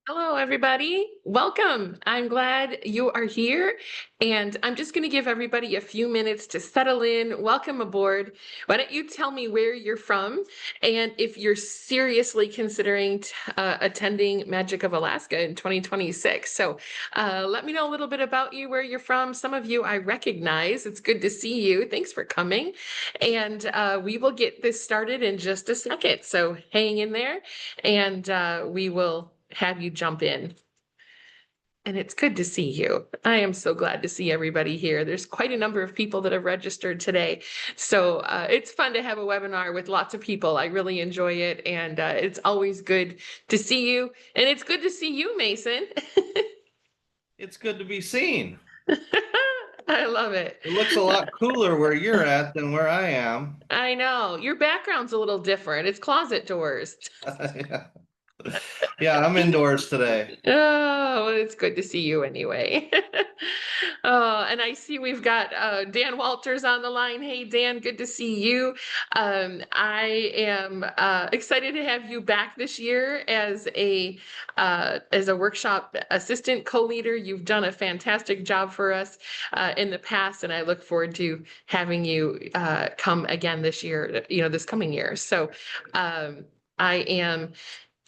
Hello, everybody. Welcome. I'm glad you are here. And I'm just going to give everybody a few minutes to settle in. Welcome aboard. Why don't you tell me where you're from and if you're seriously considering attending Magic of Alaska in 2026? Let me know a little bit about you, where you're from. Some of you I recognize. It's good to see you. Thanks for coming. And we will get this started in just a second. So hang in there and we will have you jump in. And it's good to see you. I am so glad to see everybody here. There's quite a number of people that have registered today. So it's fun to have a webinar with lots of people. I really enjoy it. And it's always good to see you. And it's good to see you, Mason. It's good to be seen. I love it. It looks a lot cooler where you're at than where I am. I know. Your background's a little different. It's closet doors. Yeah, I'm indoors today. Oh, well, it's good to see you anyway. Oh, and I see we've got Dan Walters on the line. Hey, Dan, good to see you. I am excited to have you back this year as a workshop assistant co-leader. You've done a fantastic job for us in the past, and I look forward to having you come again this year, this coming year. So I am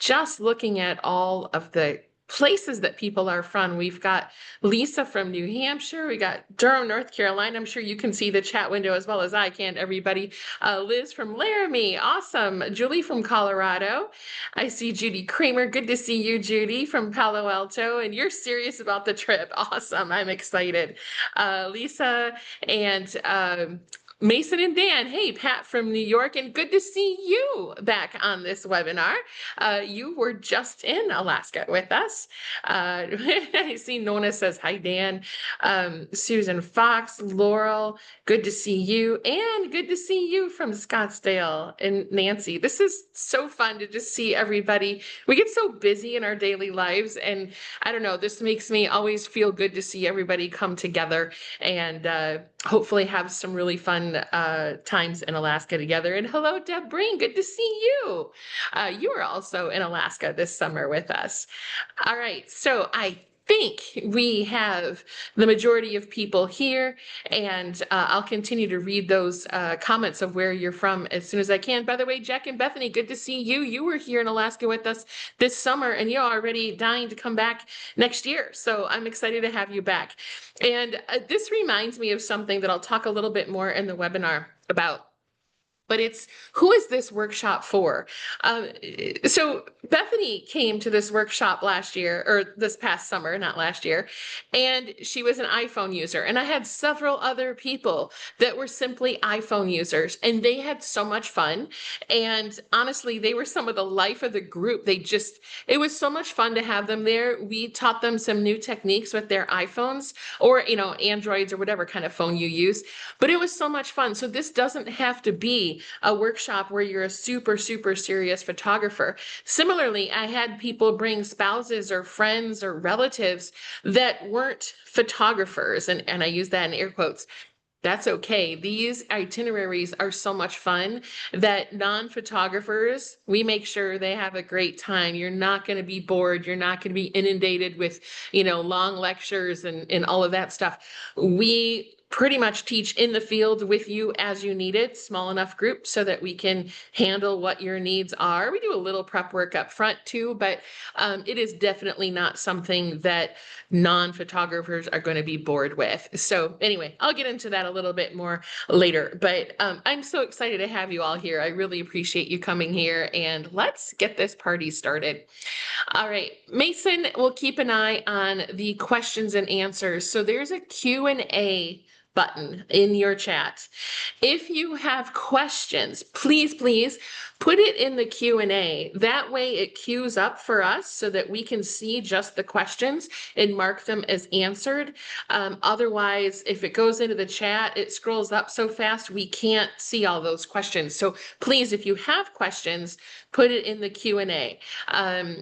just looking at all of the places that people are from. We've got Lisa from New Hampshire. We got Durham, North Carolina. I'm sure you can see the chat window as well as I can, everybody. Liz from Laramie. Awesome. Julie from Colorado. I see Judy Kramer. Good to see you, Judy, from Palo Alto. And you're serious about the trip. Awesome. I'm excited. Lisa and Mason and Dan, hey, Pat from New York, and good to see you back on this webinar. You were just in Alaska with us. I see Nona says, hi, Dan. Susan Fox, Laurel, good to see you, and good to see you from Scottsdale, and Nancy. This is so fun to just see everybody. We get so busy in our daily lives, and I don't know, this makes me always feel good to see everybody come together and hopefully have some really fun times in Alaska together. And hello, Deb Breen, good to see you. You are also in Alaska this summer with us. All right, so I think we have the majority of people here, and I'll continue to read those comments of where you're from as soon as I can. By the way, Jack and Bethany, good to see you. You were here in Alaska with us this summer, and you're already dying to come back next year. So I'm excited to have you back. And this reminds me of something that I'll talk a little bit more in the webinar about. But it's, who is this workshop for? So Bethany came to this workshop last year, or this past summer, not last year, and she was an iPhone user. And I had several other people that were simply iPhone users, and they had so much fun. And honestly, they were some of the life of the group. It was so much fun to have them there. We taught them some new techniques with their iPhones or, Androids or whatever kind of phone you use. But it was so much fun. So this doesn't have to be a workshop where you're a super, super serious photographer. Similarly, I had people bring spouses or friends or relatives that weren't photographers, and I use that in air quotes. That's okay. These itineraries are so much fun that non-photographers, we make sure they have a great time. You're not going to be bored. You're not going to be inundated with, long lectures and all of that stuff. We pretty much teach in the field with you as you need it, small enough group so that we can handle what your needs are. We do a little prep work up front too, but it is definitely not something that non-photographers are going to be bored with. So anyway, I'll get into that a little bit more later, but I'm so excited to have you all here. I really appreciate you coming here, and let's get this party started. All right, Mason will keep an eye on the questions and answers. So there's a Q&A button in your chat. If you have questions, please put it in the Q&A. That way it queues up for us so that we can see just the questions and mark them as answered. Otherwise, if it goes into the chat, it scrolls up so fast we can't see all those questions. So please, if you have questions, put it in the Q&A.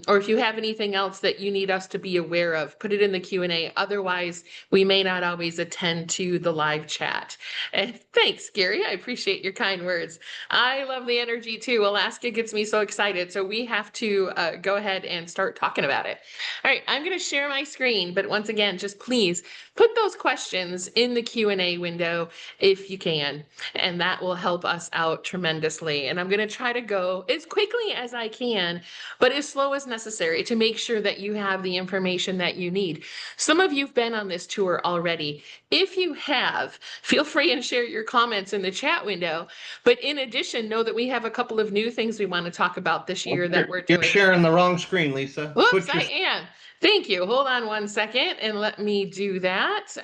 Or if you have anything else that you need us to be aware of, put it in the Q&A. Otherwise, we may not always attend to the live chat. And thanks, Gary. I appreciate your kind words. I love the energy too. Alaska gets me so excited. So we have to go ahead and start talking about it. All right, I'm going to share my screen, but once again, just please put those questions in the Q&A window if you can, and that will help us out tremendously. And I'm going to try to go as quickly as I can, but as slow as necessary to make sure that you have the information that you need. Some of you've been on this tour already. If you have, feel free and share your comments in the chat window. But in addition, know that we have a couple of new things we want to talk about this year that we're doing. You're sharing the wrong screen, Lisa. Whoops, I am. Thank you. Hold on one second and let me do that.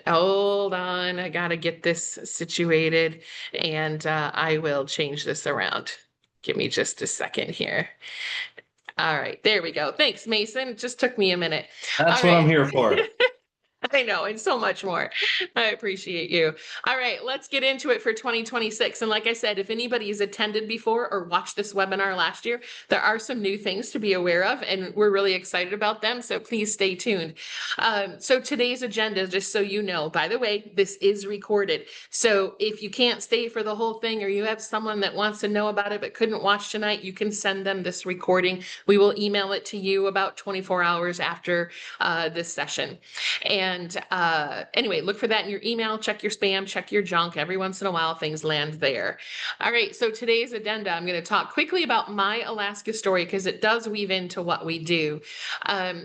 Hold on, I gotta get this situated and I will change this around. Give me just a second here. All right, there we go. Thanks, Mason. It just took me a minute. That's what I'm here for. I know, and so much more. I appreciate you. All right, let's get into it for 2026. And like I said, if anybody has attended before or watched this webinar last year, there are some new things to be aware of, and we're really excited about them, so please stay tuned. So today's agenda, just so you know, by the way, this is recorded. So if you can't stay for the whole thing or you have someone that wants to know about it but couldn't watch tonight, you can send them this recording. We will email it to you about 24 hours after this session. And anyway, look for that in your email, check your spam, check your junk. Every once in a while, things land there. All right, so today's agenda, I'm going to talk quickly about my Alaska story because it does weave into what we do.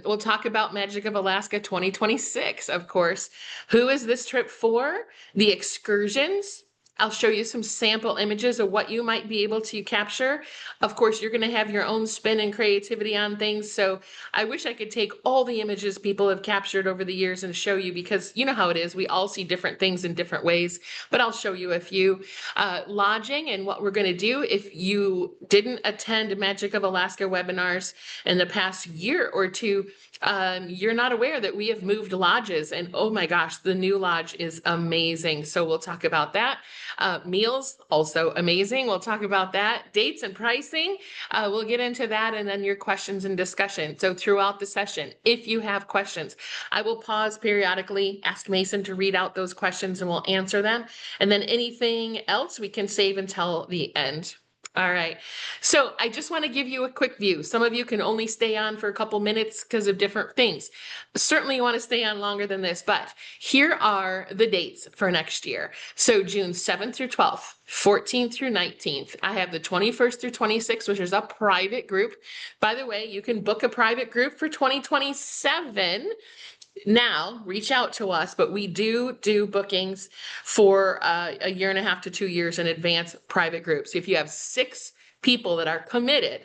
We'll talk about Magic of Alaska 2026, of course. Who is this trip for? The Excursions. I'll show you some sample images of what you might be able to capture. Of course, you're going to have your own spin and creativity on things. So I wish I could take all the images people have captured over the years and show you, because you know how it is. We all see different things in different ways, but I'll show you a few. Lodging and what we're going to do. If you didn't attend Magic of Alaska webinars in the past year or two, you're not aware that we have moved lodges, and oh my gosh, the new lodge is amazing. So we'll talk about that. Meals, also amazing. We'll talk about that. Dates and pricing, we'll get into that, and then your questions and discussion. So throughout the session, if you have questions, I will pause periodically, ask Mason to read out those questions and we'll answer them. And then anything else we can save until the end. All right, so I just want to give you a quick view. Some of you can only stay on for a couple minutes because of different things. Certainly you want to stay on longer than this, but here are the dates for next year. So June 7th through 12th, 14th through 19th. I have the 21st through 26th, which is a private group. By the way, you can book a private group for 2027. Now reach out to us, but we do bookings for a year and a half to 2 years in advance, private groups. If you have 6 people that are committed,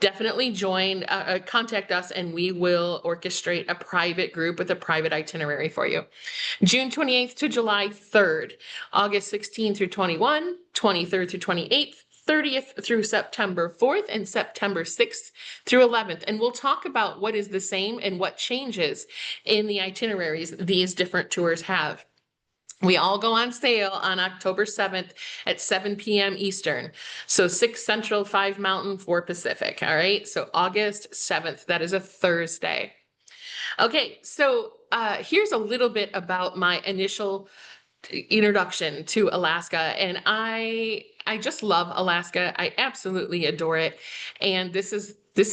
definitely join, contact us, and we will orchestrate a private group with a private itinerary for you. June 28th to July 3rd, August 16th through 21, 23rd through 28th, 30th through September 4th, and September 6th through 11th. And we'll talk about what is the same and what changes in the itineraries these different tours have. We all go on sale on October 7th at 7 p.m. Eastern. So 6 Central, 5 Mountain, 4 Pacific. All right. So August 7th, that is a Thursday. Okay. So here's a little bit about my initial introduction to Alaska. And I just love Alaska. I absolutely adore it. And this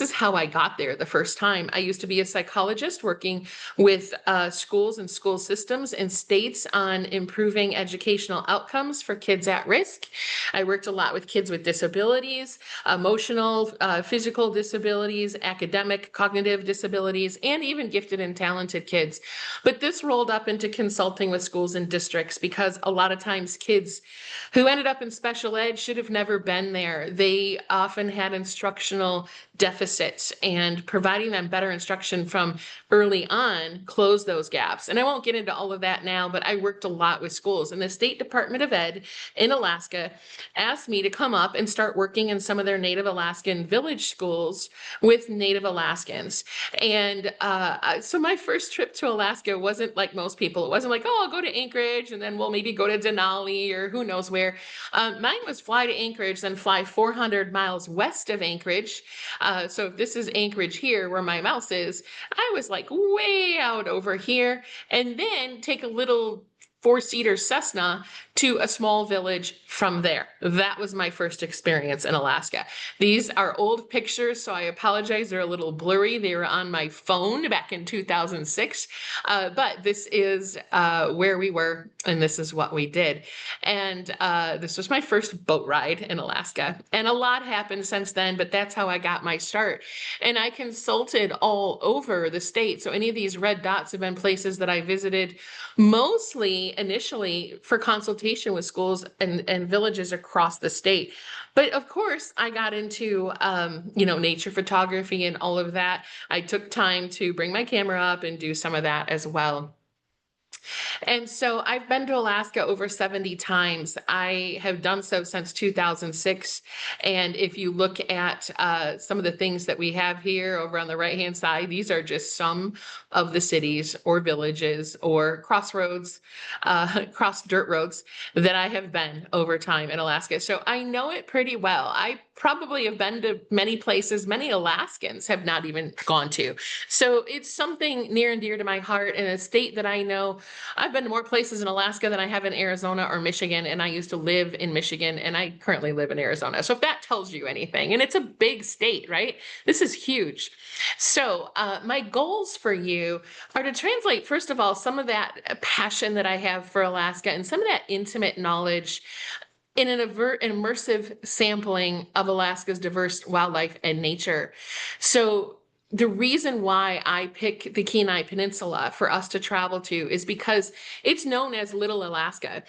is how I got there the first time. I used to be a psychologist working with schools and school systems in states on improving educational outcomes for kids at risk. I worked a lot with kids with disabilities, emotional, physical disabilities, academic, cognitive disabilities, and even gifted and talented kids. But this rolled up into consulting with schools and districts because a lot of times kids who ended up in special ed should have never been there. They often had instructional deficits, and providing them better instruction from early on closed those gaps. And I won't get into all of that now, but I worked a lot with schools, and the State Department of Ed in Alaska asked me to come up and start working in some of their Native Alaskan village schools with Native Alaskans. And so my first trip to Alaska wasn't like most people. It wasn't like, oh, I'll go to Anchorage and then we'll maybe go to Denali or who knows where. Mine was fly to Anchorage, then fly 400 miles west of Anchorage So if this is Anchorage here where my mouse is, I was like way out over here, and then take a little four-seater Cessna to a small village from there. That was my first experience in Alaska. These are old pictures, so I apologize. They're a little blurry. They were on my phone back in 2006. But this is where we were, and this is what we did. And this was my first boat ride in Alaska. And a lot happened since then, but that's how I got my start. And I consulted all over the state. So any of these red dots have been places that I visited, mostly initially for consultation with schools and villages across the state. But of course, I got into, nature photography and all of that. I took time to bring my camera up and do some of that as well. And so I've been to Alaska over 70 times. I have done so since 2006. And if you look at some of the things that we have here over on the right-hand side, these are just some of the cities or villages or crossroads, cross dirt roads that I have been over time in Alaska. So I know it pretty well. I probably have been to many places many Alaskans have not even gone to. So it's something near and dear to my heart, in a state that I know. I've been to more places in Alaska than I have in Arizona or Michigan, and I used to live in Michigan, and I currently live in Arizona. So if that tells you anything, and it's a big state, right? This is huge. So my goals for you are to translate, first of all, some of that passion that I have for Alaska and some of that intimate knowledge in an immersive sampling of Alaska's diverse wildlife and nature. So the reason why I pick the Kenai Peninsula for us to travel to is because it's known as Little Alaska.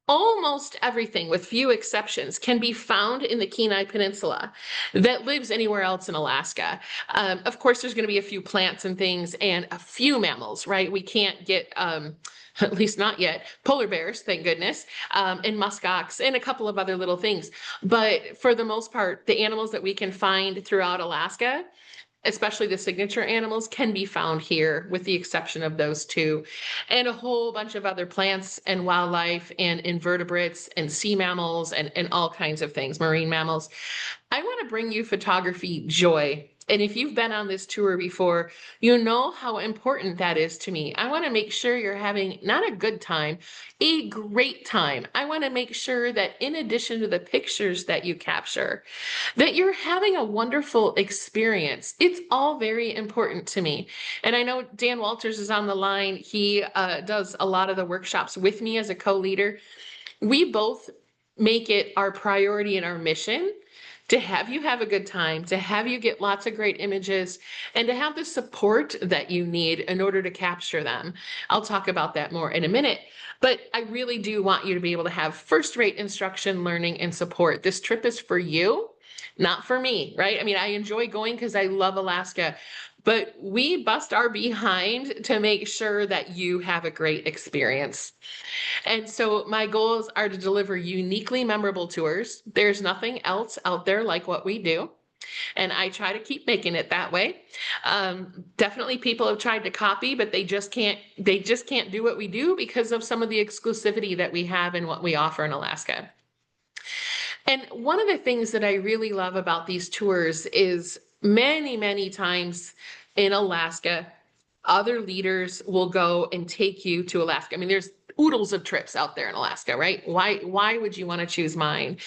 Almost everything, with few exceptions, can be found in the Kenai Peninsula that lives anywhere else in Alaska. Of course, there's going to be a few plants and things and a few mammals, right? We can't get at least not yet, polar bears, thank goodness, and muskox, and a couple of other little things. But for the most part, the animals that we can find throughout Alaska, especially the signature animals, can be found here, with the exception of those two, and a whole bunch of other plants and wildlife and invertebrates and sea mammals and all kinds of things, marine mammals. I want to bring you photography joy. And if you've been on this tour before, you know how important that is to me. I want to make sure you're having not a good time, a great time. I want to make sure that in addition to the pictures that you capture, that you're having a wonderful experience. It's all very important to me. And I know Dan Walters is on the line. He does a lot of the workshops with me as a co-leader. We both make it our priority and our mission to have you have a good time, to have you get lots of great images, and to have the support that you need in order to capture them. I'll talk about that more in a minute, but I really do want you to be able to have first-rate instruction, learning, and support. This trip is for you, not for me, right? I mean, I enjoy going because I love Alaska, but we bust our behind to make sure that you have a great experience. And so my goals are to deliver uniquely memorable tours. There's nothing else out there like what we do, and I try to keep making it that way. Definitely people have tried to copy, but they just can't do what we do because of some of the exclusivity that we have in what we offer in Alaska. And one of the things that I really love about these tours is many, many times in Alaska, other leaders will go and take you to Alaska. I mean, there's oodles of trips out there in Alaska, right? Why would you want to choose mine?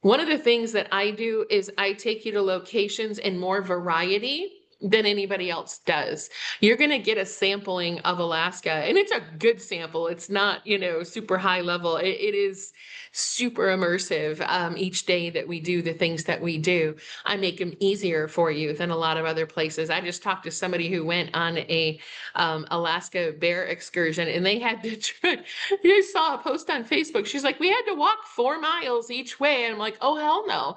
One of the things that I do is I take you to locations in more variety than anybody else does. You're going to get a sampling of Alaska, and it's a good sample. It's not, super high level. It is super immersive each day that we do the things that we do. I make them easier for you than a lot of other places. I just talked to somebody who went on a Alaska bear excursion, and they had to, you saw a post on Facebook. She's like, we had to walk 4 miles each way. And I'm like, oh, hell no.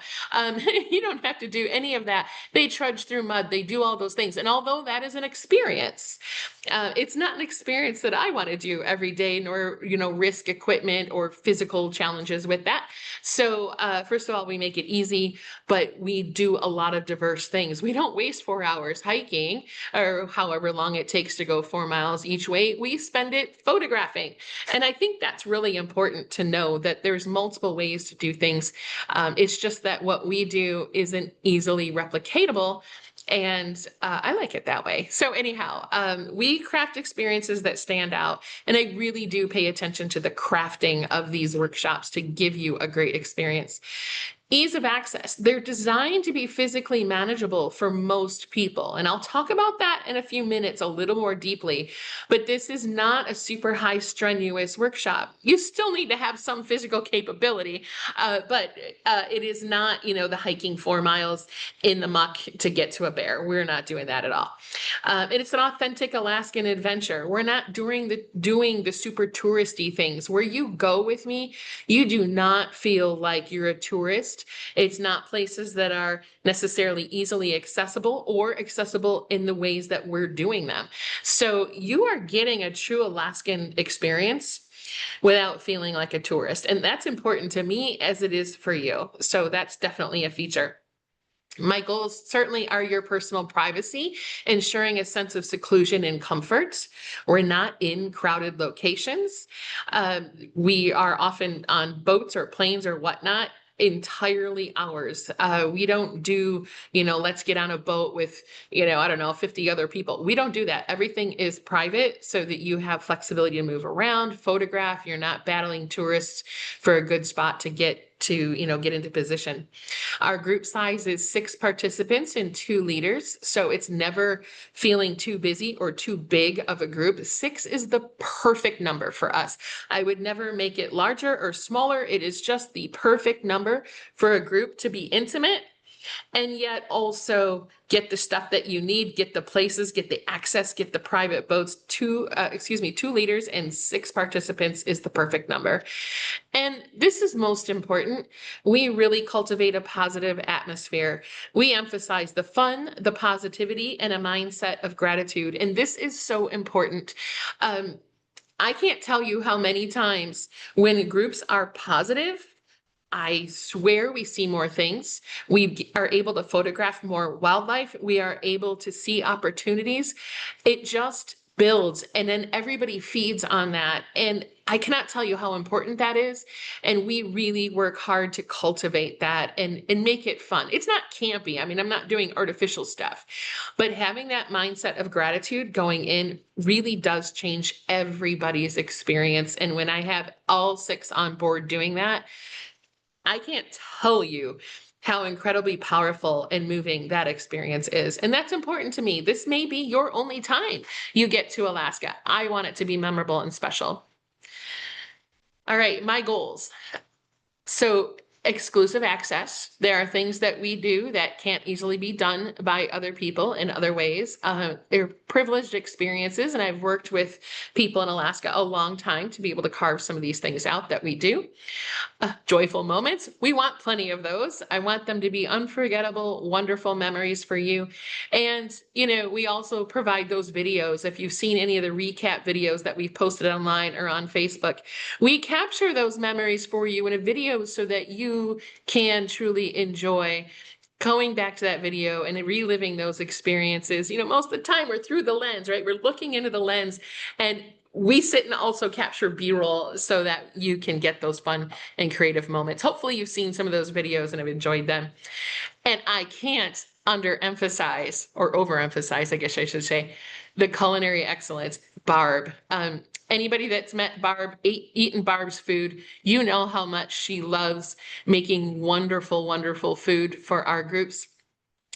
You don't have to do any of that. They trudge through mud. They do all all those things. And although that is an experience, it's not an experience that I want to do every day, nor, risk equipment or physical challenges with that. So first of all, we make it easy, but we do a lot of diverse things. We don't waste 4 hours hiking or however long it takes to go 4 miles each way. We spend it photographing. And I think that's really important to know, that there's multiple ways to do things. It's just that what we do isn't easily replicatable. And I like it that way. So anyhow, we craft experiences that stand out. And I really do pay attention to the crafting of these workshops to give you a great experience. Ease of access. They're designed to be physically manageable for most people. And I'll talk about that in a few minutes a little more deeply. But this is not a super high strenuous workshop. You still need to have some physical capability, but it is not, the hiking 4 miles in the muck to get to a bear. We're not doing that at all. And it's an authentic Alaskan adventure. We're not doing the super touristy things. Where you go with me, you do not feel like you're a tourist. It's not places that are necessarily easily accessible or accessible in the ways that we're doing them. So you are getting a true Alaskan experience without feeling like a tourist. And that's important to me as it is for you. So that's definitely a feature. My goals certainly are your personal privacy, ensuring a sense of seclusion and comfort. We're not in crowded locations. We are often on boats or planes or whatnot, entirely ours. We don't do, let's get on a boat with, 50 other people. We don't do that. Everything is private so that you have flexibility to move around, photograph. You're not battling tourists for a good spot to get into position. Our group size is 6 participants and 2 leaders. So it's never feeling too busy or too big of a group. 6 is the perfect number for us. I would never make it larger or smaller. It is just the perfect number for a group to be intimate and yet also get the stuff that you need, get the places, get the access, get the private boats. 2 leaders and 6 participants is the perfect number. And this is most important. We really cultivate a positive atmosphere. We emphasize the fun, the positivity, and a mindset of gratitude. And this is so important. I can't tell you how many times when groups are positive, I swear we see more things. We are able to photograph more wildlife. We are able to see opportunities. It just builds, and then everybody feeds on that. And I cannot tell you how important that is. And we really work hard to cultivate that and make it fun. It's not campy. I mean, I'm not doing artificial stuff, but having that mindset of gratitude going in really does change everybody's experience. And when I have all 6 on board doing that, I can't tell you how incredibly powerful and moving that experience is. And that's important to me. This may be your only time you get to Alaska. I want it to be memorable and special. All right, my goals. So exclusive access. There are things that we do that can't easily be done by other people in other ways. They're privileged experiences, and I've worked with people in Alaska a long time to be able to carve some of these things out that we do. Joyful moments. We want plenty of those. I want them to be unforgettable, wonderful memories for you. And, we also provide those videos. If you've seen any of the recap videos that we've posted online or on Facebook, we capture those memories for you in a video so that you can truly enjoy going back to that video and reliving those experiences. Most of the time we're through the lens, right? We're looking into the lens, and we sit and also capture B-roll so that you can get those fun and creative moments. Hopefully you've seen some of those videos and have enjoyed them. And I can't underemphasize or overemphasize, I guess I should say, the culinary excellence. Barb. Anybody that's met Barb, eaten Barb's food, you know how much she loves making wonderful, wonderful food for our groups.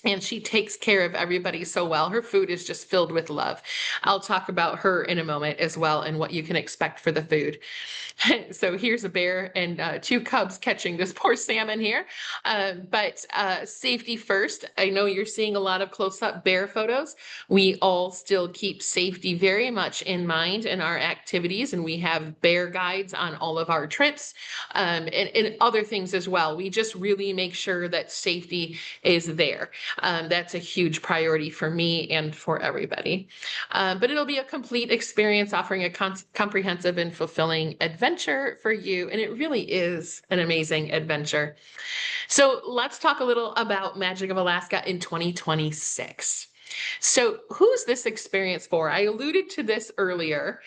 And she takes care of everybody so well. Her food is just filled with love. I'll talk about her in a moment as well and what you can expect for the food. So here's a bear and 2 cubs catching this poor salmon here. But safety first. I know you're seeing a lot of close-up bear photos. We all still keep safety very much in mind in our activities, and we have bear guides on all of our trips and other things as well. We just really make sure that safety is there. That's a huge priority for me and for everybody. But it'll be a complete experience offering a comprehensive and fulfilling adventure for you. And it really is an amazing adventure. So let's talk a little about Magic of Alaska in 2026. So, who's this experience for? I alluded to this earlier.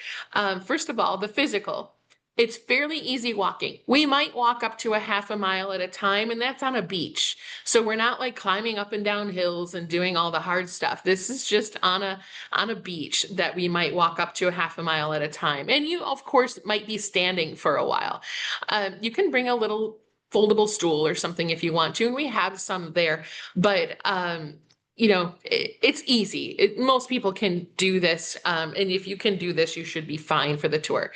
First of all, the physical. It's fairly easy walking. We might walk up to a half a mile at a time, and that's on a beach. So we're not like climbing up and down hills and doing all the hard stuff. This is just on a beach that we might walk up to a half a mile at a time. And you, of course, might be standing for a while. You can bring a little foldable stool or something if you want to, and we have some there. But it's easy. Most people can do this. And if you can do this, you should be fine for the tour.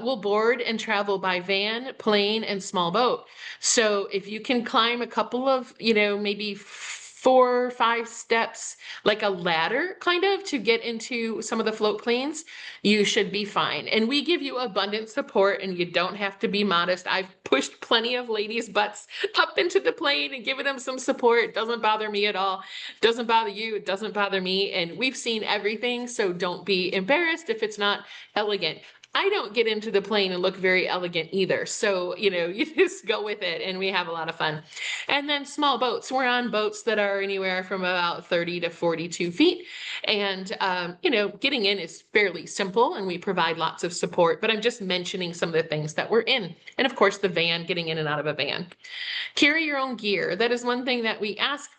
We'll board and travel by van, plane, and small boat. So if you can climb a couple of, maybe 4 or 5 steps, like a ladder kind of, to get into some of the float planes, you should be fine. And we give you abundant support, and you don't have to be modest. I've pushed plenty of ladies' butts up into the plane and given them some support. It doesn't bother me at all. It doesn't bother you. It doesn't bother me. And we've seen everything, so don't be embarrassed if it's not elegant. I don't get into the plane and look very elegant either. So, you just go with it, and we have a lot of fun. And then small boats. We're on boats that are anywhere from about 30 to 42 feet. And, getting in is fairly simple, and we provide lots of support, but I'm just mentioning some of the things that we're in. And of course, the van, getting in and out of a van. Carry your own gear. That is one thing that we ask,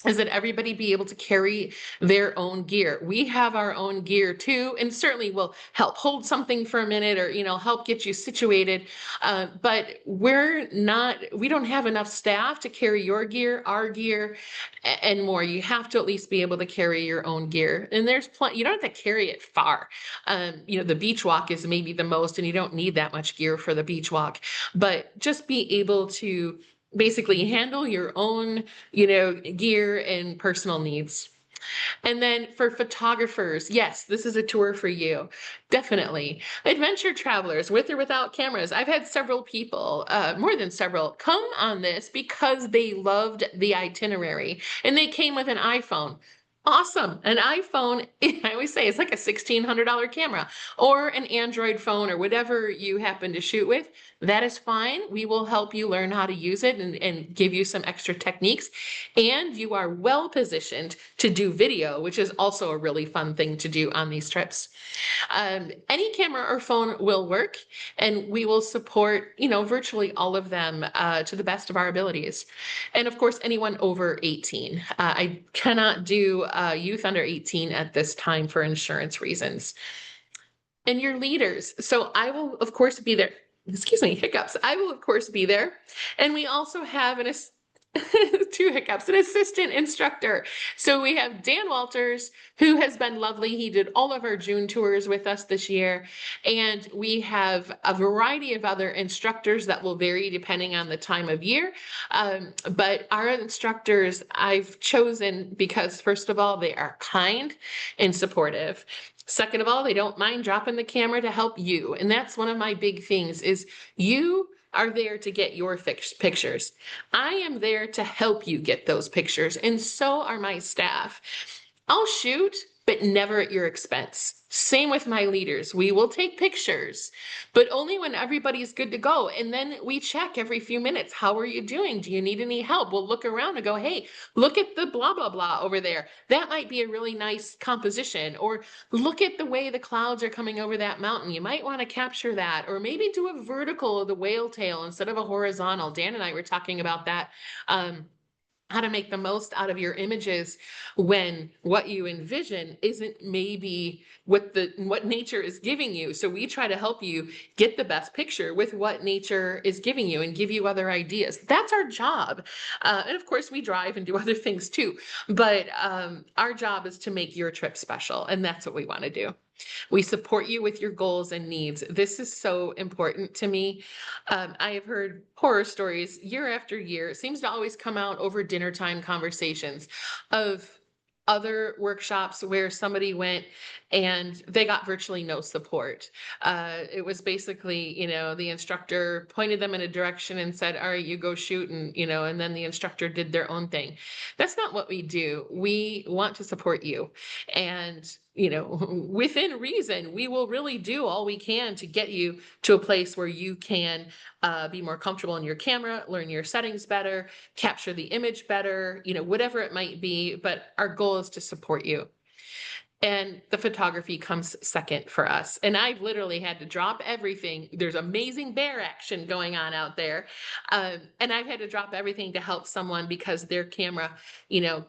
is that everybody be able to carry their own gear. We have our own gear too, and certainly will help hold something for a minute, or help get you situated. But we don't have enough staff to carry your gear, our gear, and more. You have to at least be able to carry your own gear. And there's plenty. You don't have to carry it far. The beach walk is maybe the most, and you don't need that much gear for the beach walk. But just be able to basically handle your own, gear and personal needs. And then for photographers, yes, this is a tour for you. Definitely. Adventure travelers, with or without cameras. I've had several people, more than several, come on this because they loved the itinerary and they came with an iPhone. Awesome. An iPhone, I always say, it's like a $1,600 camera, or an Android phone, or whatever you happen to shoot with. That is fine. We will help you learn how to use it and give you some extra techniques. And you are well positioned to do video, which is also a really fun thing to do on these trips. Any camera or phone will work, and we will support, virtually all of them to the best of our abilities. And of course, anyone over 18. I cannot do youth under 18 at this time for insurance reasons. And your leaders. So I will, of course, be there. Excuse me, hiccups. I will, of course, be there. And we also have an 2 hiccups, an assistant instructor. So we have Dan Walters, who has been lovely. He did all of our June tours with us this year. And we have a variety of other instructors that will vary depending on the time of year. But our instructors I've chosen because, first of all, they are kind and supportive. Second of all, they don't mind dropping the camera to help you. And that's one of my big things, is you are there to get your pictures. I am there to help you get those pictures, and so are my staff. I'll shoot, but never at your expense. Same with my leaders. We will take pictures, but only when everybody's good to go. And then we check every few minutes. How are you doing? Do you need any help? We'll look around and go, hey, look at the blah, blah, blah over there. That might be a really nice composition. Or look at the way the clouds are coming over that mountain. You might want to capture that. Or maybe do a vertical of the whale tail instead of a horizontal. Dan and I were talking about that. How to make the most out of your images when what you envision isn't maybe what nature is giving you. So we try to help you get the best picture with what nature is giving you and give you other ideas. That's our job. And of course we drive and do other things too, but our job is to make your trip special, and that's what we want to do. We support you with your goals and needs. This is so important to me. I have heard horror stories year after year. It seems to always come out over dinner time conversations of other workshops where somebody went and they got virtually no support. It was basically, the instructor pointed them in a direction and said, all right, you go shoot. And then the instructor did their own thing. That's not what we do. We want to support you. And, within reason, we will really do all we can to get you to a place where you can be more comfortable in your camera, learn your settings better, capture the image better, whatever it might be. But our goal is to support you. And the photography comes second for us. And I've literally had to drop everything. There's amazing bear action going on out there. And I've had to drop everything to help someone because their camera,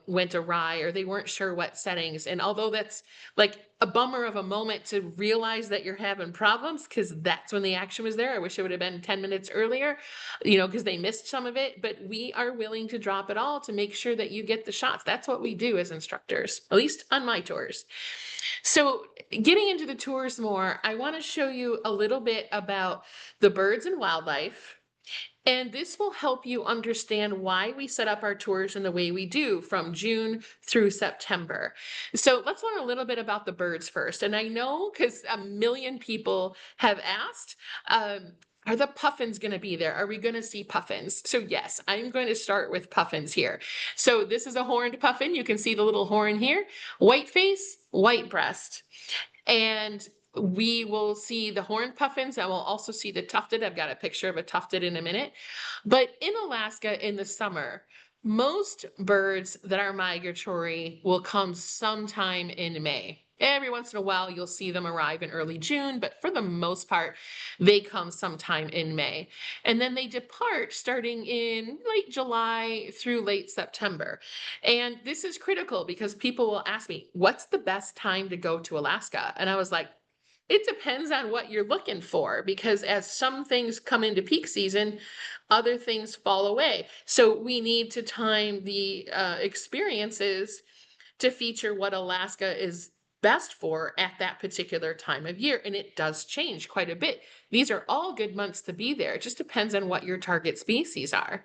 went awry or they weren't sure what settings. And although that's like a bummer of a moment to realize that you're having problems, because that's when the action was there. I wish it would have been 10 minutes earlier, because they missed some of it. But we are willing to drop it all to make sure that you get the shots. That's what we do as instructors, at least on my tours. So getting into the tours more, I want to show you a little bit about the birds and wildlife. And this will help you understand why we set up our tours in the way we do from June through September. So let's learn a little bit about the birds first. And I know because a million people have asked, are the puffins going to be there? Are we going to see puffins? So yes, I'm going to start with puffins here. So this is a horned puffin. You can see the little horn here, white face, white breast. And we will see the horned puffins and we'll also see the tufted. I've got a picture of a tufted in a minute. But in Alaska in the summer, most birds that are migratory will come sometime in May. Every once in a while, you'll see them arrive in early June, but for the most part, they come sometime in May. And then they depart starting in late July through late September. And this is critical because people will ask me, what's the best time to go to Alaska? And I was like, it depends on what you're looking for, because as some things come into peak season, other things fall away. So we need to time the experiences to feature what Alaska is best for at that particular time of year. And it does change quite a bit. These are all good months to be there. It just depends on what your target species are.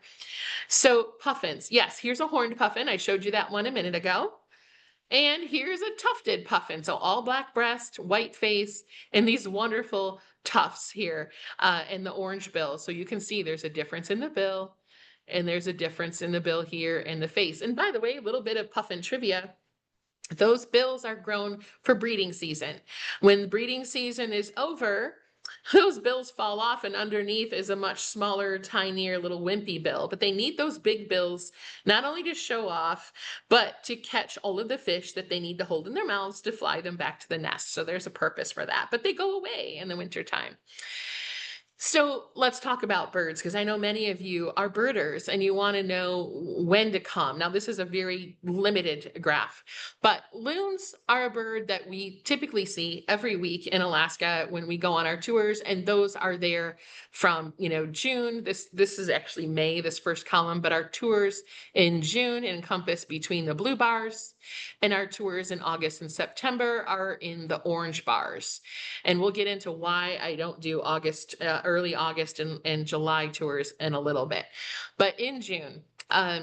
So puffins, yes, here's a horned puffin. I showed you that one a minute ago. And here's a tufted puffin. So all black breast, white face, and these wonderful tufts here and the orange bill. So you can see there's a difference in the bill and there's a difference in the bill here and the face. And by the way, a little bit of puffin trivia. Those bills are grown for breeding season. When breeding season is over, those bills fall off and underneath is a much smaller, tinier little wimpy bill. But they need those big bills not only to show off, but to catch all of the fish that they need to hold in their mouths to fly them back to the nest. So there's a purpose for that, but they go away in the wintertime. So let's talk about birds, because I know many of you are birders and you want to know when to come. Now, this is a very limited graph, but loons are a bird that we typically see every week in Alaska when we go on our tours, and those are there from June. This is actually May, this first column, but our tours in June encompass between the blue bars, and our tours in August and September are in the orange bars. And we'll get into why I don't do early August and July tours in a little bit. But in June,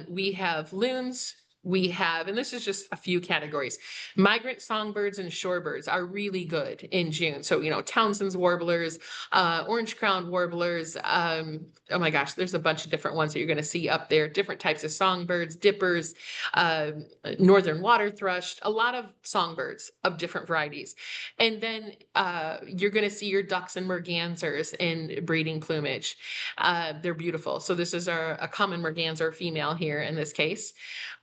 we have loons. We have, and this is just a few categories, migrant songbirds and shorebirds are really good in June. So, Townsend's warblers, orange-crowned warblers, oh my gosh, there's a bunch of different ones that you're going to see up there, different types of songbirds, dippers, northern water thrush, a lot of songbirds of different varieties. And then you're going to see your ducks and mergansers in breeding plumage. They're beautiful. So this is a common merganser female here in this case.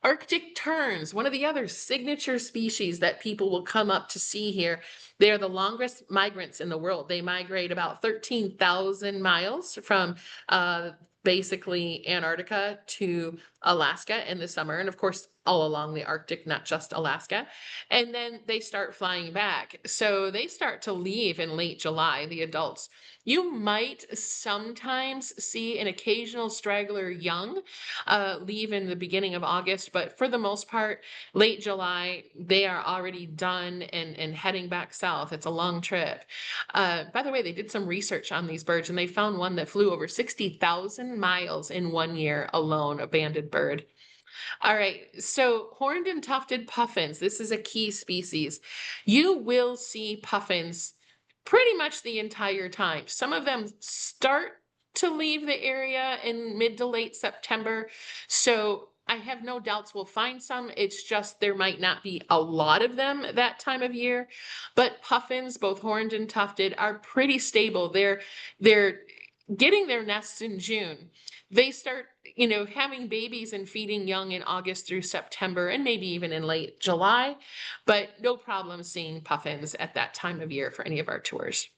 Arctic terns, one of the other signature species that people will come up to see here. They are the longest migrants in the world. They migrate about 13,000 miles from basically Antarctica to Alaska in the summer. And of course, all along the Arctic, not just Alaska. And then they start flying back. So they start to leave in late July, the adults. You might sometimes see an occasional straggler young leave in the beginning of August, but for the most part, late July, they are already done and heading back south. It's a long trip. By the way, they did some research on these birds and they found one that flew over 60,000 miles in 1 year alone, a banded bird. All right. So horned and tufted puffins, this is a key species. You will see puffins pretty much the entire time. Some of them start to leave the area in mid to late September. So I have no doubts we'll find some. It's just there might not be a lot of them that time of year. But puffins, both horned and tufted, are pretty stable. They're getting their nests in June. They start, having babies and feeding young in August through September and maybe even in late July, but no problem seeing puffins at that time of year for any of our tours.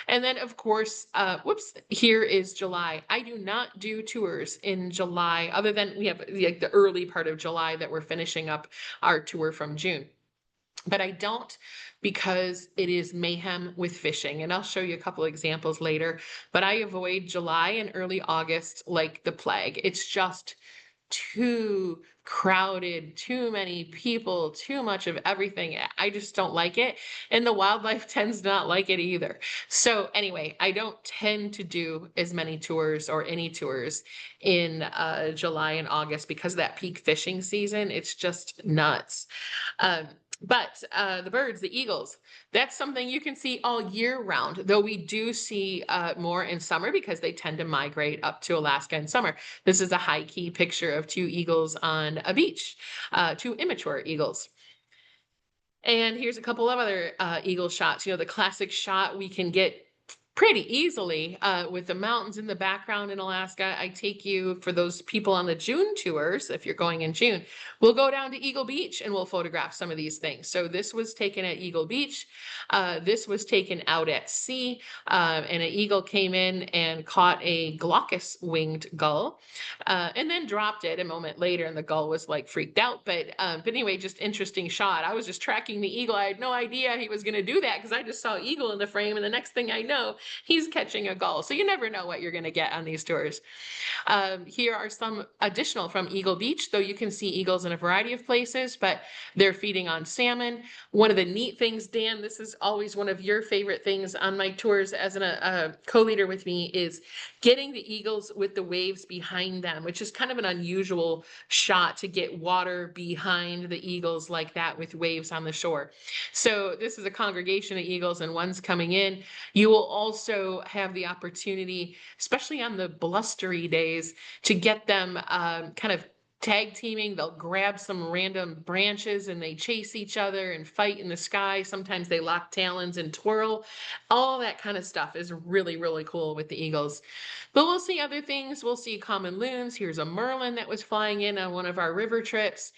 And then, of course, here is July. I do not do tours in July, other than we have like the early part of July that we're finishing up our tour from June. But I don't, because it is mayhem with fishing. And I'll show you a couple examples later. But I avoid July and early August like the plague. It's just too crowded, too many people, too much of everything. I just don't like it. And the wildlife tends not like it either. So anyway, I don't tend to do as many tours or any tours in July and August because of that peak fishing season. It's just nuts. But the birds, the eagles, that's something you can see all year round, though we do see more in summer because they tend to migrate up to Alaska in summer. This is a high key picture of two eagles on a beach, two immature eagles. And here's a couple of other eagle shots. The classic shot we can get pretty easily with the mountains in the background in Alaska. I take you, for those people on the June tours, if you're going in June, we'll go down to Eagle Beach and we'll photograph some of these things. So this was taken at Eagle Beach. This was taken out at sea, and an eagle came in and caught a glaucous-winged gull, and then dropped it a moment later, and the gull was like freaked out. But anyway, just interesting shot. I was just tracking the eagle. I had no idea he was going to do that because I just saw eagle in the frame, and the next thing I know, he's catching a gull. So you never know what you're going to get on these tours. Here are some additional from Eagle Beach, though you can see eagles in a variety of places, but they're feeding on salmon. One of the neat things, Dan, this is always one of your favorite things on my tours as a co-leader with me, is getting the eagles with the waves behind them, which is kind of an unusual shot to get water behind the eagles like that with waves on the shore. So this is a congregation of eagles and one's coming in. You will also have the opportunity, especially on the blustery days, to get them kind of tag teaming. They'll grab some random branches and they chase each other and fight in the sky. Sometimes they lock talons and twirl. All that kind of stuff is really, really cool with the eagles. But we'll see other things. We'll see common loons. Here's a merlin that was flying in on one of our river trips.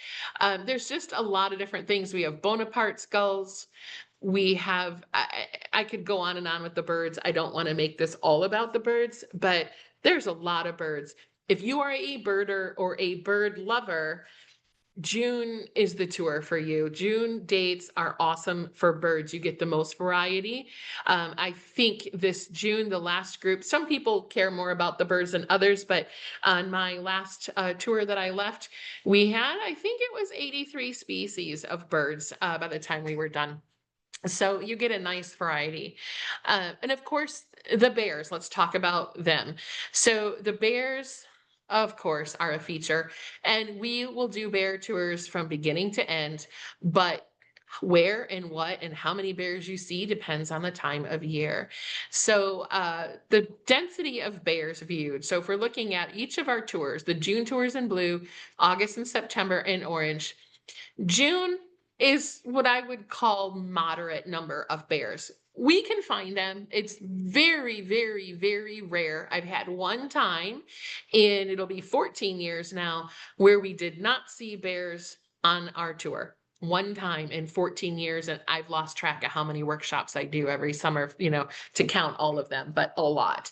There's just a lot of different things. We have Bonaparte's gulls. We have, I could go on and on with the birds. I don't want to make this all about the birds, but there's a lot of birds. If you are a birder or a bird lover, June is the tour for you. June dates are awesome for birds. You get the most variety. I think this June, the last group, some people care more about the birds than others, but on my last tour that I left, we had, I think it was 83 species of birds by the time we were done. So you get a nice variety. And of course, the bears, let's talk about them. So the bears, of course, are a feature, and we will do bear tours from beginning to end, but where and what and how many bears you see depends on the time of year. So the density of bears viewed. So if we're looking at each of our tours, the June tours in blue, August and September in orange, June is what I would call moderate number of bears. We can find them. It's very, very, very rare. I've had one time, and it'll be 14 years now, where we did not see bears on our tour. One time in 14 years, and I've lost track of how many workshops I do every summer, to count all of them, but a lot.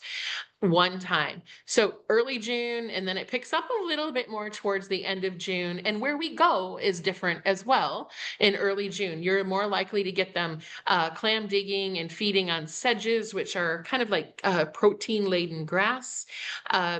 One time. So early June, and then it picks up a little bit more towards the end of June. And where we go is different as well. In early June, you're more likely to get them clam digging and feeding on sedges, which are kind of like protein-laden grass.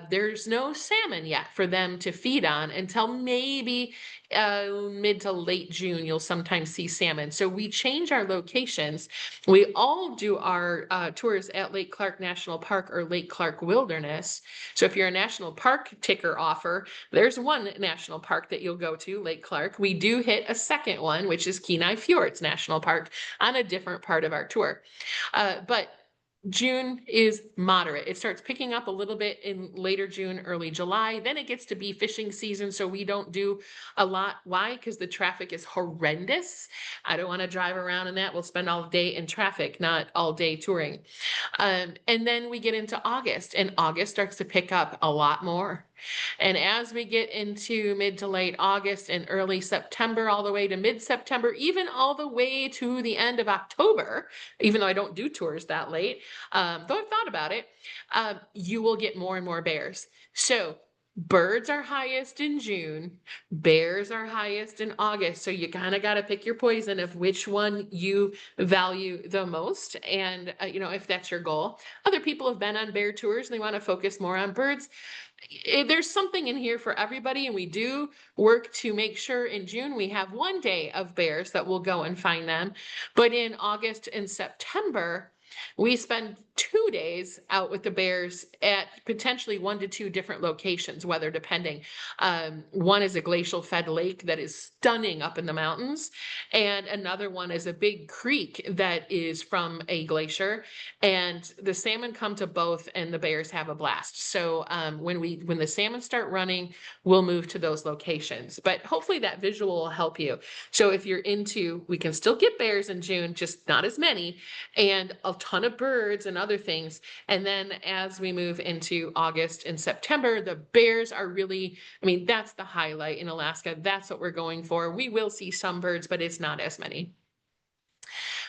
There's no salmon yet for them to feed on until maybe mid to late June. You'll sometimes see salmon. So we change our locations. We all do our tours at Lake Clark National Park or Lake Clark Clark Wilderness. So if you're a national park ticker offer, there's one national park that you'll go to, Lake Clark. We do hit a second one, which is Kenai Fjords National Park, on a different part of our tour. But June is moderate. It starts picking up a little bit in later June, early July. Then it gets to be fishing season, so we don't do a lot. Why? Because the traffic is horrendous. I don't want to drive around in that. We'll spend all day in traffic, not all day touring. And then we get into August, and August starts to pick up a lot more. And as we get into mid to late August and early September, all the way to mid-September, even all the way to the end of October, even though I don't do tours that late, though I've thought about it, you will get more and more bears. So birds are highest in June, bears are highest in August. So you kind of got to pick your poison of which one you value the most. And, if that's your goal. Other people have been on bear tours and they want to focus more on birds. There's something in here for everybody, and we do work to make sure in June we have one day of bears that we'll go and find them. But in August and September, we spend 2 days out with the bears at potentially 1 to 2 different locations, weather depending. One is a glacial fed lake that is stunning up in the mountains, and another one is a big creek that is from a glacier, and the salmon come to both and the bears have a blast. So when the salmon start running, we'll move to those locations. But hopefully that visual will help you. So if you're into, we can still get bears in June, just not as many, and a ton of birds and other things. And then as we move into August and September, the bears are really, that's the highlight in Alaska. That's what we're going for. We will see some birds, but it's not as many.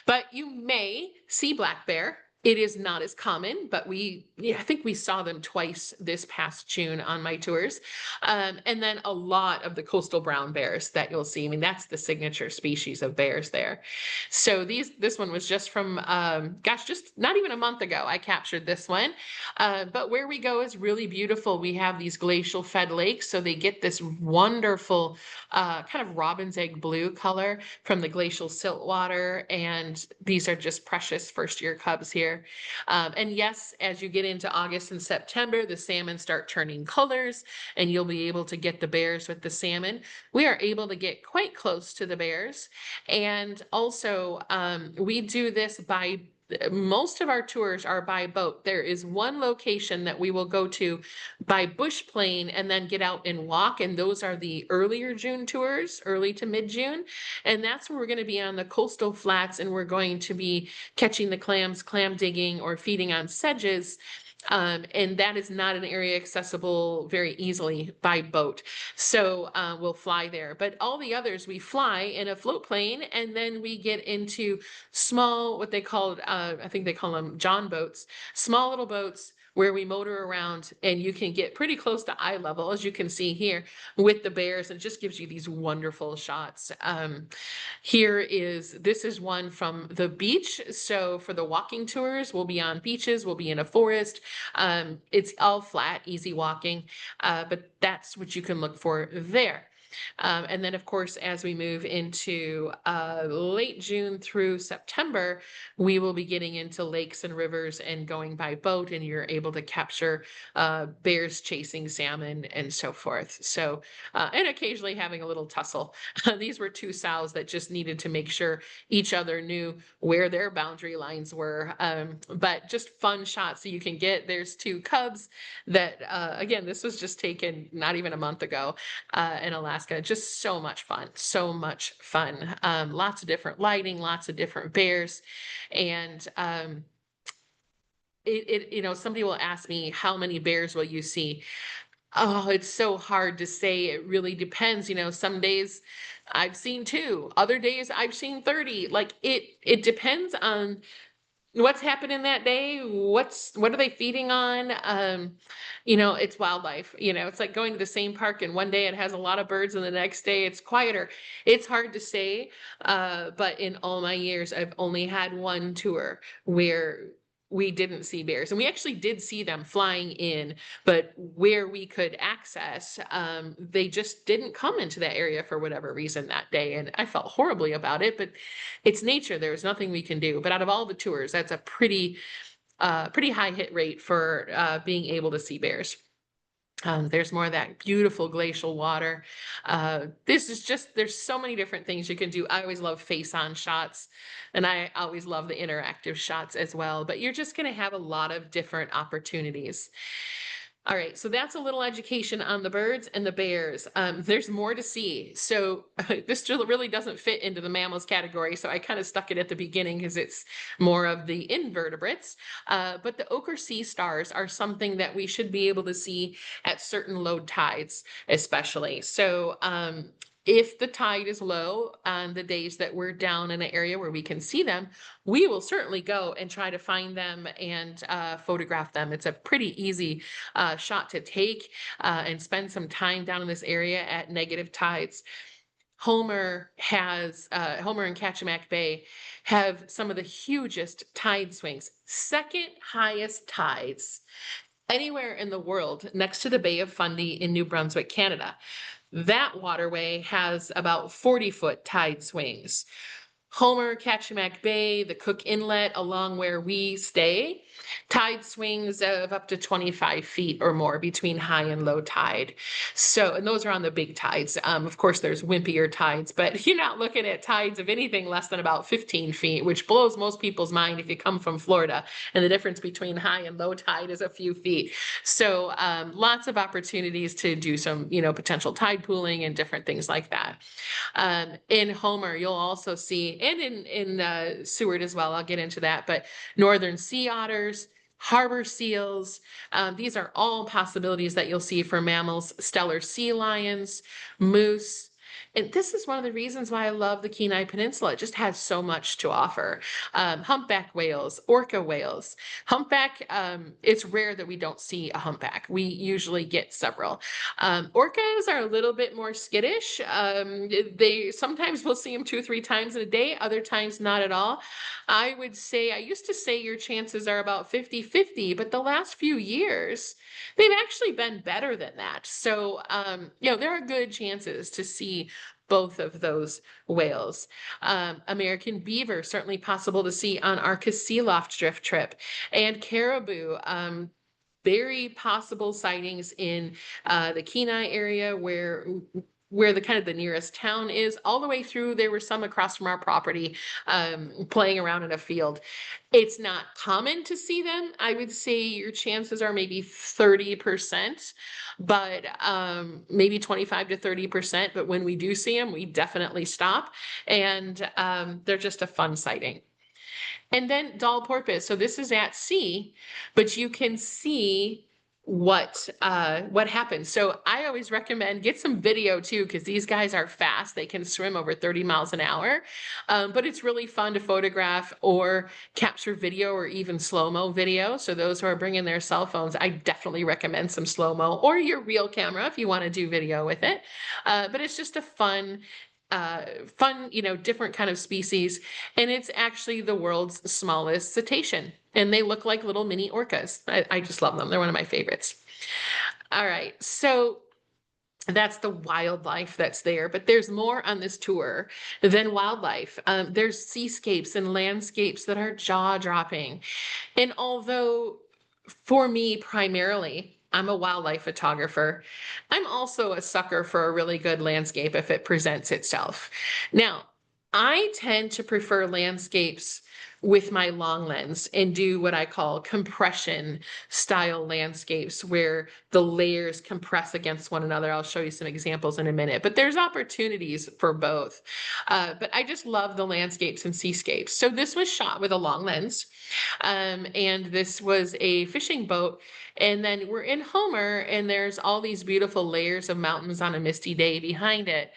But you may see black bear. It is not as common, but I think we saw them twice this past June on my tours. And then a lot of the coastal brown bears that you'll see. That's the signature species of bears there. So this one was just from, just not even a month ago, I captured this one. But where we go is really beautiful. We have these glacial fed lakes, so they get this wonderful kind of robin's egg blue color from the glacial silt water. And these are just precious first year cubs here. And yes, as you get into August and September, the salmon start turning colors and you'll be able to get the bears with the salmon. We are able to get quite close to the bears. And also we do this by most of our tours are by boat. There is one location that we will go to by bush plane and then get out and walk. And those are the earlier June tours, early to mid-June. And that's where we're going to be on the coastal flats, and we're going to be catching the clams, clam digging, or feeding on sedges. And that is not an area accessible very easily by boat. So we'll fly there. But all the others, we fly in a float plane, and then we get into small, what they called, I think they call them John boats, small little boats where we motor around, and you can get pretty close to eye level, as you can see here, with the bears, and it just gives you these wonderful shots. This is one from the beach. So for the walking tours, we'll be on beaches, we'll be in a forest. It's all flat, easy walking, but that's what you can look for there. And then, of course, as we move into late June through September, we will be getting into lakes and rivers and going by boat, and you're able to capture bears chasing salmon and so forth. So, and occasionally having a little tussle. These were two sows that just needed to make sure each other knew where their boundary lines were. But just fun shots that you can get. There's two cubs that, again, this was just taken not even a month ago in Alaska. Just so much fun, so much fun. Lots of different lighting, lots of different bears. And somebody will ask me, how many bears will you see? Oh, it's so hard to say. It really depends. Some days I've seen 2, other days I've seen 30. Like it depends on what's happening that day. What are they feeding on? It's wildlife. It's like going to the same park, and one day it has a lot of birds and the next day it's quieter. It's hard to say. But in all my years, I've only had one tour where we didn't see bears, and we actually did see them flying in, but where we could access, they just didn't come into that area for whatever reason that day. And I felt horribly about it, but it's nature. There's nothing we can do. But out of all the tours, that's a pretty pretty high hit rate for being able to see bears. There's more of that beautiful glacial water. There's so many different things you can do. I always love face-on shots, and I always love the interactive shots as well, but you're just gonna have a lot of different opportunities. All right, so that's a little education on the birds and the bears. There's more to see. So this really doesn't fit into the mammals category, so I kind of stuck it at the beginning because it's more of the invertebrates. But the ochre sea stars are something that we should be able to see at certain low tides, especially. So if the tide is low on the days that we're down in an area where we can see them, we will certainly go and try to find them and photograph them. It's a pretty easy shot to take and spend some time down in this area at negative tides. Homer and Kachemak Bay have some of the hugest tide swings, second highest tides anywhere in the world, next to the Bay of Fundy in New Brunswick, Canada. That waterway has about 40-foot tide swings. Homer, Kachemak Bay, the Cook Inlet, along where we stay, tide swings of up to 25 feet or more between high and low tide. So, and those are on the big tides. Of course, there's wimpier tides, but you're not looking at tides of anything less than about 15 feet, which blows most people's mind if you come from Florida. And the difference between high and low tide is a few feet. So lots of opportunities to do some, potential tide pooling and different things like that. In Homer, you'll also see, and in Seward as well, I'll get into that, but northern sea otters, harbor seals, these are all possibilities that you'll see for mammals, stellar sea lions, moose. And this is one of the reasons why I love the Kenai Peninsula. It just has so much to offer. Humpback whales, orca whales. Humpback, it's rare that we don't see a humpback. We usually get several. Orcas are a little bit more skittish. They sometimes we'll see them 2-3 times in a day, other times not at all. I used to say your chances are about 50-50, but the last few years, they've actually been better than that. So, there are good chances to see both of those whales. American beaver, certainly possible to see on our Kasiloft drift trip. And caribou, very possible sightings in the Kenai area where the kind of the nearest town is, all the way through. There were some across from our property playing around in a field. It's not common to see them. I would say your chances are maybe 30%, but maybe 25 to 30%. But when we do see them, we definitely stop, and they're just a fun sighting. And then doll porpoise. So this is at sea, but you can see what happens. So I always recommend get some video too, because these guys are fast. They can swim over 30 miles an hour. But it's really fun to photograph or capture video or even slow-mo video. So those who are bringing their cell phones, I definitely recommend some slow-mo or your real camera if you want to do video with it. But it's just a fun, different kind of species. And it's actually the world's smallest cetacean. And they look like little mini orcas. I just love them. They're one of my favorites. All right. So that's the wildlife that's there, but there's more on this tour than wildlife. There's seascapes and landscapes that are jaw-dropping. And although for me primarily, I'm a wildlife photographer, I'm also a sucker for a really good landscape if it presents itself. Now, I tend to prefer landscapes with my long lens and do what I call compression style landscapes where the layers compress against one another. I'll show you some examples in a minute, but there's opportunities for both. But I just love the landscapes and seascapes. So this was shot with a long lens, and this was a fishing boat. And then we're in Homer, and there's all these beautiful layers of mountains on a misty day behind it.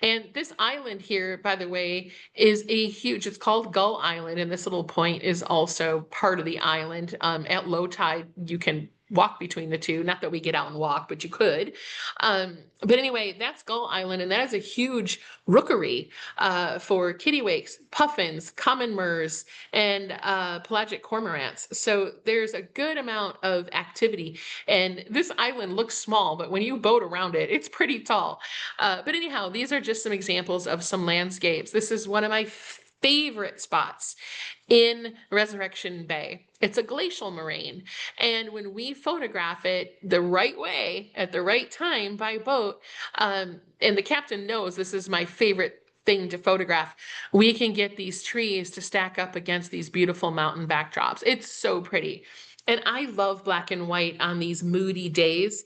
And this island here, by the way, is it's called Gull Island, and this little point is also part of the island. At low tide, you can walk between the two. Not that we get out and walk, but you could. But anyway, that's Gull Island, and that is a huge rookery for kittiwakes, puffins, common murres, and pelagic cormorants. So there's a good amount of activity. And this island looks small, but when you boat around it, it's pretty tall. But anyhow, these are just some examples of some landscapes. This is one of my favorite spots in Resurrection Bay. It's a glacial moraine. And when we photograph it the right way at the right time by boat, and the captain knows this is my favorite thing to photograph, we can get these trees to stack up against these beautiful mountain backdrops. It's so pretty. And I love black and white on these moody days.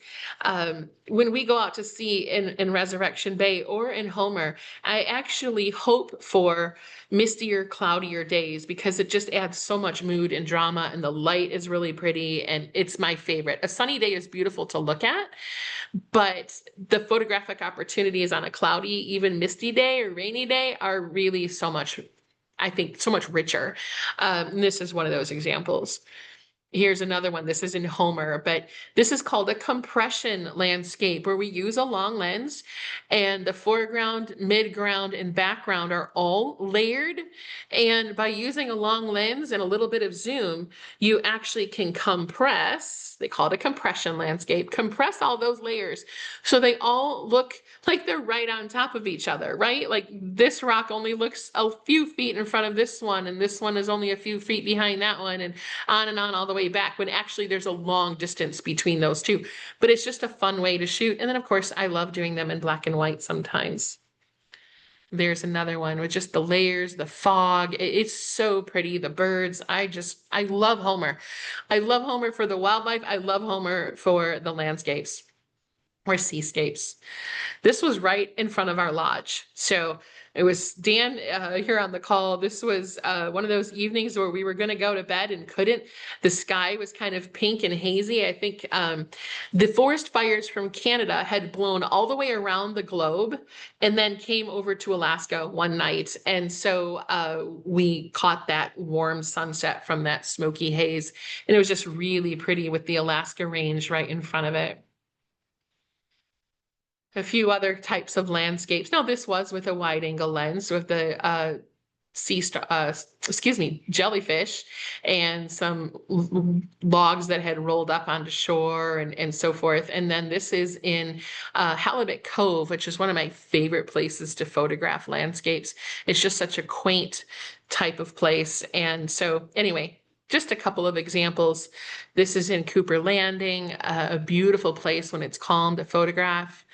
When we go out to sea in Resurrection Bay or in Homer, I actually hope for mistier, cloudier days because it just adds so much mood and drama, and the light is really pretty, and it's my favorite. A sunny day is beautiful to look at, but the photographic opportunities on a cloudy, even misty day or rainy day are really so much, I think, so much richer. This is one of those examples. Here's another one. This is in Homer, but this is called a compression landscape where we use a long lens and the foreground, midground, and background are all layered. And by using a long lens and a little bit of zoom, you actually can compress, they call it a compression landscape, compress all those layers so they all look like they're right on top of each other, right? Like this rock only looks a few feet in front of this one, and this one is only a few feet behind that one, and on all the way back, when actually there's a long distance between those two. But it's just a fun way to shoot. And then of course, I love doing them in black and white sometimes. There's another one with just the layers, the fog. It's so pretty. The birds. I love Homer. I love Homer for the wildlife. I love Homer for the landscapes or seascapes. This was right in front of our lodge. So it was Dan here on the call. This was one of those evenings where we were going to go to bed and couldn't. The sky was kind of pink and hazy. I think the forest fires from Canada had blown all the way around the globe and then came over to Alaska one night. And so we caught that warm sunset from that smoky haze. And it was just really pretty with the Alaska range right in front of it. A few other types of landscapes. Now, this was with a wide angle lens with the jellyfish and some logs that had rolled up onto shore and so forth. And then this is in Halibut Cove, which is one of my favorite places to photograph landscapes. It's just such a quaint type of place. And so anyway, just a couple of examples. This is in Cooper Landing, a beautiful place when it's calm to photograph.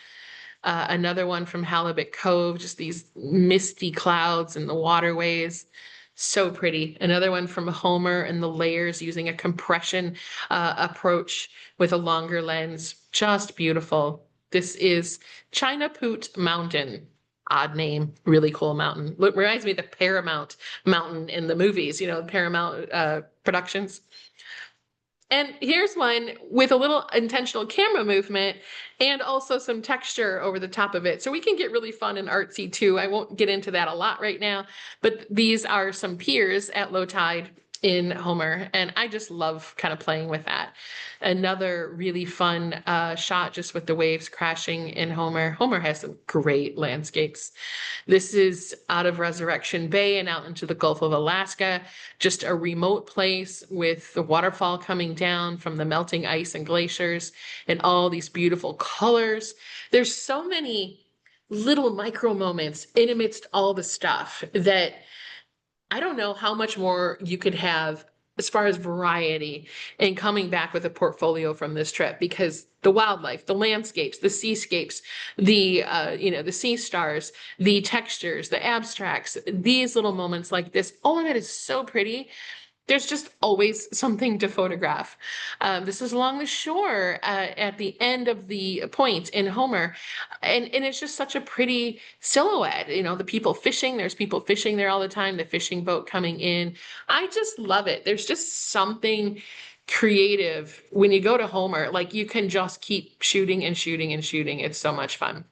Another one from Halibut Cove, just these misty clouds and the waterways. So pretty. Another one from Homer and the layers using a compression approach with a longer lens. Just beautiful. This is China Poot Mountain. Odd name, really cool mountain. Look, reminds me of the Paramount Mountain in the movies, you know, Paramount productions. And here's one with a little intentional camera movement and also some texture over the top of it. So we can get really fun and artsy too. I won't get into that a lot right now, but these are some piers at low tide in Homer, and I just love kind of playing with that. Another really fun shot just with the waves crashing in Homer. Homer has some great landscapes. This is out of Resurrection Bay and out into the Gulf of Alaska, just a remote place with the waterfall coming down from the melting ice and glaciers and all these beautiful colors. There's so many little micro moments in amidst all the stuff that I don't know how much more you could have as far as variety in coming back with a portfolio from this trip, because the wildlife, the landscapes, the seascapes, the the sea stars, the textures, the abstracts, these little moments like this, all of it is so pretty. There's just always something to photograph. This is along the shore at the end of the point in Homer. And it's just such a pretty silhouette. You know, the people fishing, there's people fishing there all the time, the fishing boat coming in. I just love it. There's just something creative when you go to Homer. Like you can just keep shooting and shooting and shooting. It's so much fun.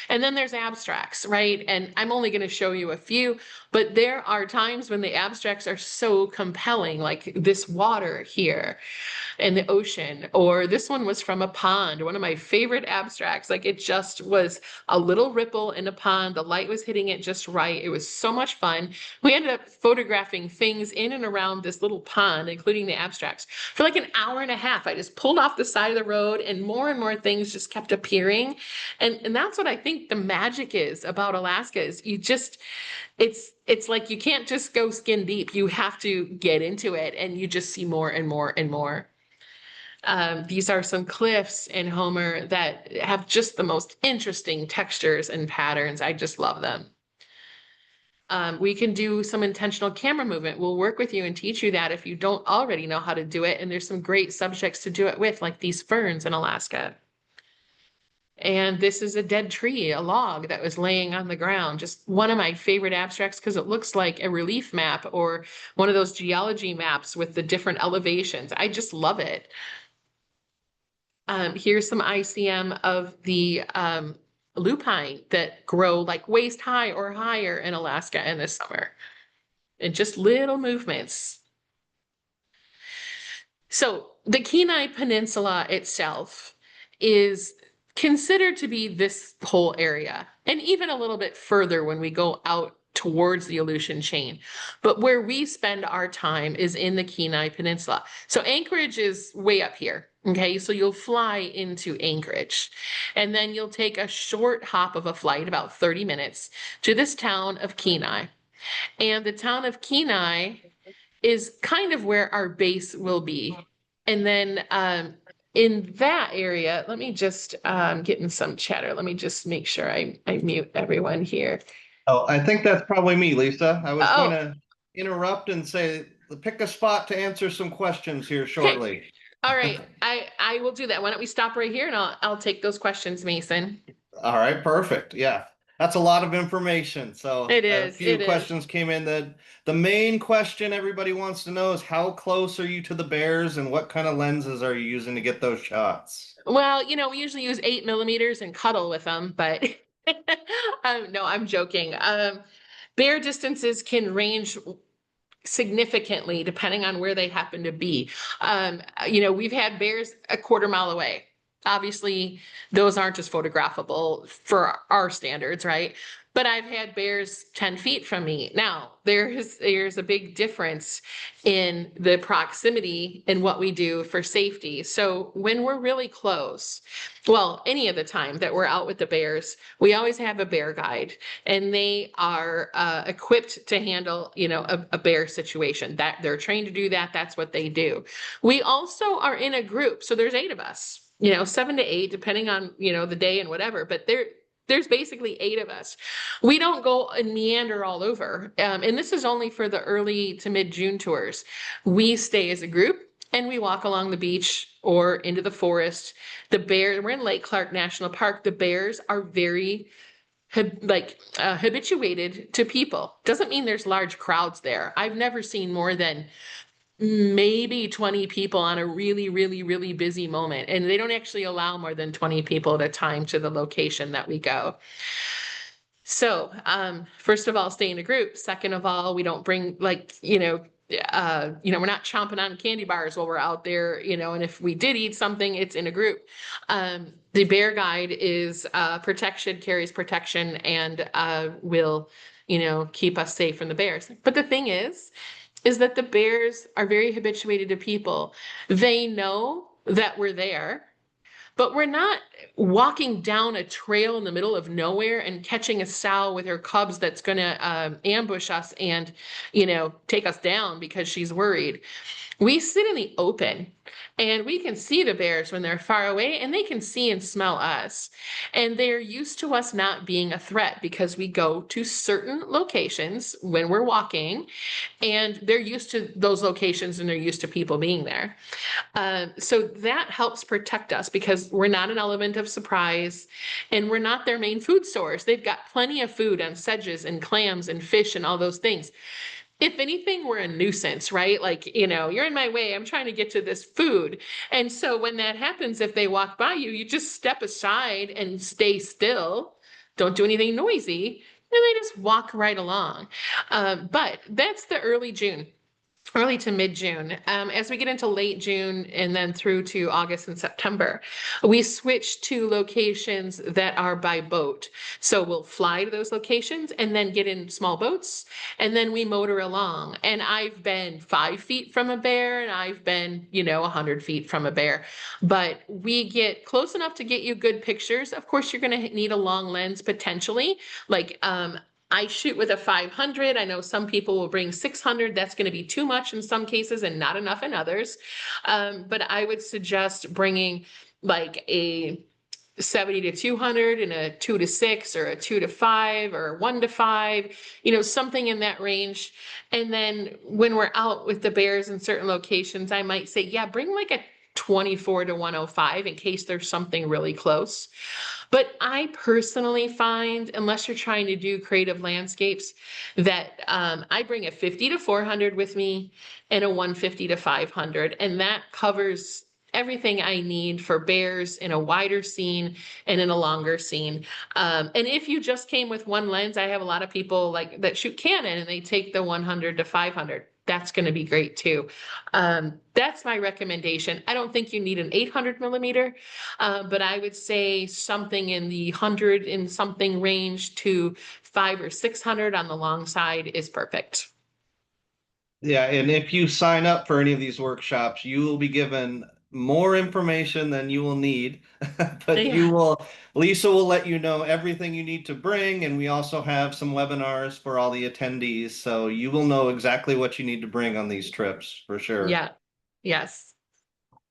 And then there's abstracts, right? And I'm only going to show you a few, but there are times when the abstracts are so compelling, like this water here in the ocean, or this one was from a pond, one of my favorite abstracts. Like it just was a little ripple in a pond. The light was hitting it just right. It was so much fun. We ended up photographing things in and around this little pond, including the abstracts, for like an hour and a half. I just pulled off the side of the road and more things just kept appearing. And that's that's what I think the magic is about Alaska is it's like you can't just go skin deep. You have to get into it and you just see more and more and more. These are some cliffs in Homer that have just the most interesting textures and patterns. I just love them. We can do some intentional camera movement. We'll work with you and teach you that if you don't already know how to do it. And there's some great subjects to do it with, like these ferns in Alaska. And this is a dead tree, a log that was laying on the ground. Just one of my favorite abstracts because it looks like a relief map or one of those geology maps with the different elevations. I just love it. Here's some ICM of the lupine that grow like waist high or higher in Alaska in the summer. And just little movements. So the Kenai Peninsula itself is considered to be this whole area, and even a little bit further when we go out towards the Aleutian chain. But where we spend our time is in the Kenai Peninsula. So Anchorage is way up here. Okay, so you'll fly into Anchorage, and then you'll take a short hop of a flight, about 30 minutes, to this town of Kenai. And the town of Kenai is kind of where our base will be. And then in that area, let me just get in some chatter. Let me just make sure I mute everyone here. Oh, I think that's probably me, Lisa. I was going Oh, to interrupt and say, pick a spot to answer some questions here okay. shortly. All right. I will do that. Why don't we stop right here and I'll take those questions, Mason. All right, perfect. Yeah, that's a lot of information. So It a is. few It is. questions came in. The main question everybody wants to know is how close are you to the bears and what kind of lenses are you using to get those shots? Well, we usually use 8 millimeters and cuddle with them, but no, I'm joking. Bear distances can range significantly depending on where they happen to be. We've had bears a quarter mile away. Obviously, those aren't as photographable for our standards, right? But I've had bears 10 feet from me. Now, there's a big difference in the proximity and what we do for safety. So when we're really close, well, any of the time that we're out with the bears, we always have a bear guide, and they are equipped to handle, a bear situation. That they're trained to do that. That's what they do. We also are in a group, so there's 8 of us. 7 to 8, depending on the day and whatever. But there's basically 8 of us. We don't go and meander all over, and this is only for the early to mid-June tours. We stay as a group. And we walk along the beach or into the forest. We're in Lake Clark National Park. The bears are very habituated to people. Doesn't mean there's large crowds there. I've never seen more than maybe 20 people on a really, really, really busy moment. And they don't actually allow more than 20 people at a time to the location that we go. So, first of all, stay in a group. Second of all, we don't bring we're not chomping on candy bars while we're out there, and if we did eat something, it's in a group. The bear guide is protection, carries protection, and will, keep us safe from the bears. But the thing is that the bears are very habituated to people. They know that we're there, but we're not walking down a trail in the middle of nowhere and catching a sow with her cubs that's going to ambush us and, take us down because she's worried. We sit in the open and we can see the bears when they're far away, and they can see and smell us. And they're used to us not being a threat because we go to certain locations when we're walking, and they're used to those locations and they're used to people being there. So that helps protect us because we're not an element of surprise, and we're not their main food source. They've got plenty of food on sedges and clams and fish and all those things. If anything, we're a nuisance, right? Like, you're in my way. I'm trying to get to this food. And so when that happens, if they walk by you, you just step aside and stay still. Don't do anything noisy. And they just walk right along. But that's the early June. Early to mid-June. As we get into late June and then through to August and September, we switch to locations that are by boat. So we'll fly to those locations and then get in small boats and then we motor along. And I've been 5 feet from a bear and I've been, 100 feet from a bear. But we get close enough to get you good pictures. Of course, you're going to need a long lens potentially. Like I shoot with a 500. I know some people will bring 600. That's going to be too much in some cases and not enough in others. But I would suggest bringing like a 70 to 200 and a 2 to 6 or a 2 to 5 or 1 to 5, something in that range. And then when we're out with the bears in certain locations, I might say, yeah, bring like a 24 to 105 in case there's something really close. But I personally find, unless you're trying to do creative landscapes, that I bring a 50 to 400 with me and a 150 to 500. And that covers everything I need for bears in a wider scene and in a longer scene. And if you just came with one lens, I have a lot of people like that shoot Canon and they take the 100 to 500. That's going to be great too. That's my recommendation. I don't think you need an 800 millimeter, but I would say something in the 100 and something range to 500 or 600 on the long side is perfect. Yeah, and if you sign up for any of these workshops, you will be given more information than you will need. But Yeah. Lisa will let you know everything you need to bring, and we also have some webinars for all the attendees, so you will know exactly what you need to bring on these trips for sure. Yeah. Yes.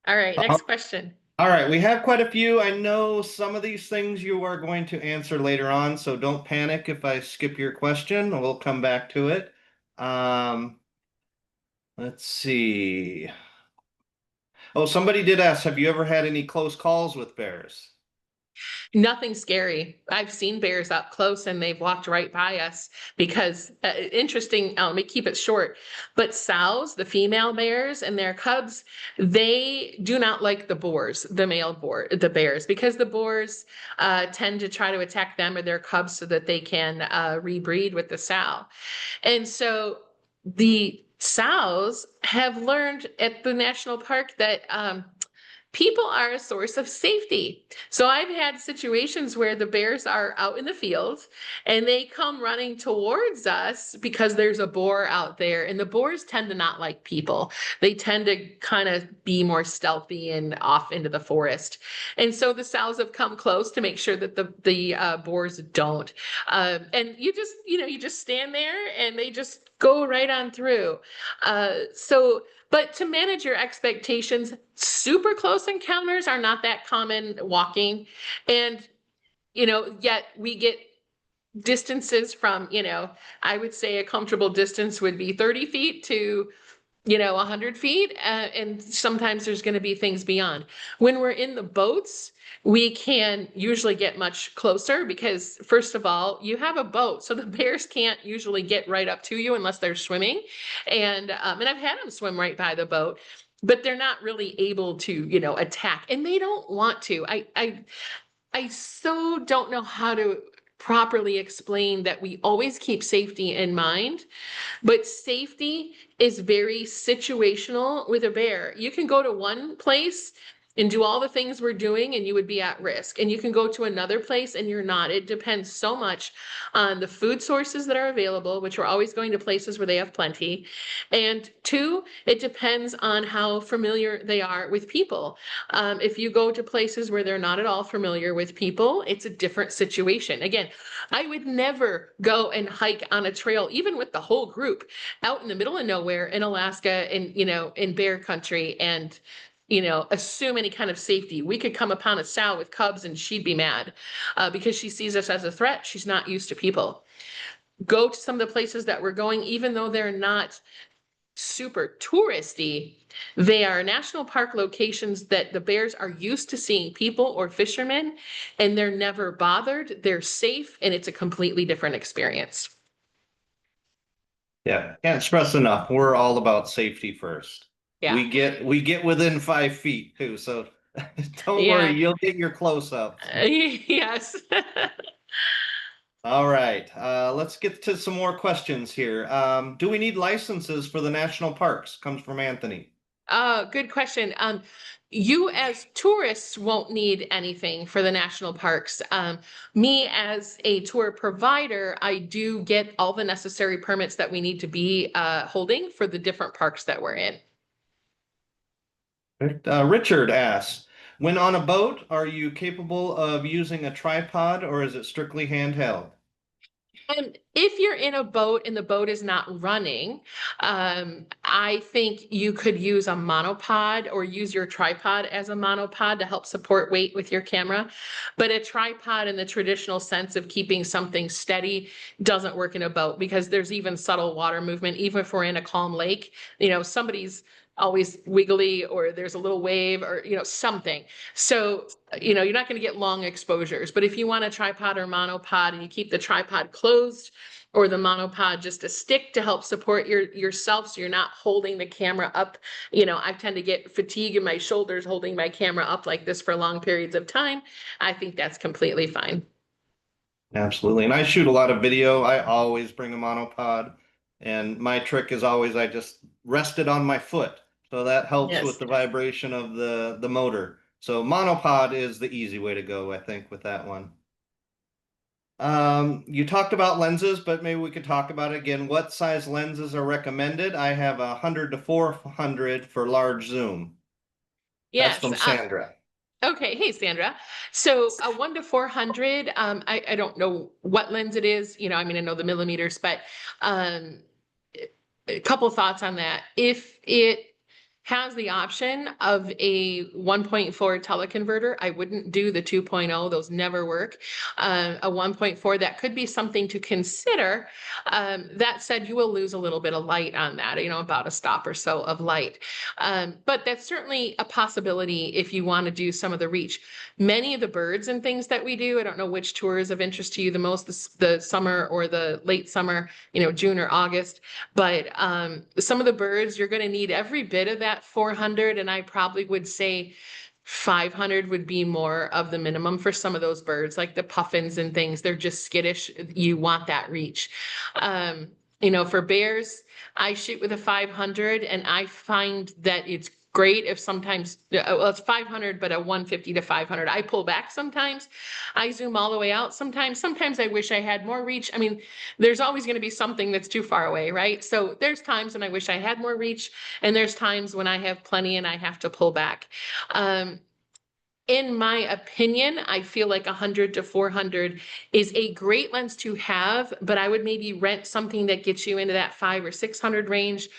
All right. Next question. All right, we have quite a few. I know some of these things you are going to answer later on, so don't panic if I skip your question. We'll come back to it. Um, let's see. Oh, somebody did ask, have you ever had any close calls with bears? Nothing scary. I've seen bears up close and they've walked right by us because interesting. Let me keep it short. But sows, the female bears and their cubs, they do not like the boars, the male boar, the bears, because the boars tend to try to attack them or their cubs so that they can rebreed with the sow. And so the sows have learned at the national park that people are a source of safety. So I've had situations where the bears are out in the field and they come running towards us because there's a boar out there. And the boars tend to not like people. They tend to kind of be more stealthy and off into the forest. And so the sows have come close to make sure that the boars don't. And you just stand there and they just go right on through. But to manage your expectations, super close encounters are not that common walking. And, yet we get distances from, I would say a comfortable distance would be 30 feet to 100 feet. And sometimes there's going to be things beyond. When we're in the boats, we can usually get much closer because, first of all, you have a boat. So the bears can't usually get right up to you unless they're swimming. And I've had them swim right by the boat. But they're not really able to, attack, and they don't want to. I so don't know how to properly explain that we always keep safety in mind. But safety is very situational with a bear. You can go to one place and do all the things we're doing and you would be at risk. And you can go to another place and you're not. It depends so much on the food sources that are available, which we're always going to places where they have plenty. And two, it depends on how familiar they are with people. If you go to places where they're not at all familiar with people, it's a different situation. Again, I would never go and hike on a trail, even with the whole group, out in the middle of nowhere in Alaska and, in bear country and, assume any kind of safety. We could come upon a sow with cubs and she'd be mad because she sees us as a threat. She's not used to people. Go to some of the places that we're going, even though they're not super touristy, they are national park locations that the bears are used to seeing people or fishermen, and they're never bothered. They're safe, and it's a completely different experience. Yeah, can't stress enough. We're all about safety first. Yeah. We get within 5 feet too, so don't worry, Yeah. you'll get your close ups. Yes. All right, let's get to some more questions here. Do we need licenses for the national parks? Comes from Anthony. Good question. You as tourists won't need anything for the national parks. Me as a tour provider, I do get all the necessary permits that we need to be holding for the different parks that we're in. Richard asks, when on a boat, are you capable of using a tripod or is it strictly handheld? And if you're in a boat and the boat is not running, I think you could use a monopod or use your tripod as a monopod to help support weight with your camera. But a tripod in the traditional sense of keeping something steady doesn't work in a boat because there's even subtle water movement. Even if we're in a calm lake, somebody's always wiggly or there's a little wave or something. So you're not going to get long exposures. But if you want a tripod or monopod and you keep the tripod closed or the monopod just a stick to help support yourself so you're not holding the camera up. I tend to get fatigue in my shoulders holding my camera up like this for long periods of time. I think that's completely fine. Absolutely. And I shoot a lot of video. I always bring a monopod. And my trick is always I just rest it on my foot. So that helps with Yes. the vibration of the motor. So monopod is the easy way to go, I think, with that one. You talked about lenses, but maybe we could talk about it again. What size lenses are recommended? I have 100 to 400 for large zoom. That's Yes. from Sandra. Okay. Hey, Sandra. So a 1 to 400, I don't know what lens it is. I know the millimeters, but um, a couple thoughts on that. If it has the option of a 1.4 teleconverter, I wouldn't do the 2.0. Those never work. A 1.4, that could be something to consider. That said, you will lose a little bit of light on that, about a stop or so of light. But that's certainly a possibility if you want to do some of the reach. Many of the birds and things that we do, I don't know which tour is of interest to you the most, the summer or the late summer, June or August. But some of the birds, you're going to need every bit of that 400. And I probably would say 500 would be more of the minimum for some of those birds, like the puffins and things. They're just skittish. You want that reach. For bears, I shoot with a 500 and I find that it's great if sometimes, well, it's 500, but a 150 to 500. I pull back sometimes. I zoom all the way out sometimes. Sometimes I wish I had more reach. There's always going to be something that's too far away, right? So there's times when I wish I had more reach, and there's times when I have plenty and I have to pull back. In my opinion, I feel like 100 to 400 is a great lens to have, but I would maybe rent something that gets you into that 500 or 600 range,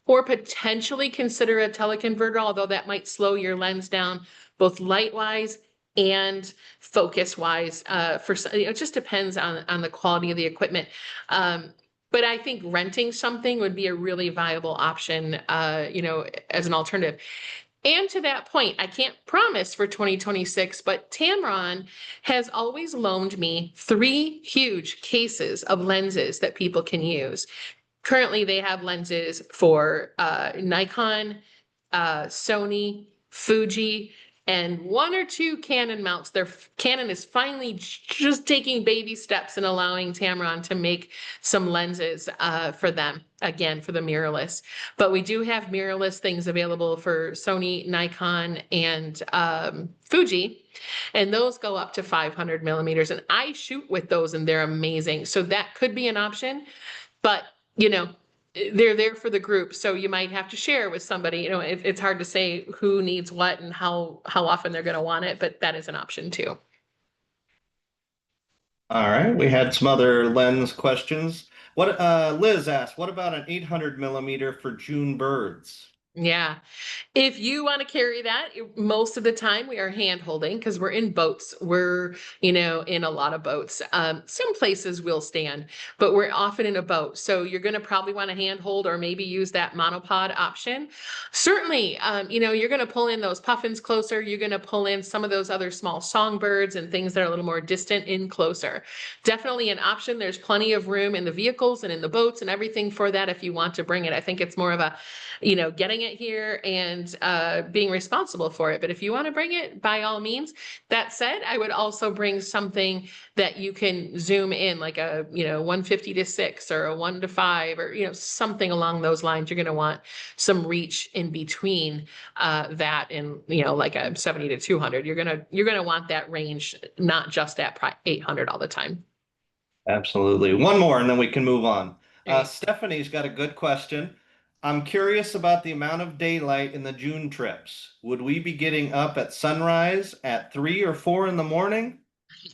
or potentially consider a teleconverter, although that might slow your lens down both light wise and focus wise. It just depends on the quality of the equipment. But I think renting something would be a really viable option, as an alternative. And to that point, I can't promise for 2026, but Tamron has always loaned me 3 huge cases of lenses that people can use. Currently, they have lenses for Nikon, Sony, Fuji, and 1 or 2 Canon mounts. Canon is finally just taking baby steps and allowing Tamron to make some lenses for them, again, for the mirrorless. But we do have mirrorless things available for Sony, Nikon, and Fuji. And those go up to 500 millimeters. And I shoot with those and they're amazing. So that could be an option. But they're there for the group, so you might have to share with somebody. It's hard to say who needs what and how often they're going to want it, but that is an option too. All right, we had some other lens questions. What Liz asked, what about an 800 millimeter for June birds? Yeah. If you want to carry that, most of the time we are hand holding because we're in boats. We're, in a lot of boats. Some places we'll stand, but we're often in a boat. So you're going to probably want to hand hold or maybe use that monopod option. Certainly, you're going to pull in those puffins closer. You're going to pull in some of those other small songbirds and things that are a little more distant in closer. Definitely an option. There's plenty of room in the vehicles and in the boats and everything for that if you want to bring it. I think it's more of a, getting it here and being responsible for it. But if you want to bring it, by all means. That said, I would also bring something that you can zoom in, like a 150-6 or a 1-5, or something along those lines. You're going to want some reach in between that and like a 70-200. You're gonna want that range, not just at 800 all the time. Absolutely. One more, and then we can move on. Right. Stephanie's got a good question. I'm curious about the amount of daylight in the June trips. Would we be getting up at sunrise at 3 or 4 in the morning?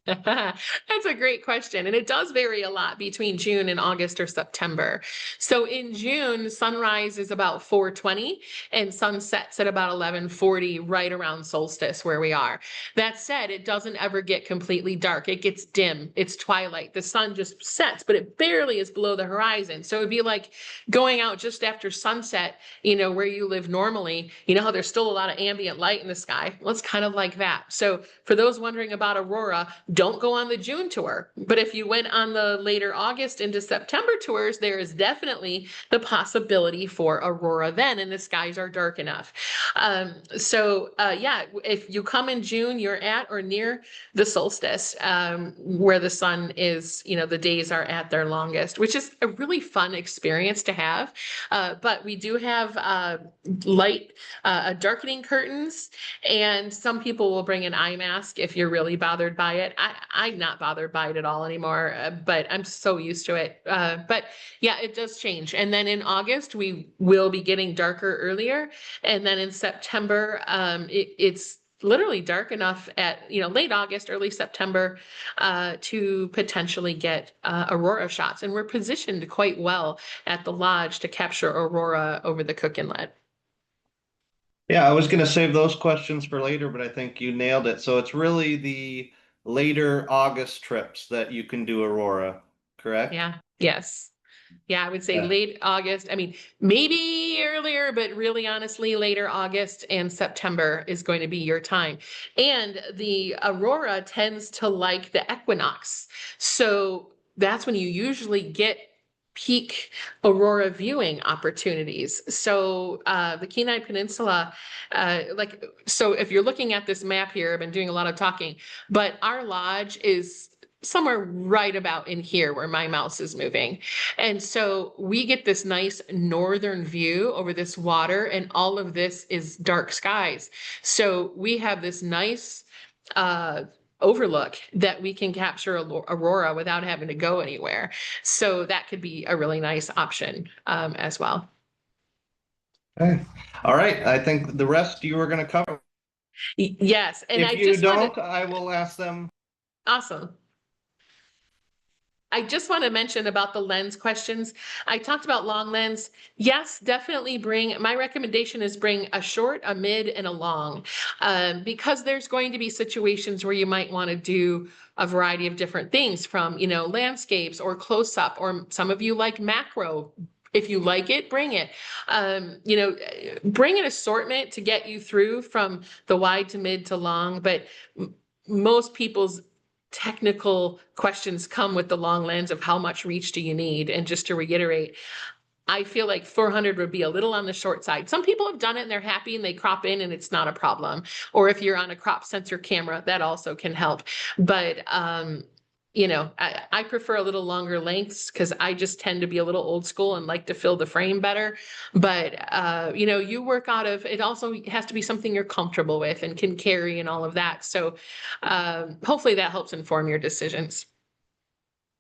That's a great question. And it does vary a lot between June and August or September. So in June, sunrise is about 4:20 and sunsets at about 11:40, right around solstice where we are. That said, it doesn't ever get completely dark. It gets dim. It's twilight. The sun just sets, but it barely is below the horizon. So it'd be like going out just after sunset, where you live normally. You know how there's still a lot of ambient light in the sky? Well, it's kind of like that. So for those wondering about aurora, don't go on the June tour. But if you went on the later August into September tours, there is definitely the possibility for aurora then, and the skies are dark enough. Yeah, if you come in June, you're at or near the solstice, where the sun is, the days are at their longest, which is a really fun experience to have. But we do have light, darkening curtains, and some people will bring an eye mask if you're really bothered by it. I'm not bothered by it at all anymore, but I'm so used to it. But yeah, it does change. And then in August, we will be getting darker earlier. And then in September, it's literally dark enough at late August, early September, to potentially get aurora shots. And we're positioned quite well at the lodge to capture aurora over the Cook Inlet. Yeah, I was going to save those questions for later, but I think you nailed it. So it's really the later August trips that you can do Aurora, correct? Yeah. Yes. Yeah, I would say Yeah. late August. I mean, maybe earlier, but really honestly, later August and September is going to be your time. And the aurora tends to like the equinox. So that's when you usually get peak aurora viewing opportunities. So the Kenai Peninsula, so if you're looking at this map here, I've been doing a lot of talking, but our lodge is somewhere right about in here where my mouse is moving. And so we get this nice northern view over this water, and all of this is dark skies. So we have this nice overlook that we can capture aurora without having to go anywhere. So that could be a really nice option as well. Okay. All right. I think the rest you were going to cover. Yes, and If I you just want don't, to, I will ask them. awesome. I just want to mention about the lens questions. I talked about long lens. Yes, definitely my recommendation is bring a short, a mid, and a long, because there's going to be situations where you might want to do a variety of different things from, landscapes or close up, or some of you like macro. If you like it, bring it. Bring an assortment to get you through from the wide to mid to long, but most people's technical questions come with the long lens of how much reach do you need. And just to reiterate, I feel like 400 would be a little on the short side. Some people have done it and they're happy and they crop in and it's not a problem. Or if you're on a crop sensor camera, that also can help. But I prefer a little longer lengths because I just tend to be a little old school and like to fill the frame better. But you work out of it. Also has to be something you're comfortable with and can carry and all of that. So hopefully that helps inform your decisions.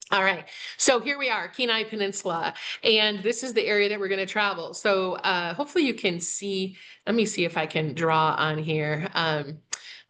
All right, so here we are, Kenai Peninsula, and this is the area that we're going to travel. So hopefully you can see, let me see if I can draw on here.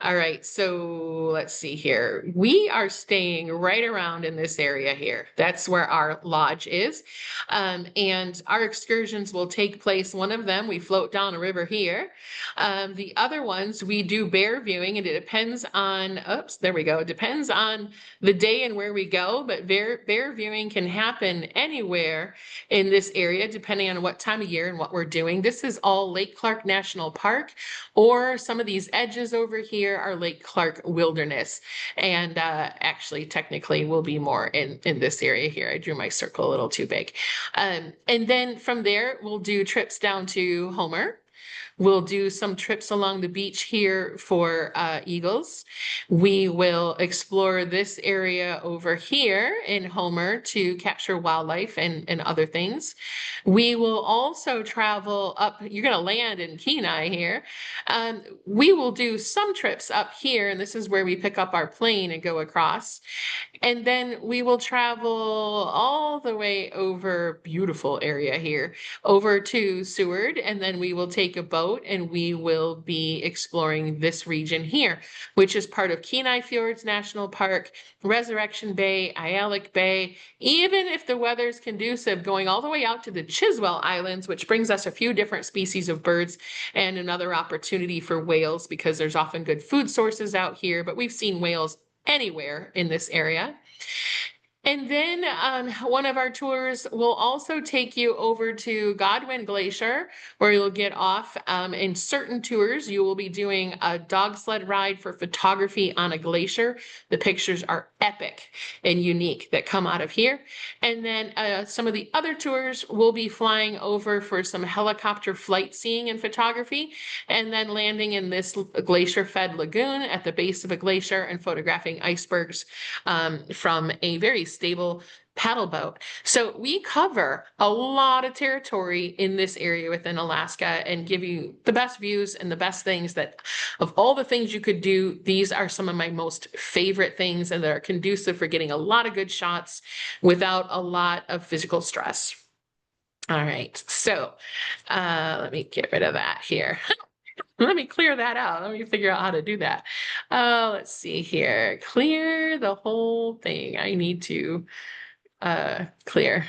All right, so let's see here. We are staying right around in this area here. That's where our lodge is. And our excursions will take place. One of them, we float down a river here. The other ones, we do bear viewing, and it depends on, oops, there we go. It depends on the day and where we go, but bear viewing can happen anywhere in this area, depending on what time of year and what we're doing. This is all Lake Clark National Park, or some of these edges over here are Lake Clark Wilderness. And actually, technically, we'll be more in this area here. I drew my circle a little too big. And then from there, we'll do trips down to Homer. We'll do some trips along the beach here for eagles. We will explore this area over here in Homer to capture wildlife and other things. We will also travel up, you're going to land in Kenai here. We will do some trips up here, and this is where we pick up our plane and go across. And then we will travel all the way over, beautiful area here, over to Seward. And then we will take a boat and we will be exploring this region here, which is part of Kenai Fjords National Park, Resurrection Bay, Ayalik Bay. Even if the weather's conducive, going all the way out to the Chiswell Islands, which brings us a few different species of birds and another opportunity for whales, because there's often good food sources out here, but we've seen whales anywhere in this area. And then one of our tours will also take you over to Godwin Glacier, where you'll get off. In certain tours, you will be doing a dog sled ride for photography on a glacier. The pictures are epic and unique that come out of here. And then some of the other tours will be flying over for some helicopter flight seeing and photography, and then landing in this glacier-fed lagoon at the base of a glacier and photographing icebergs from a very stable paddle boat. So we cover a lot of territory in this area within Alaska and give you the best views and the best things that, of all the things you could do, these are some of my most favorite things and that are conducive for getting a lot of good shots without a lot of physical stress. All right, so let me get rid of that here. Let me clear that out. Let me figure out how to do that. Let's see here. Clear the whole thing. I need to clear.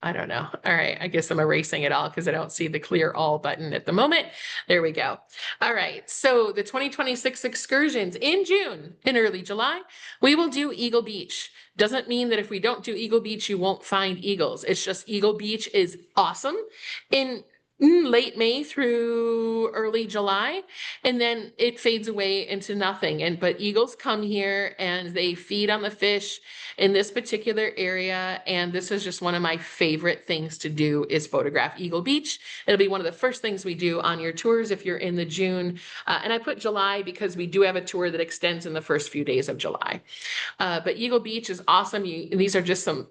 I don't know. All right, I guess I'm erasing it all because I don't see the clear all button at the moment. There we go. All right, so the 2026 excursions in June, in early July, we will do Eagle Beach. Doesn't mean that if we don't do Eagle Beach, you won't find eagles. It's just Eagle Beach is awesome in late May through early July, and then it fades away into nothing. But eagles come here and they feed on the fish in this particular area, and this is just one of my favorite things to do is photograph Eagle Beach. It'll be one of the first things we do on your tours if you're in the June, and I put July because we do have a tour that extends in the first few days of July. But Eagle Beach is awesome. These are just some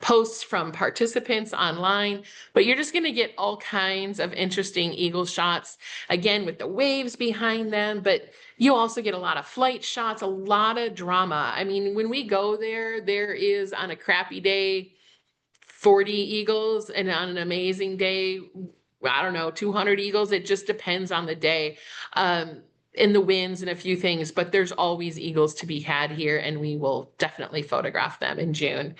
posts from participants online, but you're just going to get all kinds of interesting eagle shots, again, with the waves behind them, but you also get a lot of flight shots, a lot of drama. I mean, when we go there, there is on a crappy day, 40 eagles, and on an amazing day, I don't know, 200 eagles. It just depends on the day. In the winds and a few things, but there's always eagles to be had here, and we will definitely photograph them in June.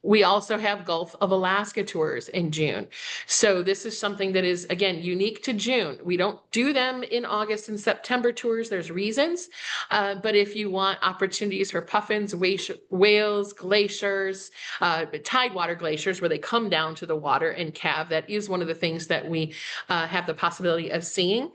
We also have Gulf of Alaska tours in June. So this is something that is, again, unique to June. We don't do them in August and September tours. There's reasons. But if you want opportunities for puffins, whales, glaciers, tidewater glaciers where they come down to the water and calve, that is one of the things that we have the possibility of seeing.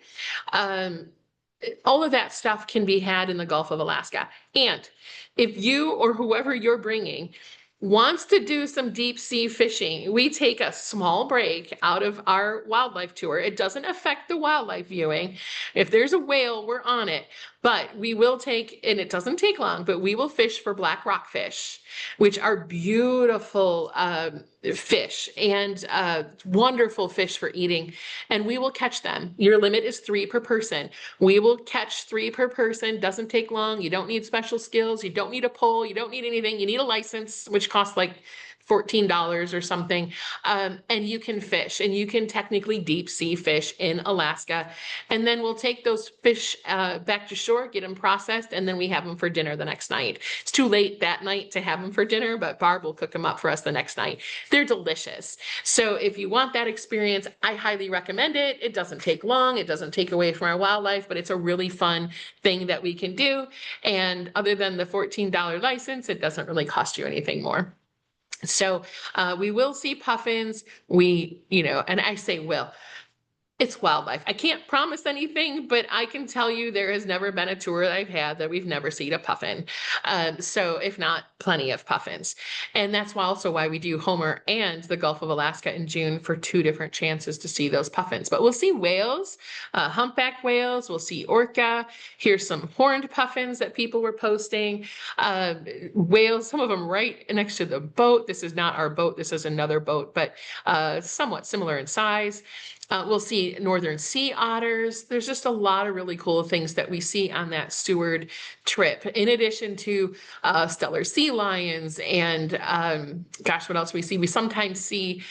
All of that stuff can be had in the Gulf of Alaska. And if you or whoever you're bringing wants to do some deep sea fishing, we take a small break out of our wildlife tour. It doesn't affect the wildlife viewing. If there's a whale, we're on it. But we will take, and it doesn't take long, but we will fish for black rockfish, which are beautiful fish and wonderful fish for eating. And we will catch them. Your limit is 3 per person. We will catch 3 per person. Doesn't take long. You don't need special skills. You don't need a pole. You don't need anything. You need a license, which costs like $14 or something, and you can fish, and you can technically deep sea fish in Alaska. And then we'll take those fish back to shore, get them processed, and then we have them for dinner the next night. It's too late that night to have them for dinner, but Barb will cook them up for us the next night. They're delicious. So if you want that experience, I highly recommend it. It doesn't take long. It doesn't take away from our wildlife, but it's a really fun thing that we can do. And other than the $14 license, it doesn't really cost you anything more. So we will see puffins. And I say will. It's wildlife. I can't promise anything, but I can tell you there has never been a tour that I've had that we've never seen a puffin. So if not, plenty of puffins. And that's also why we do Homer and the Gulf of Alaska in June for 2 different chances to see those puffins. But we'll see whales, humpback whales, we'll see orca. Here's some horned puffins that people were posting. Whales, some of them right next to the boat. This is not our boat, this is another boat, but somewhat similar in size. We'll see northern sea otters. There's just a lot of really cool things that we see on that Seward trip, in addition to stellar sea lions and gosh, what else we see? We sometimes see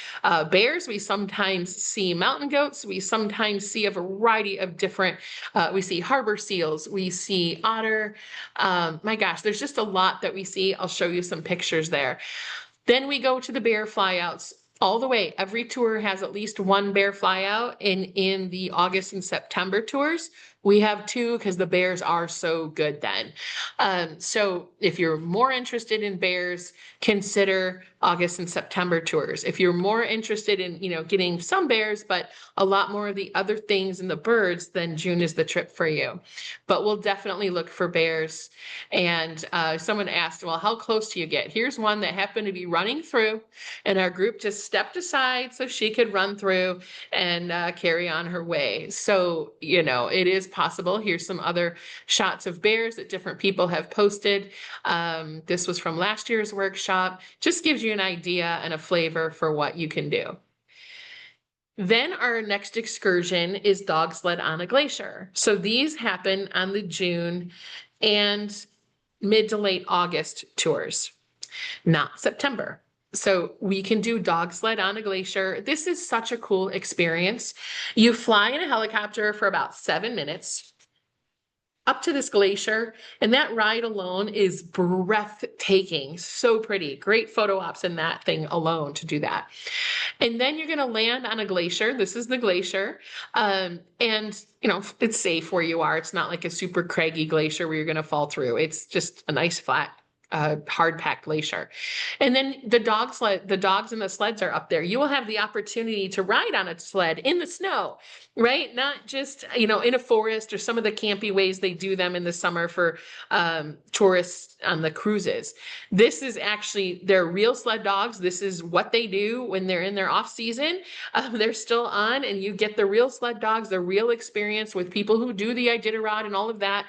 bears. We sometimes see mountain goats. We sometimes see a variety of different, we see harbor seals. We see otter. My gosh, there's just a lot that we see. I'll show you some pictures there. Then we go to the bear flyouts all the way. Every tour has at least one bear flyout, and in the August and September tours, we have 2 because the bears are so good then. So if you're more interested in bears, consider August and September tours. If you're more interested in, getting some bears, but a lot more of the other things and the birds, then June is the trip for you. But we'll definitely look for bears. And someone asked, well, how close do you get? Here's one that happened to be running through, and our group just stepped aside so she could run through and carry on her way. So, it is possible. Here's some other shots of bears that different people have posted. This was from last year's workshop. Just gives you an idea and a flavor for what you can do. Then our next excursion is dog sled on a glacier. So these happen on the June and mid to late August tours, not September. So we can do dog sled on a glacier. This is such a cool experience. You fly in a helicopter for about 7 minutes up to this glacier, and that ride alone is breathtaking. So pretty. Great photo ops in that thing alone to do that. And then you're going to land on a glacier. This is the glacier. And, it's safe where you are. It's not like a super craggy glacier where you're going to fall through. It's just a nice flat hard packed glacier. And then the dogs and the sleds are up there. You will have the opportunity to ride on a sled in the snow, right? Not just, in a forest or some of the campy ways they do them in the summer for tourists on the cruises. This is actually, they're real sled dogs. This is what they do when they're in their off season. They're still on, and you get the real sled dogs, the real experience with people who do the Iditarod and all of that.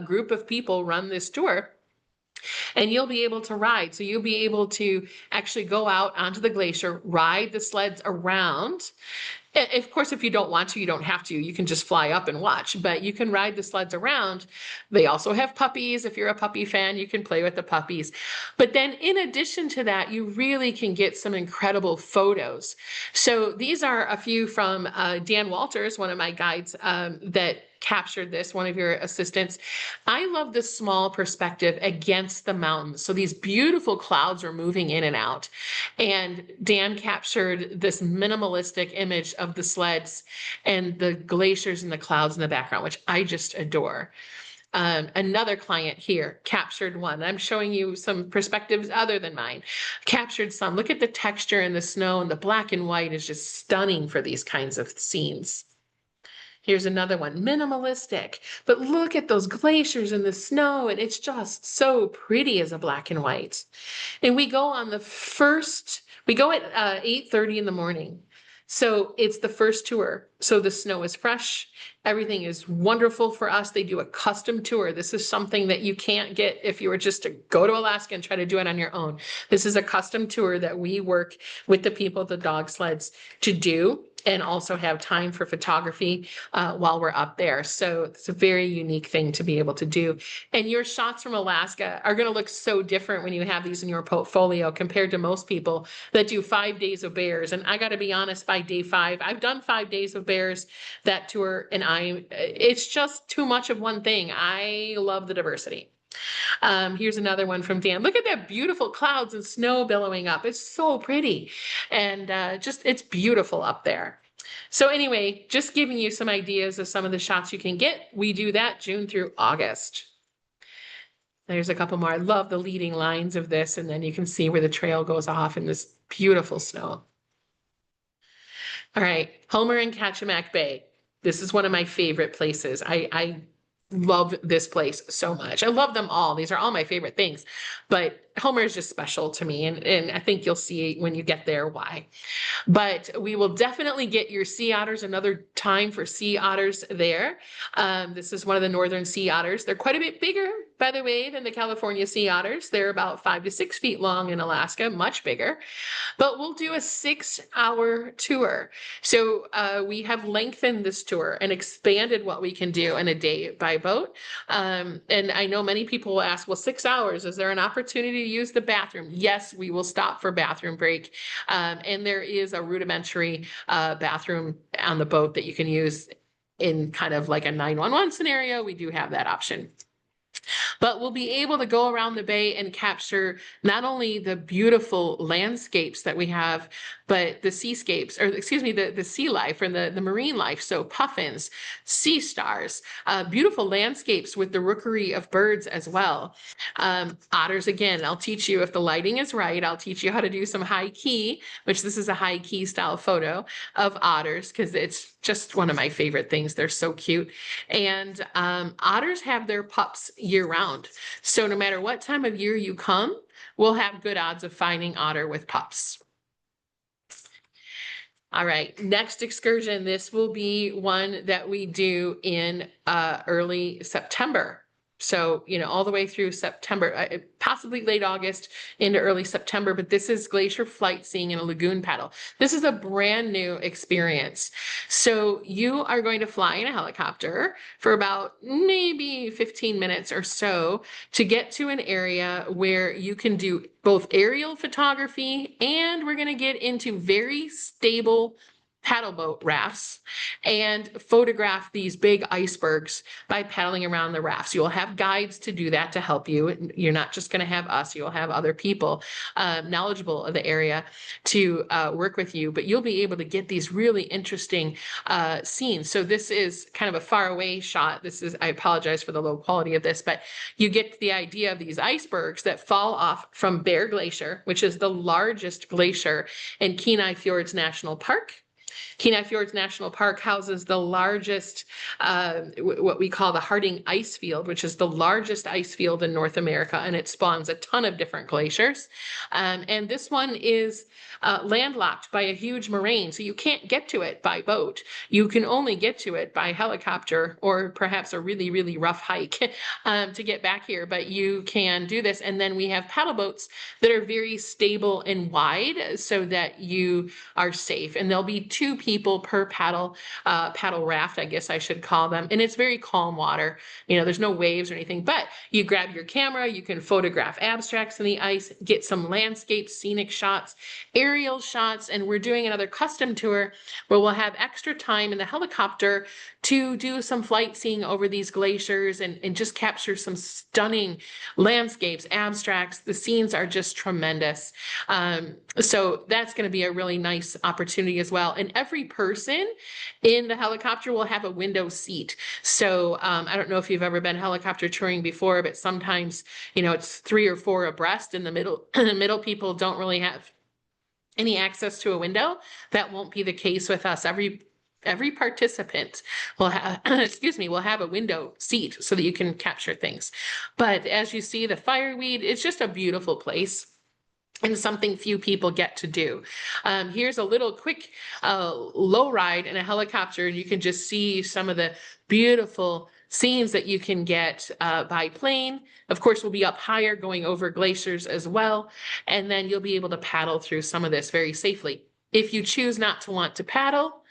Group of people run this tour, and you'll be able to ride. So you'll be able to actually go out onto the glacier, ride the sleds around. Of course, if you don't want to, you don't have to. You can just fly up and watch, but you can ride the sleds around. They also have puppies. If you're a puppy fan, you can play with the puppies. But then in addition to that, you really can get some incredible photos. So these are a few from Dan Walters, one of my guides that captured this, one of your assistants. I love the small perspective against the mountains. So these beautiful clouds are moving in and out. And Dan captured this minimalistic image of the sleds and the glaciers and the clouds in the background, which I just adore. Another client here captured one. I'm showing you some perspectives other than mine. Captured some. Look at the texture in the snow, and the black and white is just stunning for these kinds of scenes. Here's another one, minimalistic, but look at those glaciers and the snow, and it's just so pretty as a black and white. And we go on we go at 8:30 in the morning. So it's the first tour. So the snow is fresh. Everything is wonderful for us. They do a custom tour. This is something that you can't get if you were just to go to Alaska and try to do it on your own. This is a custom tour that we work with the people at the dog sleds to do, and also have time for photography while we're up there. So it's a very unique thing to be able to do. And your shots from Alaska are going to look so different when you have these in your portfolio compared to most people that do 5 days of bears. And I got to be honest, by day 5, I've done 5 days of bears, that tour, and it's just too much of one thing. I love the diversity. Here's another one from Dan. Look at that beautiful clouds and snow billowing up. It's so pretty. And it's beautiful up there. So anyway, just giving you some ideas of some of the shots you can get. We do that June through August. There's a couple more. I love the leading lines of this. And then you can see where the trail goes off in this beautiful snow. All right, Homer and Kachemak Bay. This is one of my favorite places. I love this place so much. I love them all. These are all my favorite things, but Homer is just special to me, and I think you'll see when you get there why. But we will definitely get your sea otters another time for sea otters there. This is one of the northern sea otters. They're quite a bit bigger, by the way, than the California sea otters. They're about 5 to 6 feet long in Alaska, much bigger. But we'll do a 6-hour tour. So we have lengthened this tour and expanded what we can do in a day by boat. And I know many people will ask, well, 6 hours, is there an opportunity to use the bathroom? Yes, we will stop for bathroom break. And there is a rudimentary bathroom on the boat that you can use in kind of like a 911 scenario. We do have that option. But we'll be able to go around the bay and capture not only the beautiful landscapes that we have, but the seascapes, or excuse me, the sea life and the marine life. So puffins, sea stars, beautiful landscapes with the rookery of birds as well. Otters, again, I'll teach you if the lighting is right, I'll teach you how to do some high key, which this is a high key style photo of otters because it's just one of my favorite things. They're so cute. And otters have their pups year round. So no matter what time of year you come, we'll have good odds of finding otter with pups. All right, next excursion. This will be one that we do in early September. So, all the way through September, possibly late August into early September, but this is glacier flight seeing in a lagoon paddle. This is a brand new experience. So you are going to fly in a helicopter for about maybe 15 minutes or so to get to an area where you can do both aerial photography, and we're going to get into very stable paddle boat rafts and photograph these big icebergs by paddling around the rafts. You'll have guides to do that to help you. You're not just going to have us, you'll have other people knowledgeable of the area to work with you, but you'll be able to get these really interesting scenes. So this is kind of a far away shot. I apologize for the low quality of this, but you get the idea of these icebergs that fall off from Bear Glacier, which is the largest glacier in Kenai Fjords National Park. Kenai Fjords National Park houses the largest, what we call the Harding Ice Field, which is the largest ice field in North America, and it spawns a ton of different glaciers. And this one is landlocked by a huge moraine, so you can't get to it by boat. You can only get to it by helicopter or perhaps a really, really rough hike to get back here, but you can do this. And then we have paddle boats that are very stable and wide so that you are safe. And there'll be 2 people per paddle raft, I guess I should call them. And it's very calm water. There's no waves or anything, but you grab your camera, you can photograph abstracts in the ice, get some landscape, scenic shots, aerial shots, and we're doing another custom tour where we'll have extra time in the helicopter to do some flight seeing over these glaciers and just capture some stunning landscapes, abstracts. The scenes are just tremendous. So that's going to be a really nice opportunity as well. And every person in the helicopter will have a window seat. So I don't know if you've ever been helicopter touring before, but sometimes, it's 3 or 4 abreast in the middle. The middle people don't really have any access to a window. That won't be the case with us. Every participant will have, will have a window seat so that you can capture things. But as you see, the fireweed, it's just a beautiful place and something few people get to do. Here's a little quick low ride in a helicopter, and you can just see some of the beautiful scenes that you can get by plane. Of course, we'll be up higher going over glaciers as well, and then you'll be able to paddle through some of this very safely. If you choose not to want to paddle,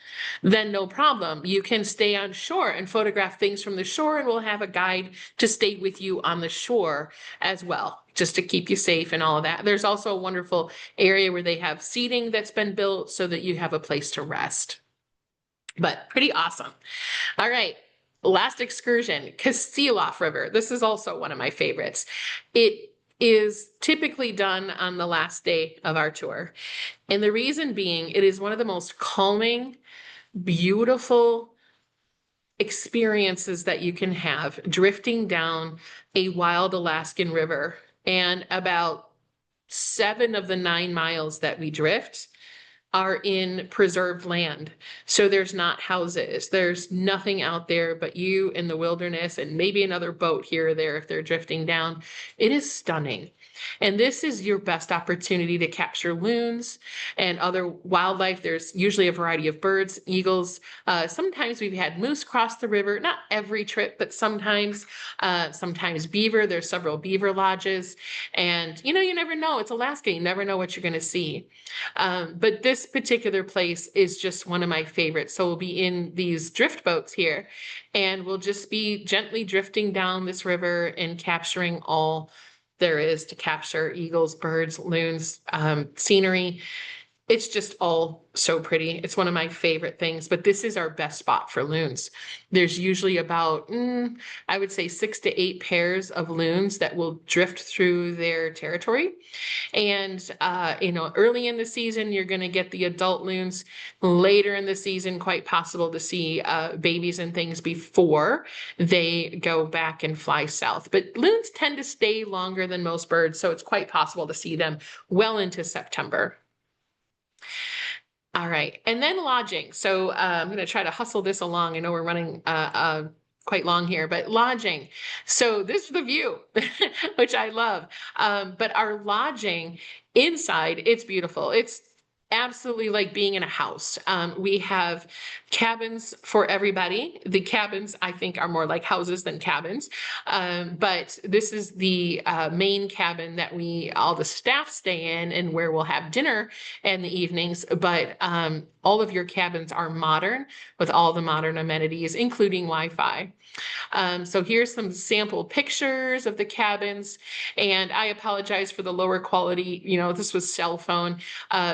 then no problem. You can stay on shore and photograph things from the shore, and we'll have a guide to stay with you on the shore as well, just to keep you safe and all of that. There's also a wonderful area where they have seating that's been built so that you have a place to rest. But pretty awesome. All right. Last excursion, Kasilof River. This is also one of my favorites. It is typically done on the last day of our tour. And the reason being, it is one of the most calming, beautiful experiences that you can have drifting down a wild Alaskan river. And about 7 of the 9 miles that we drift, are in preserved land. So there's not houses, there's nothing out there but you in the wilderness and maybe another boat here or there if they're drifting down. It is stunning. And this is your best opportunity to capture loons and other wildlife. There's usually a variety of birds, eagles. Sometimes we've had moose cross the river, not every trip, but sometimes, sometimes beaver. There's several beaver lodges. And you know, you never know. It's Alaska. You never know what you're going to see. But this particular place is just one of my favorites. So we'll be in these drift boats here and we'll just be gently drifting down this river and capturing all there is to capture: eagles, birds, loons, scenery. It's just all so pretty. It's one of my favorite things, but this is our best spot for loons. There's usually about, I would say 6 to 8 pairs of loons that will drift through their territory. And, you know, early in the season, you're going to get the adult loons. Later in the season, quite possible to see babies and things before they go back and fly south. But loons tend to stay longer than most birds, so it's quite possible to see them well into September. All right, and then lodging. So I'm going to try to hustle this along. I know we're running quite long here, but lodging. So this is the view, which I love. But our lodging inside, it's beautiful. It's absolutely like being in a house. We have cabins for everybody. The cabins, I think, are more like houses than cabins. But this is the main cabin that all the staff stay in and where we'll have dinner in the evenings. But all of your cabins are modern with all the modern amenities, including Wi-Fi. So here's some sample pictures of the cabins, and I apologize for the lower quality. You know, this was cell phone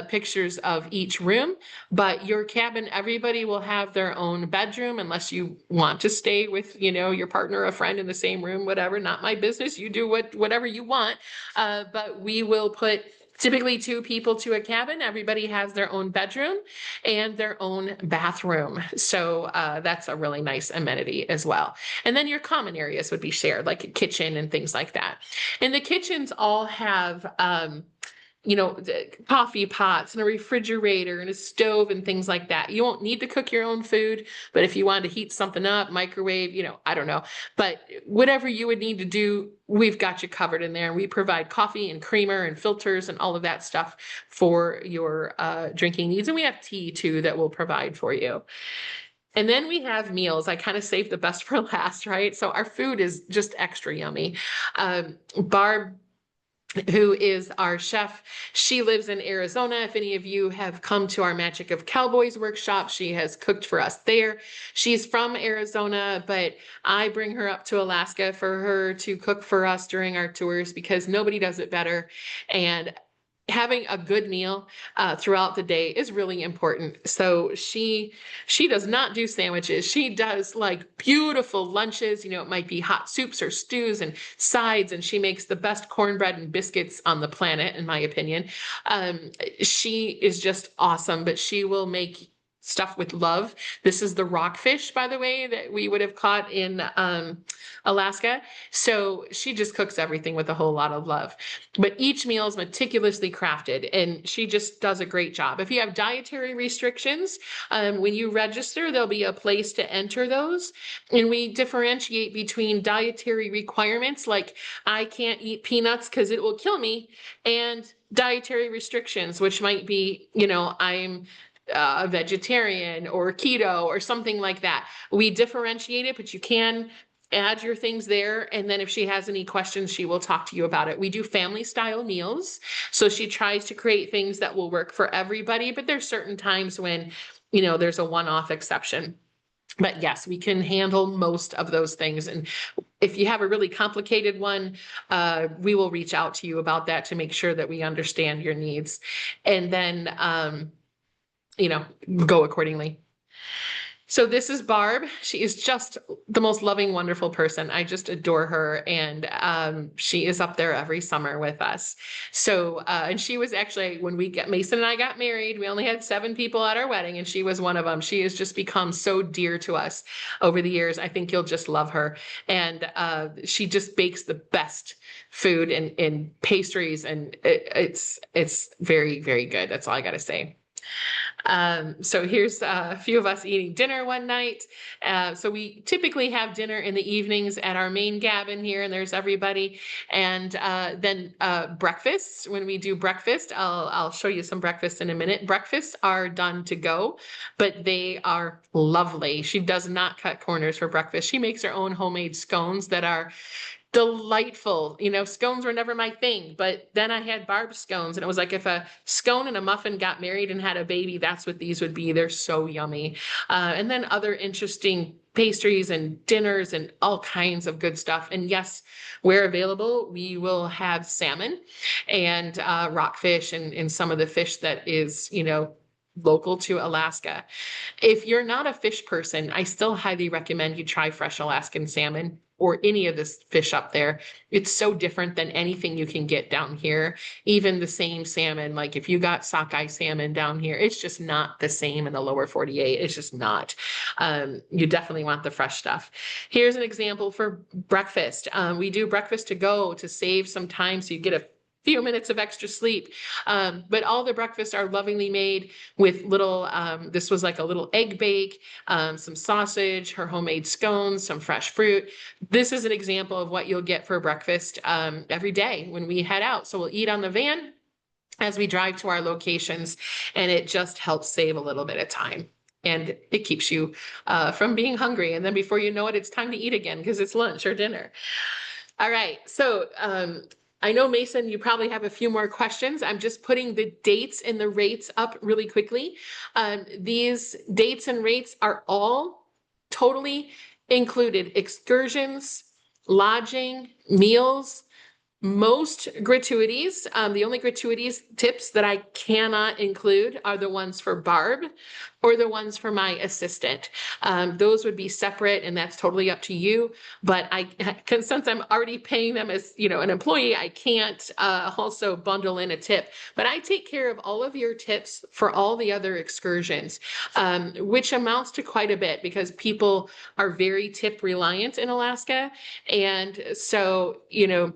pictures of each room, but your cabin, everybody will have their own bedroom unless you want to stay with, you know, your partner, a friend in the same room, whatever, not my business. You do whatever you want. But we will put typically 2 people to a cabin. Everybody has their own bedroom and their own bathroom. So that's a really nice amenity as well. And then your common areas would be shared, like a kitchen and things like that. And the kitchens all have you know, coffee pots and a refrigerator and a stove and things like that. You won't need to cook your own food, but if you wanted to heat something up, microwave, you know, I don't know. But whatever you would need to do, we've got you covered in there. And we provide coffee and creamer and filters and all of that stuff for your drinking needs. And we have tea too that we'll provide for you. And then we have meals. I kind of saved the best for last, right? So our food is just extra yummy. Barb, who is our chef, she lives in Arizona. If any of you have come to our Magic of Cowboys workshop, she has cooked for us there. She's from Arizona, but I bring her up to Alaska for her to cook for us during our tours because nobody does it better. And having a good meal throughout the day is really important. So she does not do sandwiches. She does like beautiful lunches. You know, it might be hot soups or stews and sides, and she makes the best cornbread and biscuits on the planet, in my opinion. She is just awesome, but she will make stuff with love. This is the rockfish, by the way, that we would have caught in Alaska. So she just cooks everything with a whole lot of love. But each meal is meticulously crafted, and she just does a great job. If you have dietary restrictions, when you register, there'll be a place to enter those. And we differentiate between dietary requirements, like I can't eat peanuts because it will kill me, and dietary restrictions, which might be, you know, I'm a vegetarian or keto or something like that. We differentiate it, but you can add your things there. And then if she has any questions, she will talk to you about it. We do family style meals. So she tries to create things that will work for everybody, but there's certain times when, you know, there's a one-off exception. But yes, we can handle most of those things. And if you have a really complicated one, we will reach out to you about that to make sure that we understand your needs. And then, you know, go accordingly. So this is Barb. She is just the most loving, wonderful person. I just adore her. And she is up there every summer with us. So, and she was actually, when Mason and I got married, we only had 7 people at our wedding, and she was one of them. She has just become so dear to us over the years. I think you'll just love her. And she just bakes the best food and pastries. And it's very, very good. That's all I got to say. So here's a few of us eating dinner one night. So we typically have dinner in the evenings at our main cabin here, and there's everybody. And then breakfast, when we do breakfast, I'll show you some breakfast in a minute. Breakfasts are done to go, but they are lovely. She does not cut corners for breakfast. She makes her own homemade scones that are delightful. You know, scones were never my thing, but then I had Barb scones, and it was like if a scone and a muffin got married and had a baby, that's what these would be. They're so yummy. And then other interesting pastries and dinners and all kinds of good stuff. And yes, where available, we will have salmon and rockfish and some of the fish that is, you know, local to Alaska. If you're not a fish person, I still highly recommend you try fresh Alaskan salmon or any of this fish up there. It's so different than anything you can get down here. Even the same salmon, like if you got sockeye salmon down here, it's just not the same in the lower 48. It's just not. You definitely want the fresh stuff. Here's an example for breakfast. We do breakfast to go to save some time so you get a few minutes of extra sleep. But all the breakfasts are lovingly made with little, this was like a little egg bake, some sausage, her homemade scones, some fresh fruit. This is an example of what you'll get for breakfast every day when we head out. So we'll eat on the van as we drive to our locations, and it just helps save a little bit of time. And it keeps you from being hungry. And then before you know it, it's time to eat again because it's lunch or dinner. All right, so I know, Mason, you probably have a few more questions. I'm just putting the dates and the rates up really quickly. These dates and rates are all totally included. Excursions, lodging, meals, most gratuities. The only gratuities tips that I cannot include are the ones for Barb or the ones for my assistant. Those would be separate, and that's totally up to you. But since I'm already paying them as, you know, an employee, I can't also bundle in a tip. But I take care of all of your tips for all the other excursions, which amounts to quite a bit because people are very tip reliant in Alaska. And so, you know,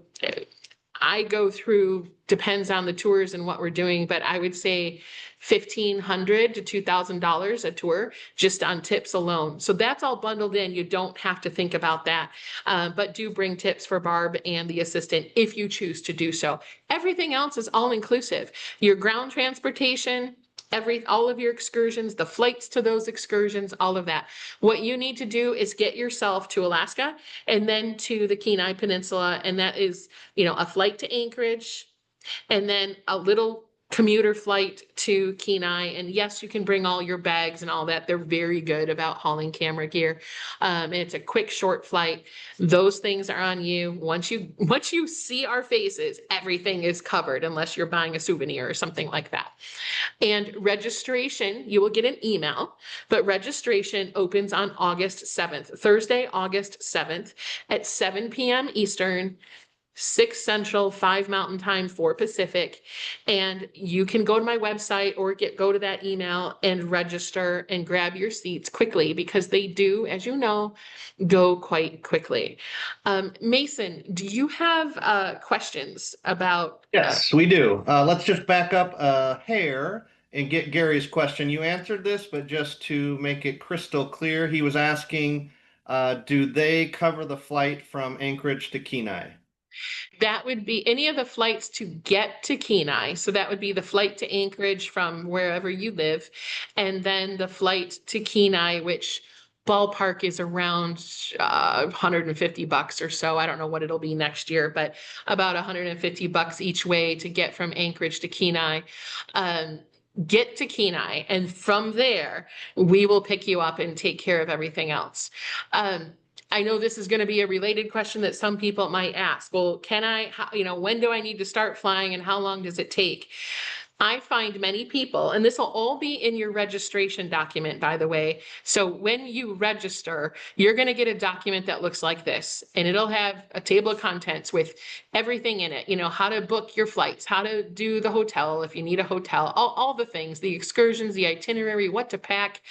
I go through, depends on the tours and what we're doing, but I would say $1,500 to $2,000 a tour just on tips alone. So that's all bundled in. You don't have to think about that, but do bring tips for Barb and the assistant if you choose to do so. Everything else is all inclusive. Your ground transportation, all of your excursions, the flights to those excursions, all of that. What you need to do is get yourself to Alaska and then to the Kenai Peninsula. And that is, you know, a flight to Anchorage and then a little commuter flight to Kenai. And yes, you can bring all your bags and all that. They're very good about hauling camera gear. And it's a quick, short flight. Those things are on you. Once you see our faces, everything is covered unless you're buying a souvenir or something like that. And registration, you will get an email, but registration opens on August 7th, Thursday, August 7th at 7 p.m. Eastern, 6 Central, 5 Mountain Time, 4 Pacific. And you can go to my website or go to that email and register and grab your seats quickly because they do, as you know, go quite quickly. Mason, do you have questions about? Yes, we do. Let's just back up a hair and get Gary's question. You answered this, but just to make it crystal clear, he was asking, do they cover the flight from Anchorage to Kenai? That would be any of the flights to get to Kenai. So that would be the flight to Anchorage from wherever you live. And then the flight to Kenai, which ballpark is around $150 or so. I don't know what it'll be next year, but about $150 each way to get from Anchorage to Kenai. Get to Kenai, and from there, we will pick you up and take care of everything else. I know this is going to be a related question that some people might ask. Well, when do I need to start flying and how long does it take? I find many people, and this will all be in your registration document, by the way. So when you register, you're going to get a document that looks like this, and it'll have a table of contents with everything in it. You know, how to book your flights, how to do the hotel if you need a hotel, all the things, the excursions, the itinerary, what to pack.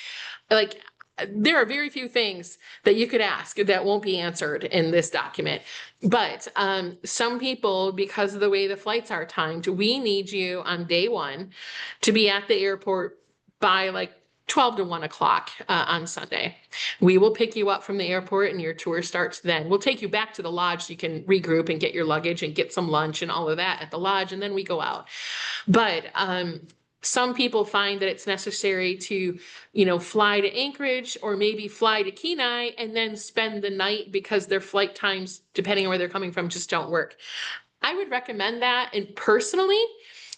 Like, there are very few things that you could ask that won't be answered in this document. But some people, because of the way the flights are timed, we need you on day one to be at the airport by like 12 to 1 o'clock on Sunday. We will pick you up from the airport and your tour starts then. We'll take you back to the lodge so you can regroup and get your luggage and get some lunch and all of that at the lodge, and then we go out. But some people find that it's necessary to, fly to Anchorage or maybe fly to Kenai and then spend the night because their flight times, depending on where they're coming from, just don't work. I would recommend that. And personally,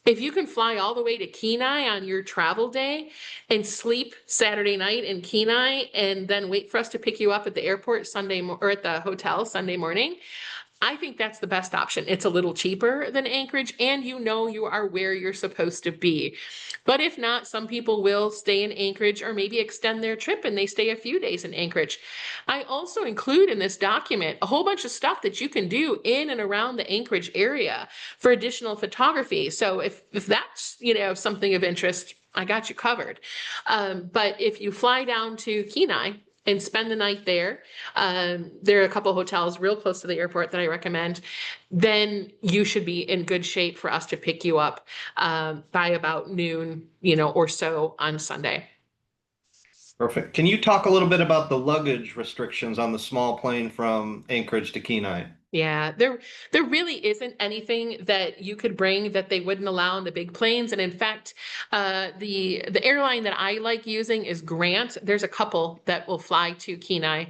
if you can fly all the way to Kenai on your travel day and sleep Saturday night in Kenai and then wait for us to pick you up at the airport or at the hotel Sunday morning, I think that's the best option. It's a little cheaper than Anchorage and you are where you're supposed to be. But if not, some people will stay in Anchorage or maybe extend their trip and they stay a few days in Anchorage. I also include in this document a whole bunch of stuff that you can do in and around the Anchorage area for additional photography. So if that's, something of interest, I got you covered. But if you fly down to Kenai and spend the night there, there are a couple hotels real close to the airport that I recommend, then you should be in good shape for us to pick you up by about noon, or so on Sunday. Perfect. Can you talk a little bit about the luggage restrictions on the small plane from Anchorage to Kenai? Yeah, there really isn't anything that you could bring that they wouldn't allow in the big planes. And in fact, the airline that I like using is Grant. There's a couple that will fly to Kenai,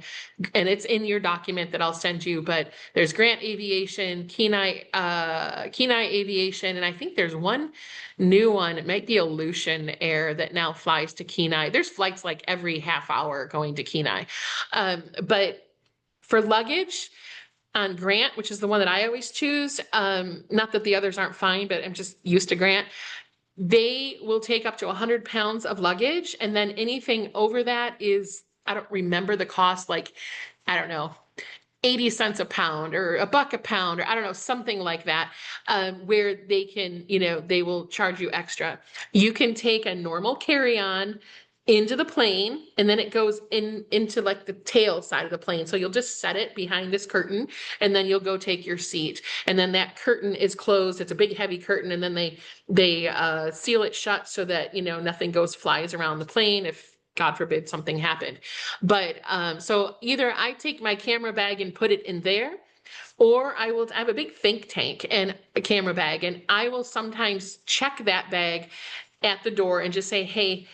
and it's in your document that I'll send you. But there's Grant Aviation, Kenai Aviation, and I think there's one new one. It might be Aleutian Air that now flies to Kenai. There's flights like every half hour going to Kenai, but for luggage on Grant, which is the one that I always choose, not that the others aren't fine, but I'm just used to Grant, they will take up to 100 pounds of luggage. And then anything over that is, I don't remember the cost, like, I don't know, 80 cents a pound or $1 a pound, or I don't know, something like that, where they can, they will charge you extra. You can take a normal carry-on into the plane, and then it goes into like the tail side of the plane. So you'll just set it behind this curtain, and then you'll go take your seat. And then that curtain is closed. It's a big heavy curtain, and then they seal it shut so that nothing flies around the plane if God forbid something happened. But so either I take my camera bag and put it in there, or I have a big think tank and a camera bag, and I will sometimes check that bag at the door and just say, hey,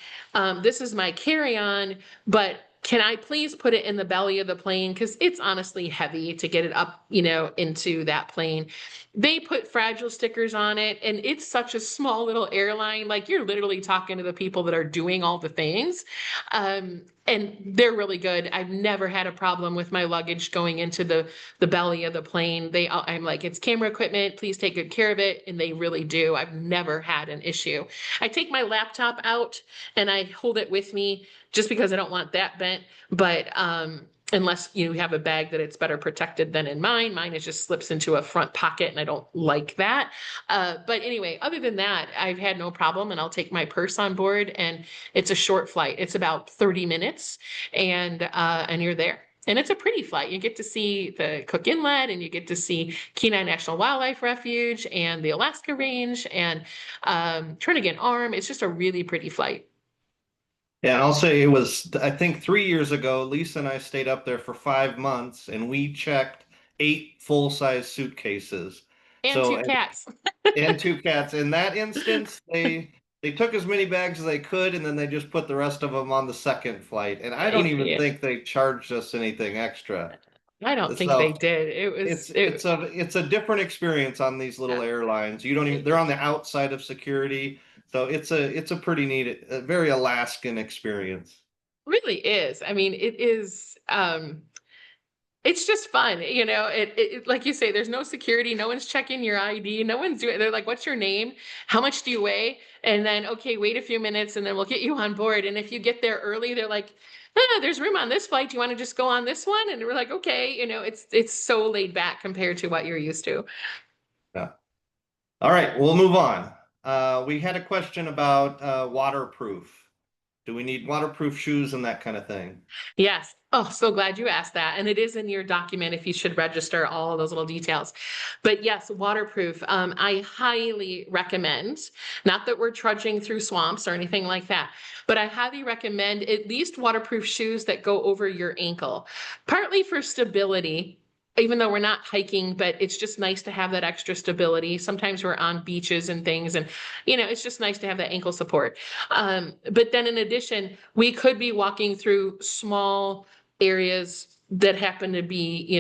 this is my carry-on, but can I please put it in the belly of the plane? Because it's honestly heavy to get it up, into that plane. They put fragile stickers on it, and it's such a small little airline. Like, you're literally talking to the people that are doing all the things. And they're really good. I've never had a problem with my luggage going into the belly of the plane. I'm like, it's camera equipment, please take good care of it. And they really do. I've never had an issue. I take my laptop out and I hold it with me just because I don't want that bent. But unless you have a bag that it's better protected than in mine. Mine it just slips into a front pocket and I don't like that. But anyway, other than that, I've had no problem, and I'll take my purse on board, and it's a short flight. It's about 30 minutes and you're there. And it's a pretty flight. You get to see the Cook Inlet, and you get to see Kenai National Wildlife Refuge and the Alaska Range and Turnagain Arm. It's just a really pretty flight. Yeah, I'll say it was, I think 3 years ago, Lisa and I stayed up there for 5 months and we checked 8 full-size suitcases. And So, two cats. and 2 cats. In that instance, they took as many bags as they could, and then they just put the rest of them on the second flight. And I don't even Yeah. think they charged us anything extra. I don't think So they did. it's a different experience on these little airlines. You don't even, they're on the outside of security. So it's a pretty neat, a very Alaskan experience. really is. I mean, it is, it's just fun. Like you say, there's no security, no one's checking your ID, no one's doing, they're like, what's your name? How much do you weigh? And then, okay, wait a few minutes and then we'll get you on board. And if you get there early, they're like, there's room on this flight. Do you want to just go on this one? And we're like, okay, it's so laid back compared to what you're used to. Yeah. All right, we'll move on. We had a question about waterproof. Do we need waterproof shoes and that kind of thing? Yes. Oh, so glad you asked that. And it is in your document if you should register all of those little details. But yes, waterproof. I highly recommend, not that we're trudging through swamps or anything like that, but I highly recommend at least waterproof shoes that go over your ankle, partly for stability. Even though we're not hiking, but it's just nice to have that extra stability. Sometimes we're on beaches and things, and it's just nice to have that ankle support. But then in addition, we could be walking through small areas that happen to be,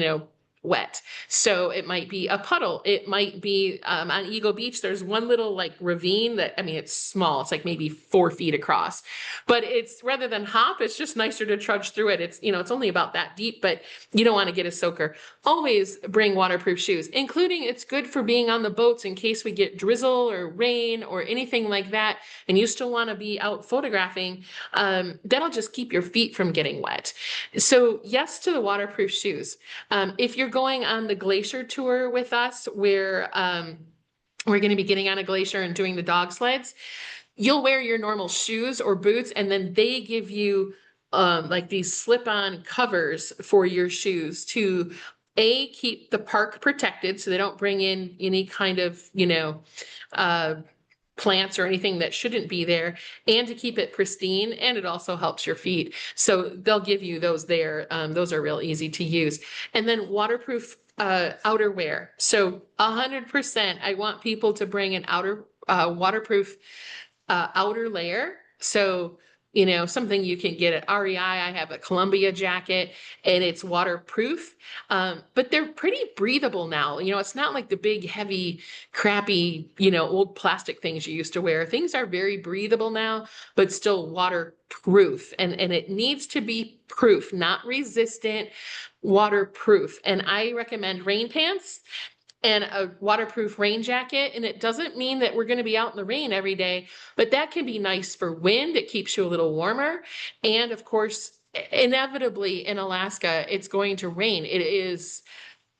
wet. So it might be a puddle. It might be on Eagle Beach. There's one little like ravine that, I mean, it's small. It's like maybe 4 feet across, but it's rather than hop, it's just nicer to trudge through it. It's only about that deep, but you don't want to get a soaker. Always bring waterproof shoes, including it's good for being on the boats in case we get drizzle or rain or anything like that. And you still want to be out photographing. That'll just keep your feet from getting wet. So yes to the waterproof shoes. If you're going on the glacier tour with us, where we're going to be getting on a glacier and doing the dog sleds, you'll wear your normal shoes or boots, and then they give you like these slip-on covers for your shoes to keep the park protected so they don't bring in any kind of, uh, plants or anything that shouldn't be there, and to keep it pristine. And it also helps your feet. So they'll give you those there. Those are real easy to use. And then waterproof outerwear. So 100%, I want people to bring an waterproof outer layer. So, something you can get at REI. I have a Columbia jacket and it's waterproof, but they're pretty breathable now. It's not like the big, heavy, crappy, old plastic things you used to wear. Things are very breathable now, but still waterproof. And it needs to be proof, not resistant, waterproof. And I recommend rain pants and a waterproof rain jacket. And it doesn't mean that we're going to be out in the rain every day, but that can be nice for wind. It keeps you a little warmer. And of course, inevitably in Alaska, it's going to rain. It is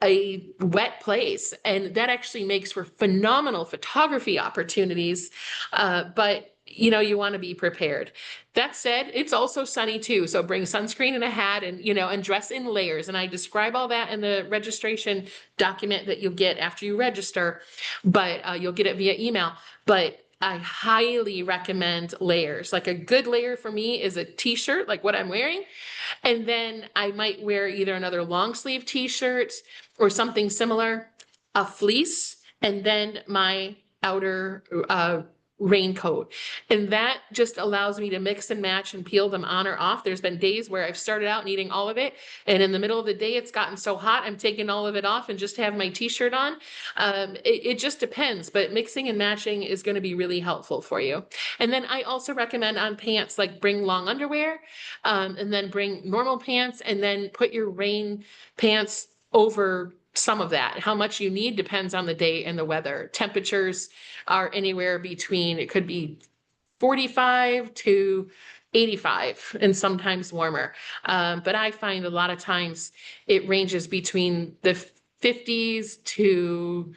a wet place, and that actually makes for phenomenal photography opportunities. But you want to be prepared. That said, it's also sunny too. So bring sunscreen and a hat, and and dress in layers. And I describe all that in the registration document that you'll get after you register, but you'll get it via email. But I highly recommend layers. Like a good layer for me is a t-shirt, like what I'm wearing. And then I might wear either another long sleeve t-shirt or something similar, a fleece, and then my outer raincoat. And that just allows me to mix and match and peel them on or off. There's been days where I've started out needing all of it, and in the middle of the day, it's gotten so hot, I'm taking all of it off and just have my t-shirt on. It just depends, but mixing and matching is going to be really helpful for you. And then I also recommend on pants, like bring long underwear, and then bring normal pants, and then put your rain pants over some of that. How much you need depends on the day and the weather. Temperatures are anywhere between, it could be 45 to 85 and sometimes warmer. But I find a lot of times it ranges between the 50s to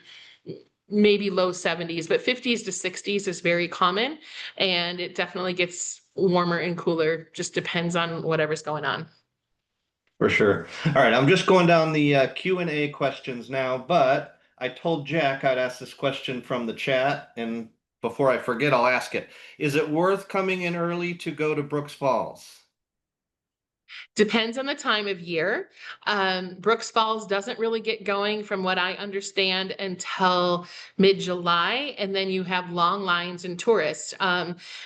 maybe low 70s, but 50s to 60s is very common. And it definitely gets warmer and cooler, just depends on whatever's going on. For sure. All right, I'm just going down the Q&A questions now, but I told Jack I'd ask this question from the chat, and before I forget, I'll ask it. Is it worth coming in early to go to Brooks Falls? Depends on the time of year. Brooks Falls doesn't really get going, from what I understand, until mid-July, and then you have long lines and tourists.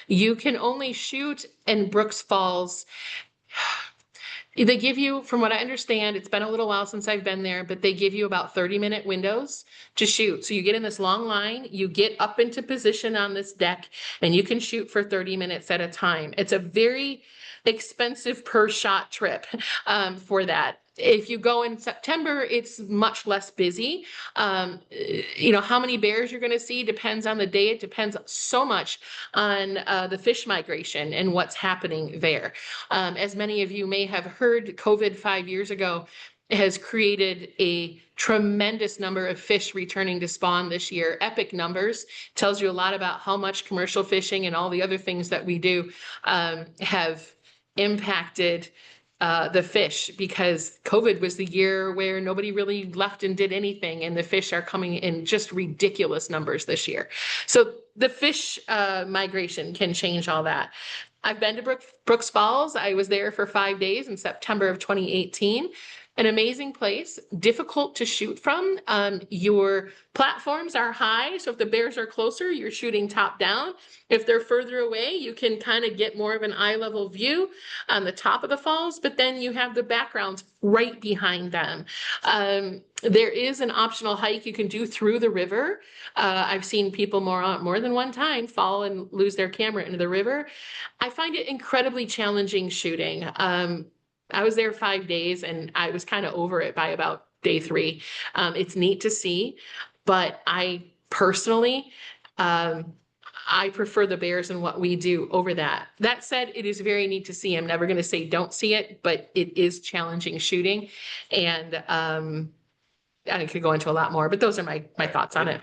You can only shoot in Brooks Falls. They give you, from what I understand, it's been a little while since I've been there, but they give you about 30-minute windows to shoot. So you get in this long line, you get up into position on this deck, and you can shoot for 30 minutes at a time. It's a very expensive per shot trip for that. If you go in September, it's much less busy. How many bears you're going to see depends on the day. It depends so much on the fish migration and what's happening there. As many of you may have heard, COVID 5 years ago has created a tremendous number of fish returning to spawn this year. Epic numbers. Tells you a lot about how much commercial fishing and all the other things that we do have impacted the fish, because COVID was the year where nobody really left and did anything, and the fish are coming in just ridiculous numbers this year. So the fish migration can change all that. I've been to Brooks Falls. I was there for 5 days in September of 2018. An amazing place, difficult to shoot from. Your platforms are high, so if the bears are closer, you're shooting top down. If they're further away, you can kind of get more of an eye level view on the top of the falls, but then you have the backgrounds right behind them. There is an optional hike you can do through the river. I've seen people more than one time fall and lose their camera into the river. I find it incredibly challenging shooting. I was there 5 days and I was kind of over it by about day 3. It's neat to see, but I personally, I prefer the bears and what we do over that. That said, it is very neat to see. I'm never going to say don't see it, but it is challenging shooting. And I could go into a lot more, but those are my thoughts on it.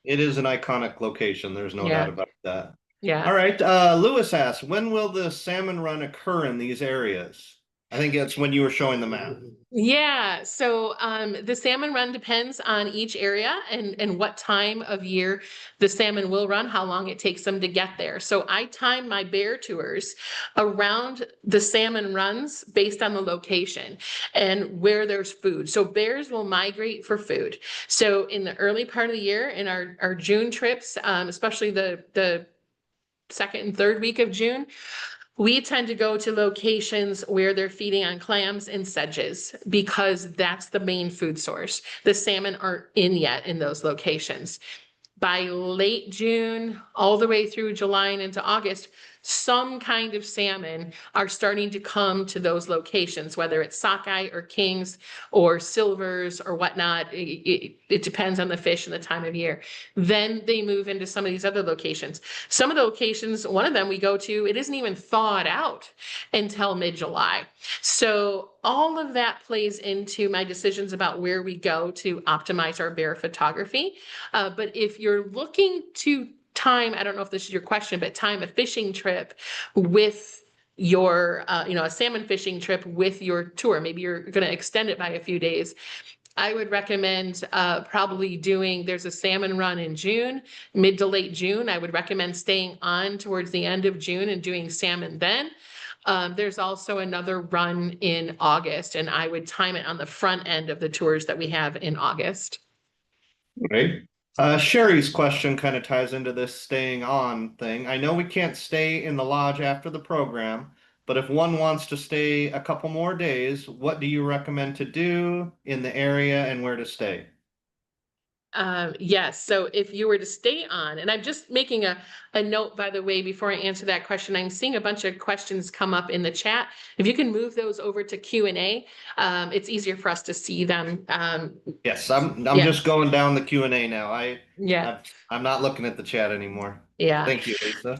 It is an iconic location. There's no doubt about that. Yeah. All right. Lewis asks, when will the salmon run occur in these areas? I think that's when you were showing the map. Yeah, so the salmon run depends on each area and what time of year the salmon will run, how long it takes them to get there. So I time my bear tours around the salmon runs based on the location and where there's food. So bears will migrate for food. So in the early part of the year, in our June trips, especially the second and third week of June, we tend to go to locations where they're feeding on clams and sedges because that's the main food source. The salmon aren't in yet in those locations. By late June, all the way through July and into August, some kind of salmon are starting to come to those locations, whether it's sockeye or kings or silvers or whatnot. It depends on the fish and the time of year. Then they move into some of these other locations. Some of the locations, one of them we go to, it isn't even thawed out until mid-July. So all of that plays into my decisions about where we go to optimize our bear photography. But if you're looking to time, I don't know if this is your question, but time a fishing trip with your, a salmon fishing trip with your tour, maybe you're going to extend it by a few days. I would recommend probably there's a salmon run in June, mid to late June. I would recommend staying on towards the end of June and doing salmon then. There's also another run in August, and I would time it on the front end of the tours that we have in August. Great. Sherry's question kind of ties into this staying on thing. I know we can't stay in the lodge after the program, but if one wants to stay a couple more days, what do you recommend to do in the area and where to stay? Yes, so if you were to stay on, and I'm just making a note, by the way, before I answer that question, I'm seeing a bunch of questions come up in the chat. If you can move those over to Q&A, it's easier for us to see them. Yes, I'm just going down the Q&A now. I'm not looking at the chat anymore. Yeah. Thank you, Lisa.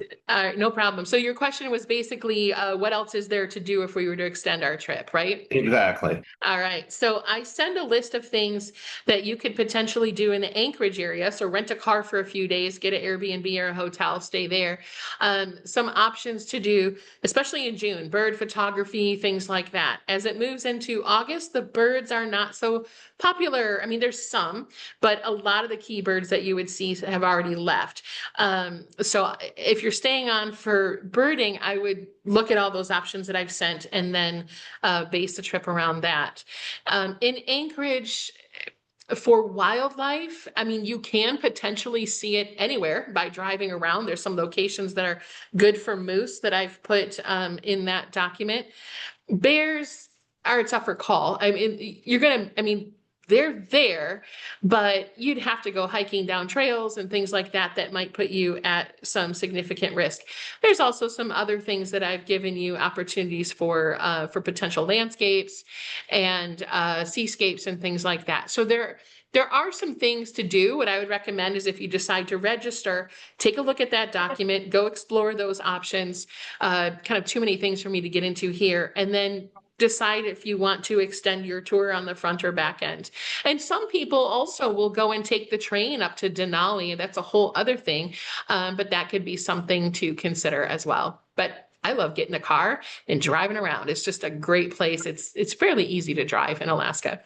No problem. So your question was basically, what else is there to do if we were to extend our trip, right? Exactly. All right. So I send a list of things that you could potentially do in the Anchorage area. So rent a car for a few days, get an Airbnb or a hotel, stay there. Some options to do, especially in June, bird photography, things like that. As it moves into August, the birds are not so popular. I mean, there's some, but a lot of the key birds that you would see have already left. So if you're staying on for birding, I would look at all those options that I've sent and then base the trip around that. In Anchorage, for wildlife, I mean, you can potentially see it anywhere by driving around. There's some locations that are good for moose that I've put in that document. Bears are a tougher call. I mean, they're there, but you'd have to go hiking down trails and things like that that might put you at some significant risk. There's also some other things that I've given you opportunities for potential landscapes and seascapes and things like that. So there are some things to do. What I would recommend is if you decide to register, take a look at that document, go explore those options. Kind of too many things for me to get into here. And then decide if you want to extend your tour on the front or back end. And some people also will go and take the train up to Denali. That's a whole other thing. But that could be something to consider as well. But I love getting a car and driving around. It's just a great place. It's fairly easy to drive in Alaska.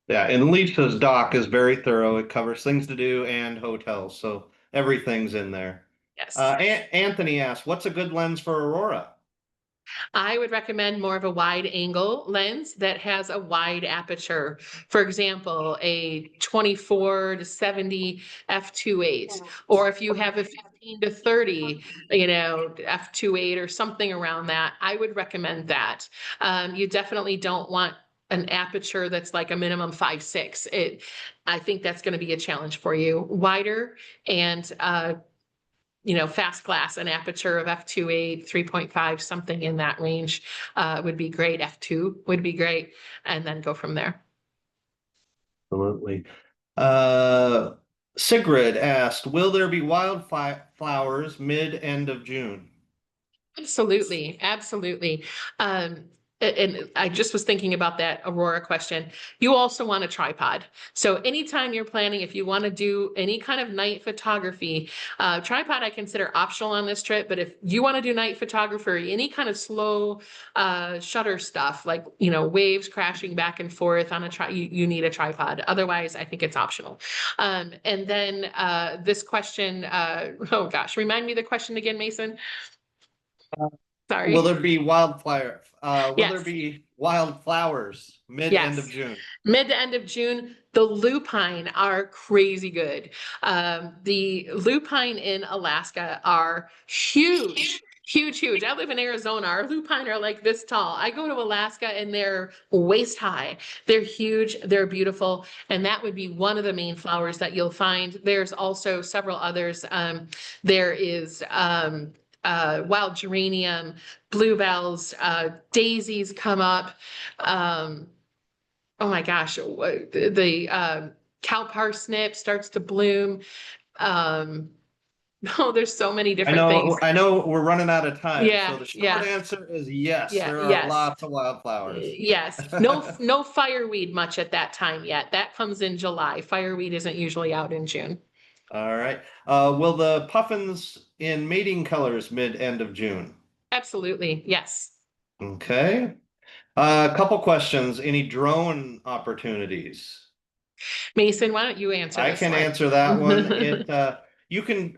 Yeah, and Lisa's doc is very thorough. It covers things to do and hotels, so everything's in there. Yes. Anthony asked, "What's a good lens for Aurora?" I would recommend more of a wide angle lens that has a wide aperture. For example, a 24 to 70 f2.8, or if you have a 15 to 30, f2.8 or something around that, I would recommend that. You definitely don't want an aperture that's like a minimum 5.6. I think that's going to be a challenge for you. Wider and fast glass, an aperture of f2.8, 3.5, something in that range would be great. F2 would be great, and then go from there. Absolutely. Sigrid asked, "Will there be wildflowers mid-end of June?" Absolutely, absolutely. And I just was thinking about that Aurora question. You also want a tripod. So anytime you're planning, if you want to do any kind of night photography, tripod I consider optional on this trip. But if you want to do night photography, any kind of slow shutter stuff, like waves crashing back and forth on you need a tripod. Otherwise, I think it's optional. And then this question, oh gosh, remind me the question again, Mason. Will Sorry. there be will there Yes. be wildflowers mid-end of Yes. June? Mid to end of June, the lupine are crazy good. The lupine in Alaska are huge, huge, huge. I live in Arizona. Our lupine are like this tall. I go to Alaska and they're waist high. They're huge. They're beautiful. And that would be one of the main flowers that you'll find. There's also several others. There is wild geranium, bluebells, daisies come up. Oh my gosh, the cow parsnip starts to bloom. Um, oh, there's so many I different things. know, I know we're running out of time, so Yeah, the short yeah, answer is yes, yeah, there are yes, lots of wildflowers. yes. No fireweed much at that time yet. That comes in July. Fireweed isn't usually out in June. All right. Will the puffins in mating colors mid-end of June? Absolutely, yes. Okay. A couple questions. Any drone opportunities? Mason, why don't you answer I this can one? answer that one.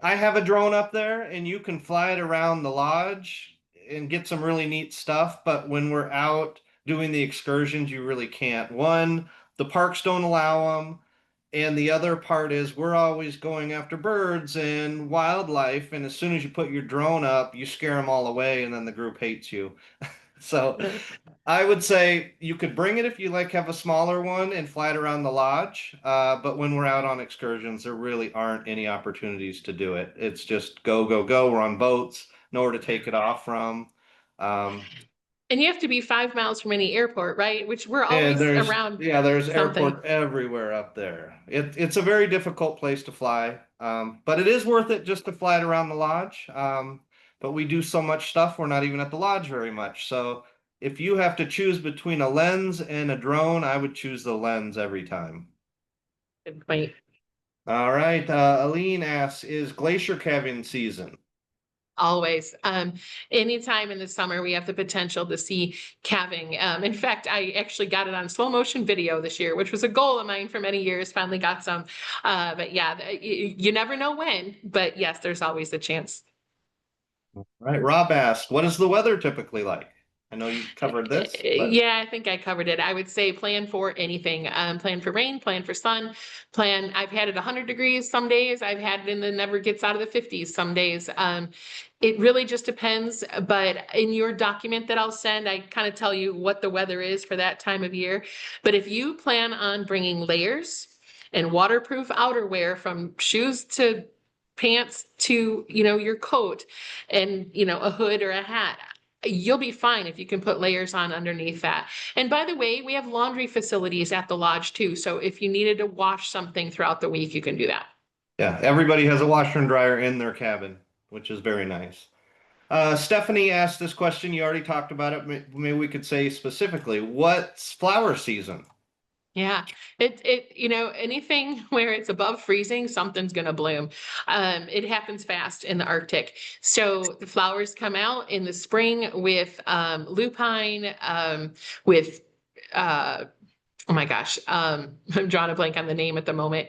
I have a drone up there and you can fly it around the lodge and get some really neat stuff. But when we're out doing the excursions, you really can't. One, the parks don't allow them. And the other part is we're always going after birds and wildlife. And as soon as you put your drone up, you scare them all away and then the group hates you. So I would say you could bring it if you have a smaller one and fly it around the lodge. But when we're out on excursions, there really aren't any opportunities to do it. It's just go, go, go. We're on boats, nowhere to take it off from. Um, And you have to be 5 miles from any airport, right? Which we're and always around there's something. airport everywhere up there. It's a very difficult place to fly. But it is worth it just to fly it around the lodge. But we do so much stuff, we're not even at the lodge very much. So if you have to choose between a lens and a drone, I would choose the lens every time. Good point. All right. Aline asks, is glacier calving season? Always. Anytime in the summer, we have the potential to see calving. In fact, I actually got it on slow motion video this year, which was a goal of mine for many years. Finally got some. But yeah, you never know when, but yes, there's always a chance. All right. Rob asked, what is the weather typically like? I know you covered this, but Yeah, I think I covered it. I would say plan for anything. Plan for rain, plan for sun, I've had it 100 degrees some days. I've had it and then never gets out of the 50s some days. It really just depends. But in your document that I'll send, I kind of tell you what the weather is for that time of year. But if you plan on bringing layers and waterproof outerwear from shoes to pants to, your coat and, a hood or a hat, you'll be fine if you can put layers on underneath that. And by the way, we have laundry facilities at the lodge too. So if you needed to wash something throughout the week, you can do that. yeah, everybody has a washer and dryer in their cabin, which is very nice. Stephanie asked this question. You already talked about it. Maybe we could say specifically, what's flower season? Yeah, anything where it's above freezing, something's gonna bloom. It happens fast in the Arctic. So the flowers come out in the spring with lupine, with uh oh my gosh, I'm drawing a blank on the name at the moment.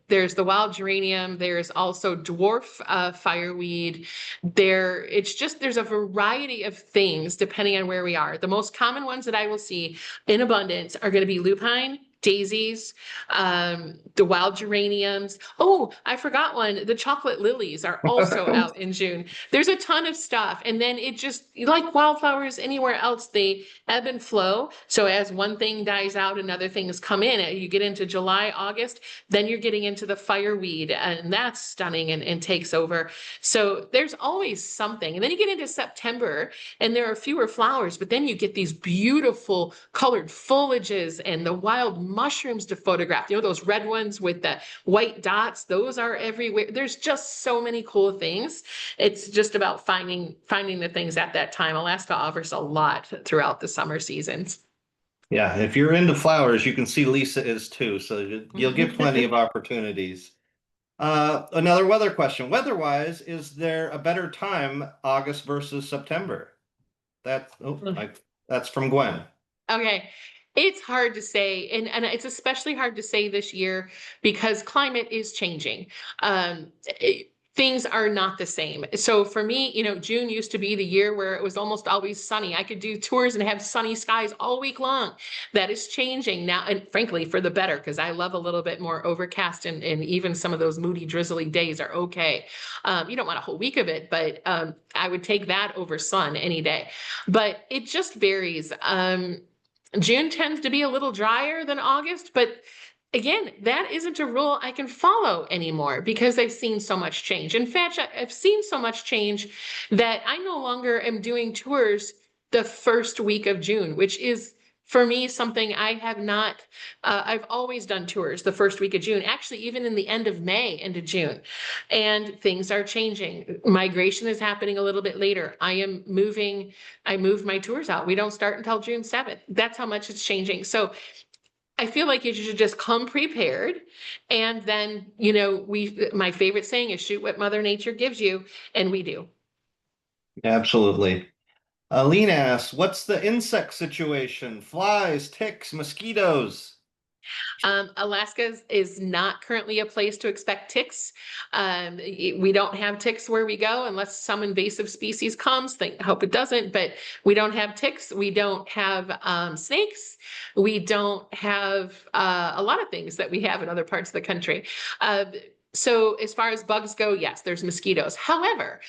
There's the wild geranium. There's also dwarf fireweed. There's a variety of things depending on where we are. The most common ones that I will see in abundance are going to be lupine, daisies, the wild geraniums. Oh, I forgot one. The chocolate lilies are also out in June. There's a ton of stuff. And then it just, like wildflowers anywhere else, they ebb and flow. So as one thing dies out, another things come in. You get into July, August, then you're getting into the fireweed, and that's stunning and takes over. So there's always something. And then you get into September, and there are fewer flowers, but then you get these beautiful colored foliages and the wild mushrooms to photograph. You know, those red ones with the white dots, those are everywhere. There's just so many cool things. It's just about finding the things at that time. Alaska offers a lot throughout the summer seasons. Yeah, if you're into flowers, you can see Lisa is too, so you'll get plenty of opportunities. Another weather question. Weather-wise, is there a better time, August versus September? That's from Gwen. Okay. It's hard to say, and it's especially hard to say this year because climate is changing. Things are not the same. So for me, June used to be the year where it was almost always sunny. I could do tours and have sunny skies all week long. That is changing now, and frankly, for the better, because I love a little bit more overcast, and even some of those moody, drizzly days are okay. You don't want a whole week of it, but I would take that over sun any day. But it just varies. June tends to be a little drier than August, but again, that isn't a rule I can follow anymore because I've seen so much change. In fact, I've seen so much change that I no longer am doing tours the first week of June, which is for me something I have not. I've always done tours the first week of June, actually, even in the end of May into June. And things are changing. Migration is happening a little bit later. I moved my tours out. We don't start until June 7th. That's how much it's changing. So I feel like you should just come prepared. And then, my favorite saying is shoot what Mother Nature gives you. And we do. Absolutely. Lena asks, what's the insect situation? Flies, ticks, mosquitoes. Alaska is not currently a place to expect ticks. We don't have ticks where we go unless some invasive species comes. I hope it doesn't, but we don't have ticks. We don't have snakes. We don't have a lot of things that we have in other parts of the country. So as far as bugs go, yes, there's mosquitoes. However,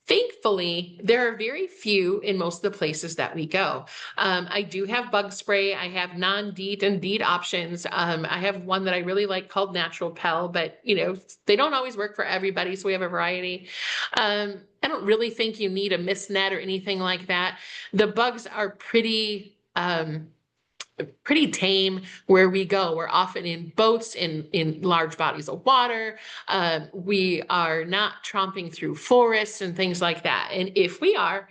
thankfully, there are very few in most of the places that we go. I do have bug spray. I have non-DEET and DEET options. I have one that I really like called Natural Pell, but they don't always work for everybody, so we have a variety. I don't really think you need a mist net or anything like that. The bugs are pretty tame where we go. We're often in boats in large bodies of water. We are not tromping through forests and things like that. And if we are,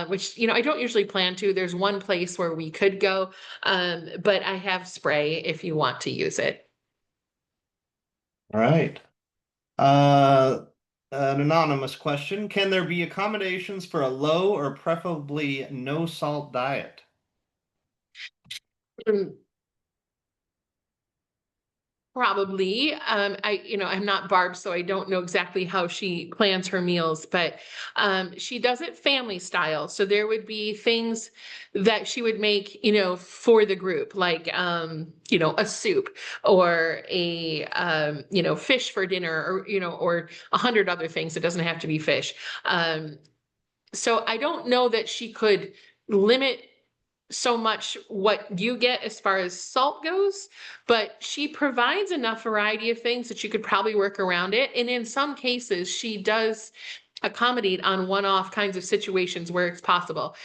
which I don't usually plan to, there's one place where we could go, but I have spray if you want to use it. All right. An anonymous question. Can there be accommodations for a low or preferably no salt diet? Mm, Probably. I'm not Barb, so I don't know exactly how she plans her meals, but she does it family style. So there would be things that she would make, for the group, like, a soup or fish for dinner, or 100 other things. It doesn't have to be fish. So I don't know that she could limit so much what you get as far as salt goes, but she provides enough variety of things that you could probably work around it. And in some cases, she does accommodate on one-off kinds of situations where it's possible.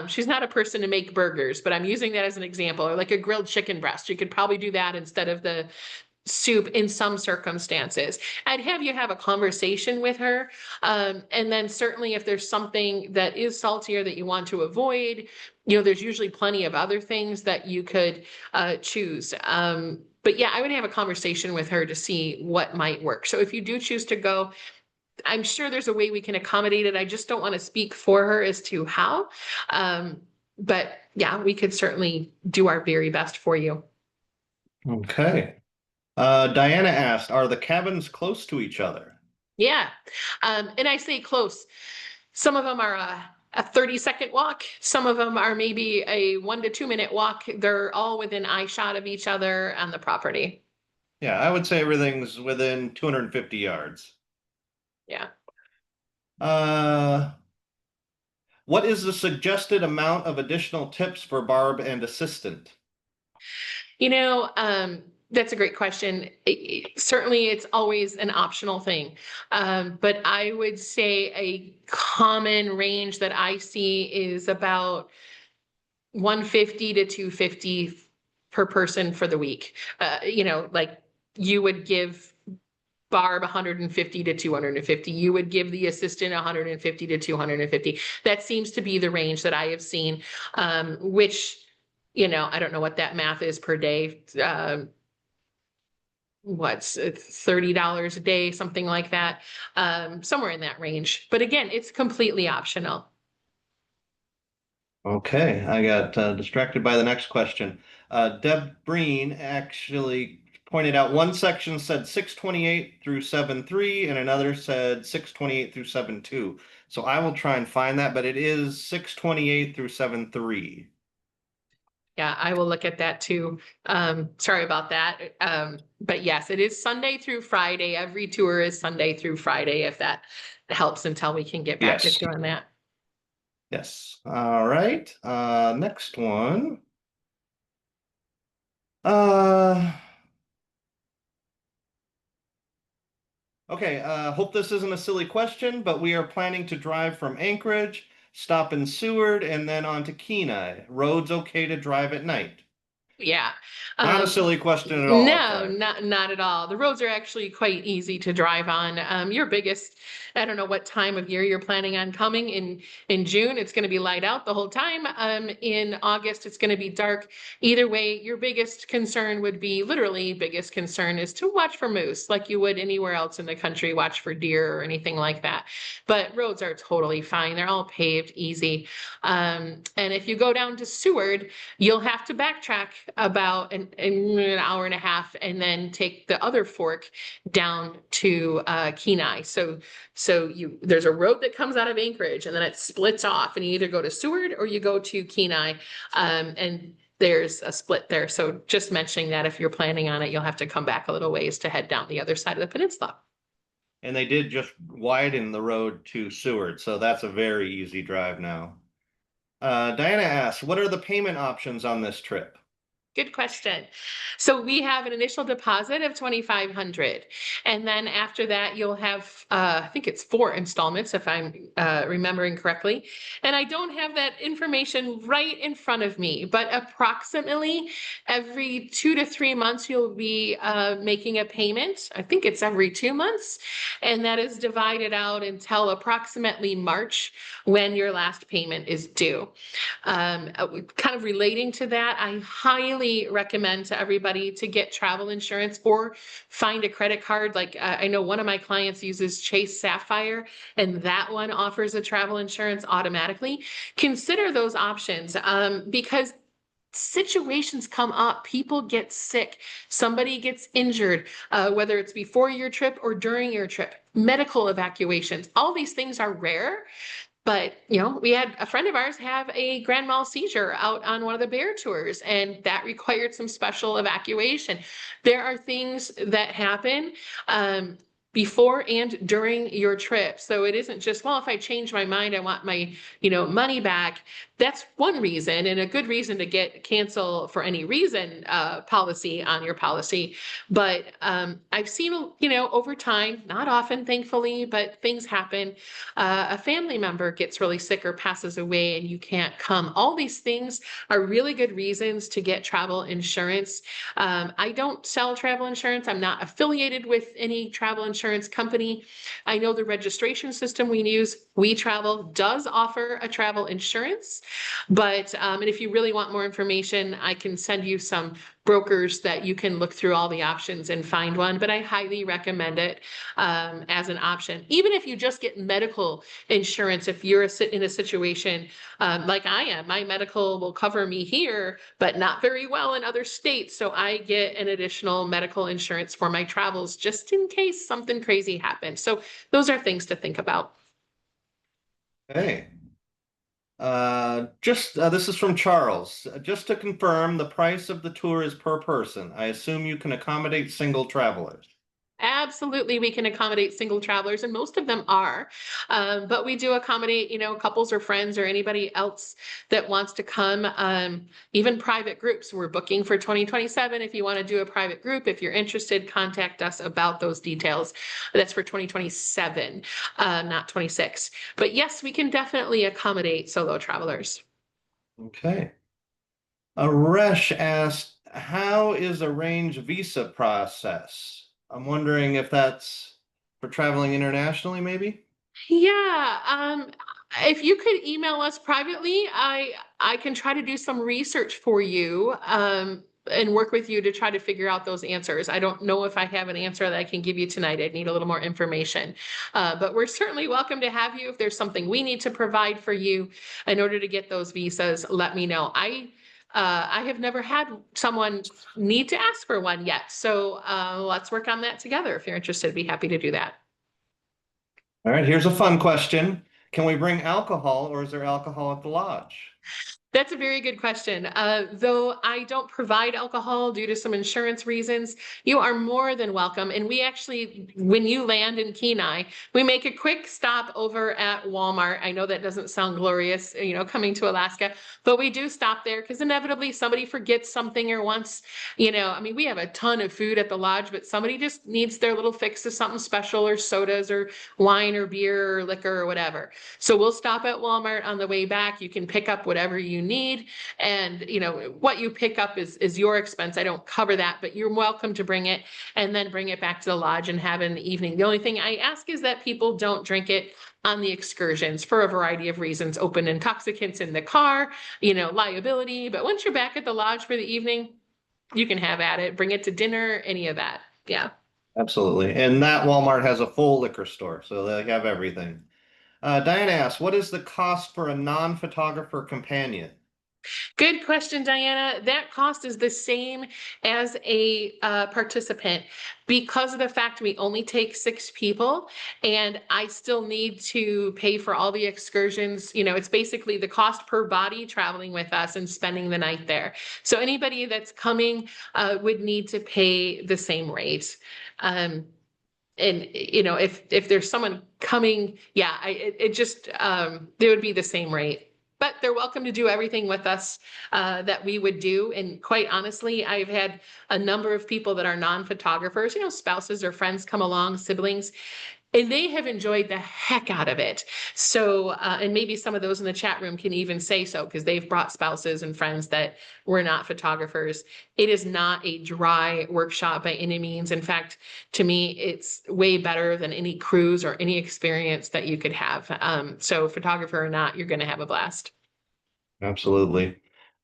She's not a person to make burgers, but I'm using that as an example, or like a grilled chicken breast. You could probably do that instead of the soup in some circumstances. I'd have you have a conversation with her. And then certainly if there's something that is saltier that you want to avoid, there's usually plenty of other things that you could choose. But yeah, I would have a conversation with her to see what might work. So if you do choose to go, I'm sure there's a way we can accommodate it. I just don't want to speak for her as to how. But yeah, we could certainly do our very best for you. Okay. Diana asked, are the cabins close to each other? Yeah. And I say close. Some of them are a 30-second walk. Some of them are maybe a 1 to 2 minute walk. They're all within eye shot of each other on the property. Yeah, I would say everything's within 250 yards. Yeah. Uh, what is the suggested amount of additional tips for Barb and assistant? You know, that's a great question. Certainly, it's always an optional thing. But I would say a common range that I see is about 150 to 250 per person for the week. Like you would give Barb 150 to 250. You would give the assistant 150 to 250. That seems to be the range that I have seen, which, I don't know what that math is per day. What's $30 a day, something like that, somewhere in that range. But again, it's completely optional. Okay, I got distracted by the next question. Deb Breen actually pointed out one section said 628 through 73 and another said 628 through 72. So I will try and find that, but it is 628 through 73. Yeah, I will look at that too. Sorry about that. But yes, it is Sunday through Friday. Every tour is Sunday through Friday, if that helps until we can get back Yes. with you on that. Yes. All right. Next one. Uh, okay. Hope this isn't a silly question, but we are planning to drive from Anchorage, stop in Seward, and then on to Kenai. Roads okay to drive at night? Yeah. Not a silly question at all, No, okay. not at all. The roads are actually quite easy to drive on. Your biggest, I don't know what time of year you're planning on coming. In June, it's going to be light out the whole time. In August, it's going to be dark. Either way, your biggest concern would be, literally biggest concern is to watch for moose, like you would anywhere else in the country, watch for deer or anything like that. But roads are totally fine. They're all paved, easy. And if you go down to Seward, you'll have to backtrack about an hour and a half and then take the other fork down to Kenai. So there's a road that comes out of Anchorage and then it splits off and you either go to Seward or you go to Kenai. And there's a split there. So just mentioning that if you're planning on it, you'll have to come back a little ways to head down the other side of the peninsula. And they did just widen the road to Seward, so that's a very easy drive now. Diana asks, what are the payment options on this trip? Good question. So we have an initial deposit of 2,500, and then after that you'll have I think it's 4 installments if I'm remembering correctly. And I don't have that information right in front of me, but approximately every 2 to 3 months you'll be making a payment. I think it's every 2 months, and that is divided out until approximately March when your last payment is due. Kind of relating to that, I highly recommend to everybody to get travel insurance or find a credit card. Like I know one of my clients uses Chase Sapphire, and that one offers a travel insurance automatically. Consider those options because situations come up, people get sick, somebody gets injured, whether it's before your trip or during your trip, medical evacuations, all these things are rare. But, we had a friend of ours have a grand mal seizure out on one of the bear tours, and that required some special evacuation. There are things that happen. before and during your trip. So it isn't just, well, if I change my mind, I want my, money back. That's one reason, and a good reason to get cancel for any reason policy on your policy. But I've seen, over time, not often, thankfully, but things happen. A family member gets really sick or passes away and you can't come. All these things are really good reasons to get travel insurance. I don't sell travel insurance. I'm not affiliated with any travel insurance company. I know the registration system we use, We Travel, does offer a travel insurance. But and if you really want more information, I can send you some brokers that you can look through all the options and find one. But I highly recommend it as an option. Even if you just get medical insurance, if you're in a situation like I am, my medical will cover me here, but not very well in other states. So I get an additional medical insurance for my travels just in case something crazy happens. So those are things to think about. Okay. This is from Charles. Just to confirm, the price of the tour is per person. I assume you can accommodate single travelers. Absolutely, we can accommodate single travelers, and most of them are. But we do accommodate, couples or friends or anybody else that wants to come, even private groups. We're booking for 2027. If you want to do a private group, if you're interested, contact us about those details. That's for 2027, not 26. But yes, we can definitely accommodate solo travelers. Okay. Resh asked, how is a range visa process? I'm wondering if that's for traveling internationally, maybe? Yeah, if you could email us privately, I can try to do some research for you, and work with you to try to figure out those answers. I don't know if I have an answer that I can give you tonight. I'd need a little more information. But we're certainly welcome to have you. If there's something we need to provide for you in order to get those visas, let me know. I have never had someone need to ask for one yet. So let's work on that together. If you're interested, I'd be happy to do that. All right, here's a fun question. Can we bring alcohol or is there alcohol at the lodge? That's a very good question. Though I don't provide alcohol due to some insurance reasons, you are more than welcome. And we actually, when you land in Kenai, we make a quick stop over at Walmart. I know that doesn't sound glorious, coming to Alaska, but we do stop there because inevitably somebody forgets something or wants, we have a ton of food at the lodge, but somebody just needs their little fix of something special, or sodas or wine or beer or liquor or whatever. So we'll stop at Walmart on the way back. You can pick up whatever you need. And what you pick up is your expense. I don't cover that, but you're welcome to bring it and then bring it back to the lodge and have it in the evening. The only thing I ask is that people don't drink it on the excursions for a variety of reasons. Open intoxicants in the car, liability. But once you're back at the lodge for the evening, you can have at it. Bring it to dinner, any of that. Yeah. Absolutely. And that Walmart has a full liquor store, so they have everything. Diana asks, what is the cost for a non-photographer companion? Good question, Diana. That cost is the same as a participant because of the fact we only take 6 people, and I still need to pay for all the excursions. It's basically the cost per body traveling with us and spending the night there. So anybody that's coming would need to pay the same rate. And if there's someone coming, yeah, it just there would be the same rate. But they're welcome to do everything with us that we would do. And quite honestly, I've had a number of people that are non-photographers, spouses or friends come along, siblings, and they have enjoyed the heck out of it. So, and maybe some of those in the chat room can even say so because they've brought spouses and friends that were not photographers. It is not a dry workshop by any means. In fact, to me, it's way better than any cruise or any experience that you could have. So photographer or not, you're going to have a blast. Absolutely.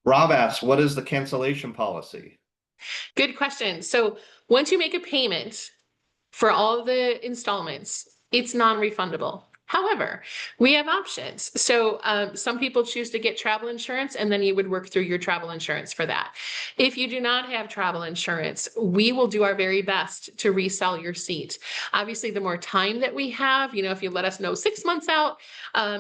Rob asks, what is the cancellation policy? Good question. So once you make a payment for all of the installments, it's non-refundable. However, we have options. So some people choose to get travel insurance, and then you would work through your travel insurance for that. If you do not have travel insurance, we will do our very best to resell your seat. Obviously, the more time that we have, if you let us know 6 months out,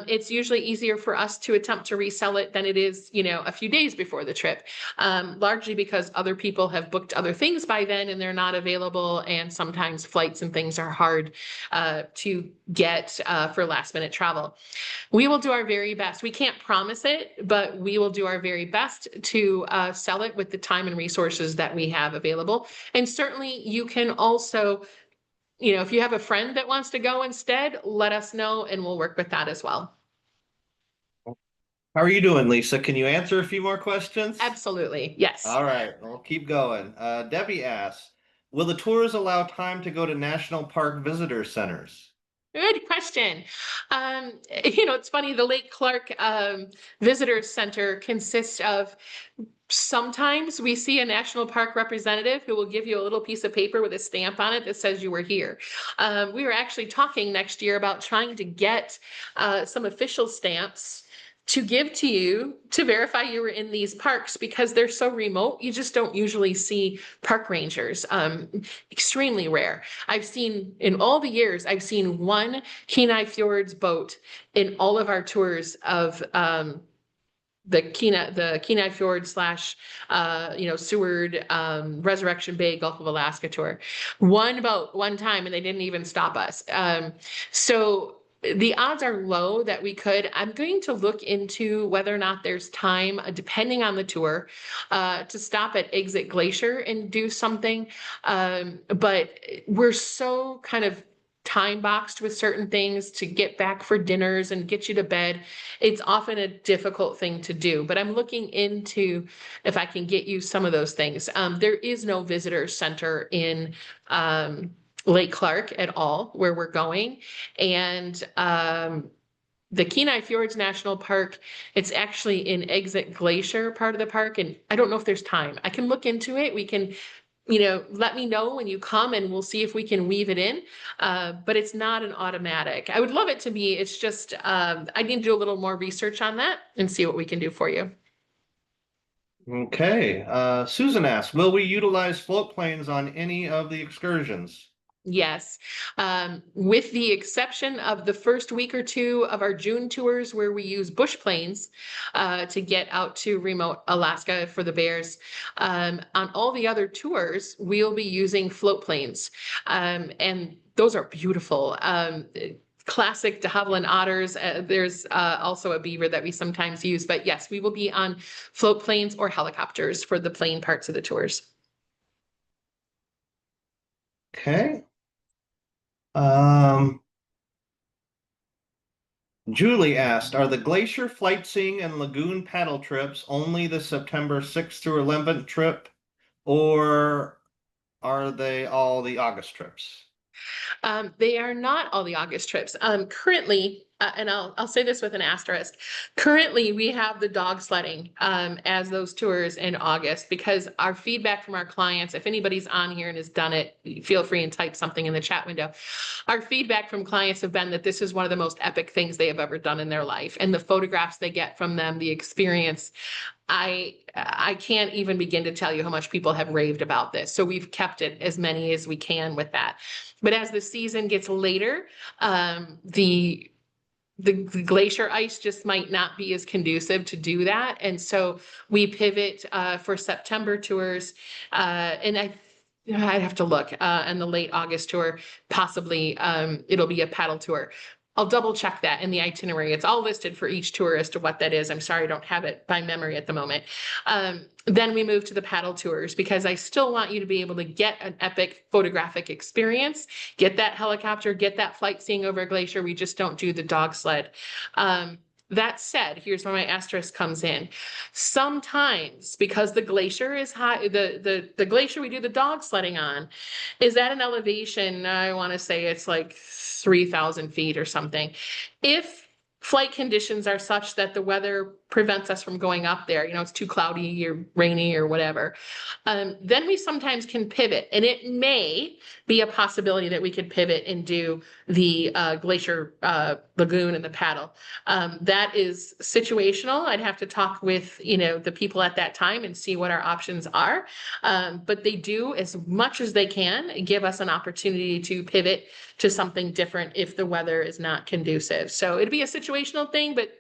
it's usually easier for us to attempt to resell it than it is, a few days before the trip, largely because other people have booked other things by then and they're not available. And sometimes flights and things are hard to get for last minute travel. We will do our very best. We can't promise it, but we will do our very best to sell it with the time and resources that we have available. And certainly you can also, if you have a friend that wants to go instead, let us know and we'll work with that as well. How are you doing, Lisa? Can you answer a few more questions? Absolutely. Yes. All right, we'll keep going. Debbie asks, will the tours allow time to go to national park visitor centers? Good question. It's funny, the Lake Clark Visitor Center consists of, sometimes we see a national park representative who will give you a little piece of paper with a stamp on it that says you were here. We were actually talking next year about trying to get some official stamps to give to you to verify you were in these parks, because they're so remote. You just don't usually see park rangers. Extremely rare. In all the years, I've seen one Kenai Fjords boat in all of our tours of the Kenai Fjord / Seward, Resurrection Bay, Gulf of Alaska tour. One time, and they didn't even stop us. So the odds are low that we could. I'm going to look into whether or not there's time, depending on the tour, to stop at Exit Glacier and do something. But we're so kind of time boxed with certain things to get back for dinners and get you to bed. It's often a difficult thing to do, but I'm looking into if I can get you some of those things. There is no visitor center in Lake Clark at all where we're going. And the Kenai Fjords National Park, it's actually in Exit Glacier part of the park. And I don't know if there's time. I can look into it. We can, let me know when you come and we'll see if we can weave it in. But it's not an automatic. I would love it to be. It's just, I need to do a little more research on that and see what we can do for you. Okay. Susan asks, will we utilize float planes on any of the excursions? Yes, with the exception of the first week or two of our June tours where we use bush planes to get out to remote Alaska for the bears. On all the other tours, we'll be using float planes, and those are beautiful. Classic de Havilland otters. There's also a beaver that we sometimes use, but yes, we will be on float planes or helicopters for the plane parts of the tours. Okay. Julie asked, are the glacier sightseeing and lagoon paddle trips only the September 6th through 11th trip, or are they all the August trips? They are not all the August trips. Currently, and I'll say this with an asterisk. Currently, we have the dog sledding as those tours in August, because our feedback from our clients, if anybody's on here and has done it, feel free and type something in the chat window. Our feedback from clients have been that this is one of the most epic things they have ever done in their life, and the photographs they get from them, the experience. I can't even begin to tell you how much people have raved about this. So we've kept it as many as we can with that. But as the season gets later, the glacier ice just might not be as conducive to do that. And so we pivot for September tours. And I'd have to look. And the late August tour, possibly it'll be a paddle tour. I'll double check that in the itinerary. It's all listed for each tour as to what that is. I'm sorry, I don't have it by memory at the moment. Then we move to the paddle tours, because I still want you to be able to get an epic photographic experience, get that helicopter, get that flight seeing over a glacier. We just don't do the dog sled. That said, here's where my asterisk comes in. Sometimes, because the glacier is high, the glacier we do the dog sledding on is at an elevation, I want to say it's like 3,000 feet or something. If flight conditions are such that the weather prevents us from going up there. You know, it's too cloudy or rainy or whatever. Then we sometimes can pivot, and it may be a possibility that we could pivot and do the glacier lagoon and the paddle. That is situational. I'd have to talk with, you know, the people at that time and see what our options are. But they do, as much as they can, give us an opportunity to pivot to something different if the weather is not conducive. So it'd be a situational thing, but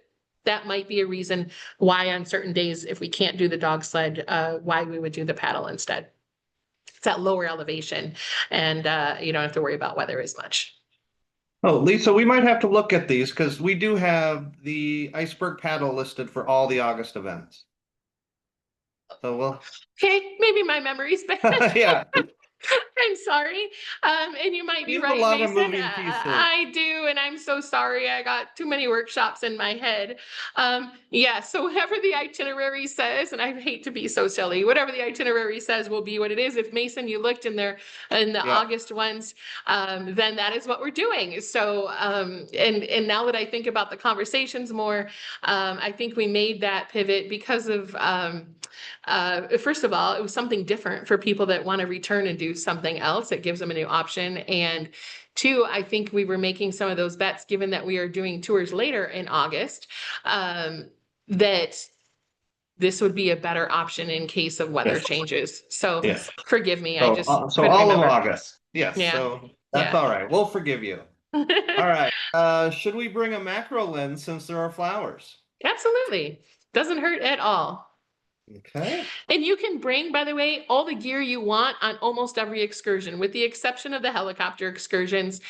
that might be a reason why on certain days, if we can't do the dog sled, why we would do the paddle instead. It's at lower elevation, and you don't have to worry about weather as much. Oh, Lisa, we might have to look at these because we do have the iceberg paddle listed for all the August events. So we'll, Okay, maybe my memory's bad. yeah, I'm sorry. And you might be we have a right, lot of Mason. moving pieces. I do, and I'm so sorry. I got too many workshops in my head. Yeah, so whatever the itinerary says, and I hate to be so silly, whatever the itinerary says will be what it is. If Mason, you looked in there in the Yeah. August ones, then that is what we're doing. So, and now that I think about the conversations more, I think we made that pivot because of first of all, it was something different for people that want to return and do something else. It gives them a new option. And two, I think we were making some of those bets, given that we are doing tours later in August, that this would be a better option in case of weather Yes. changes. So Yes. forgive me, I So, just so couldn't all of remember. August. Yes. Yeah, So that's yeah. all right. We'll forgive you. All right. Should we bring a macro lens since there are flowers? Absolutely. Doesn't hurt at all. Okay. And you can bring, by the way, all the gear you want on almost every excursion, with the exception of the helicopter excursions.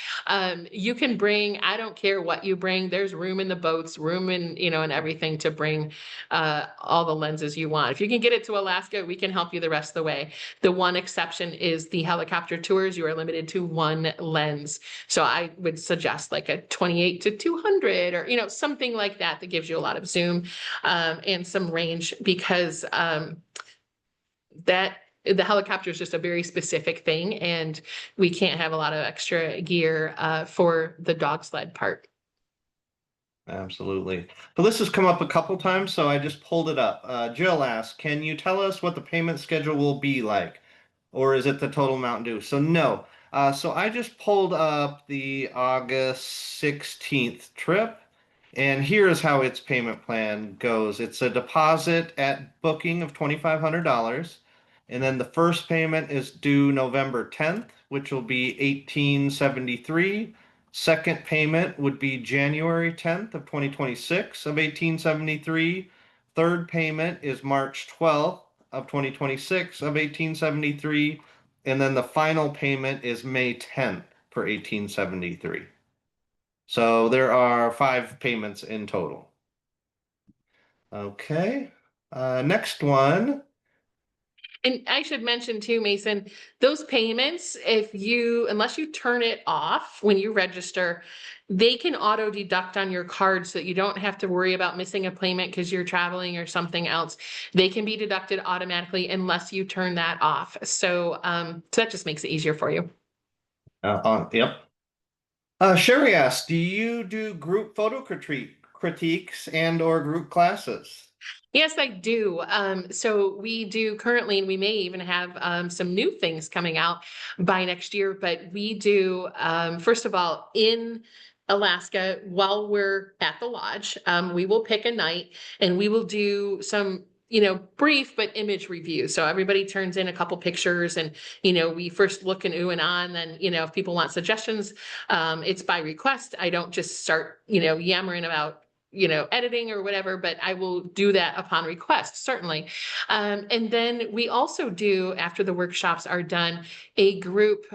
You can bring, I don't care what you bring, there's room in the boats, room in, you know, and everything to bring all the lenses you want. If you can get it to Alaska, we can help you the rest of the way. The one exception is the helicopter tours. You are limited to one lens. So I would suggest like a 28 to 200 or, you know, something like that that gives you a lot of zoom and some range, because that the helicopter is just a very specific thing, and we can't have a lot of extra gear for the dog sled part. Absolutely. So this has come up a couple times, so I just pulled it up. Jill asked, can you tell us what the payment schedule will be like? Or is it the total amount due? So no. So I just pulled up the August 16th trip, and here's how its payment plan goes. It's a deposit at booking of $2,500, and then the first payment is due November 10th, which will be $1,873. Second payment would be January 10th of 2026 of 1873. Third payment is March 12th of 2026 of 1873. And then the final payment is May 10th for 1873. So there are 5 payments in total. Okay. Next one. And I should mention too, Mason, those payments, unless you turn it off when you register, they can auto deduct on your card so that you don't have to worry about missing a payment because you're traveling or something else. They can be deducted automatically unless you turn that off. So, so that just makes it easier for you. Yep. Sherry asked, do you do group photo critiques and or group classes? Yes, I do. So we do currently, and we may even have some new things coming out by next year, but we do, first of all, in Alaska, while we're at the lodge, we will pick a night and we will do some, you know, brief but image review. So everybody turns in a couple pictures, and, you know, we first look and ooh and ah, and then, you know, if people want suggestions, it's by request. I don't just start, you know, yammering about, you know, editing or whatever, but I will do that upon request, certainly. And then we also do, after the workshops are done, a group,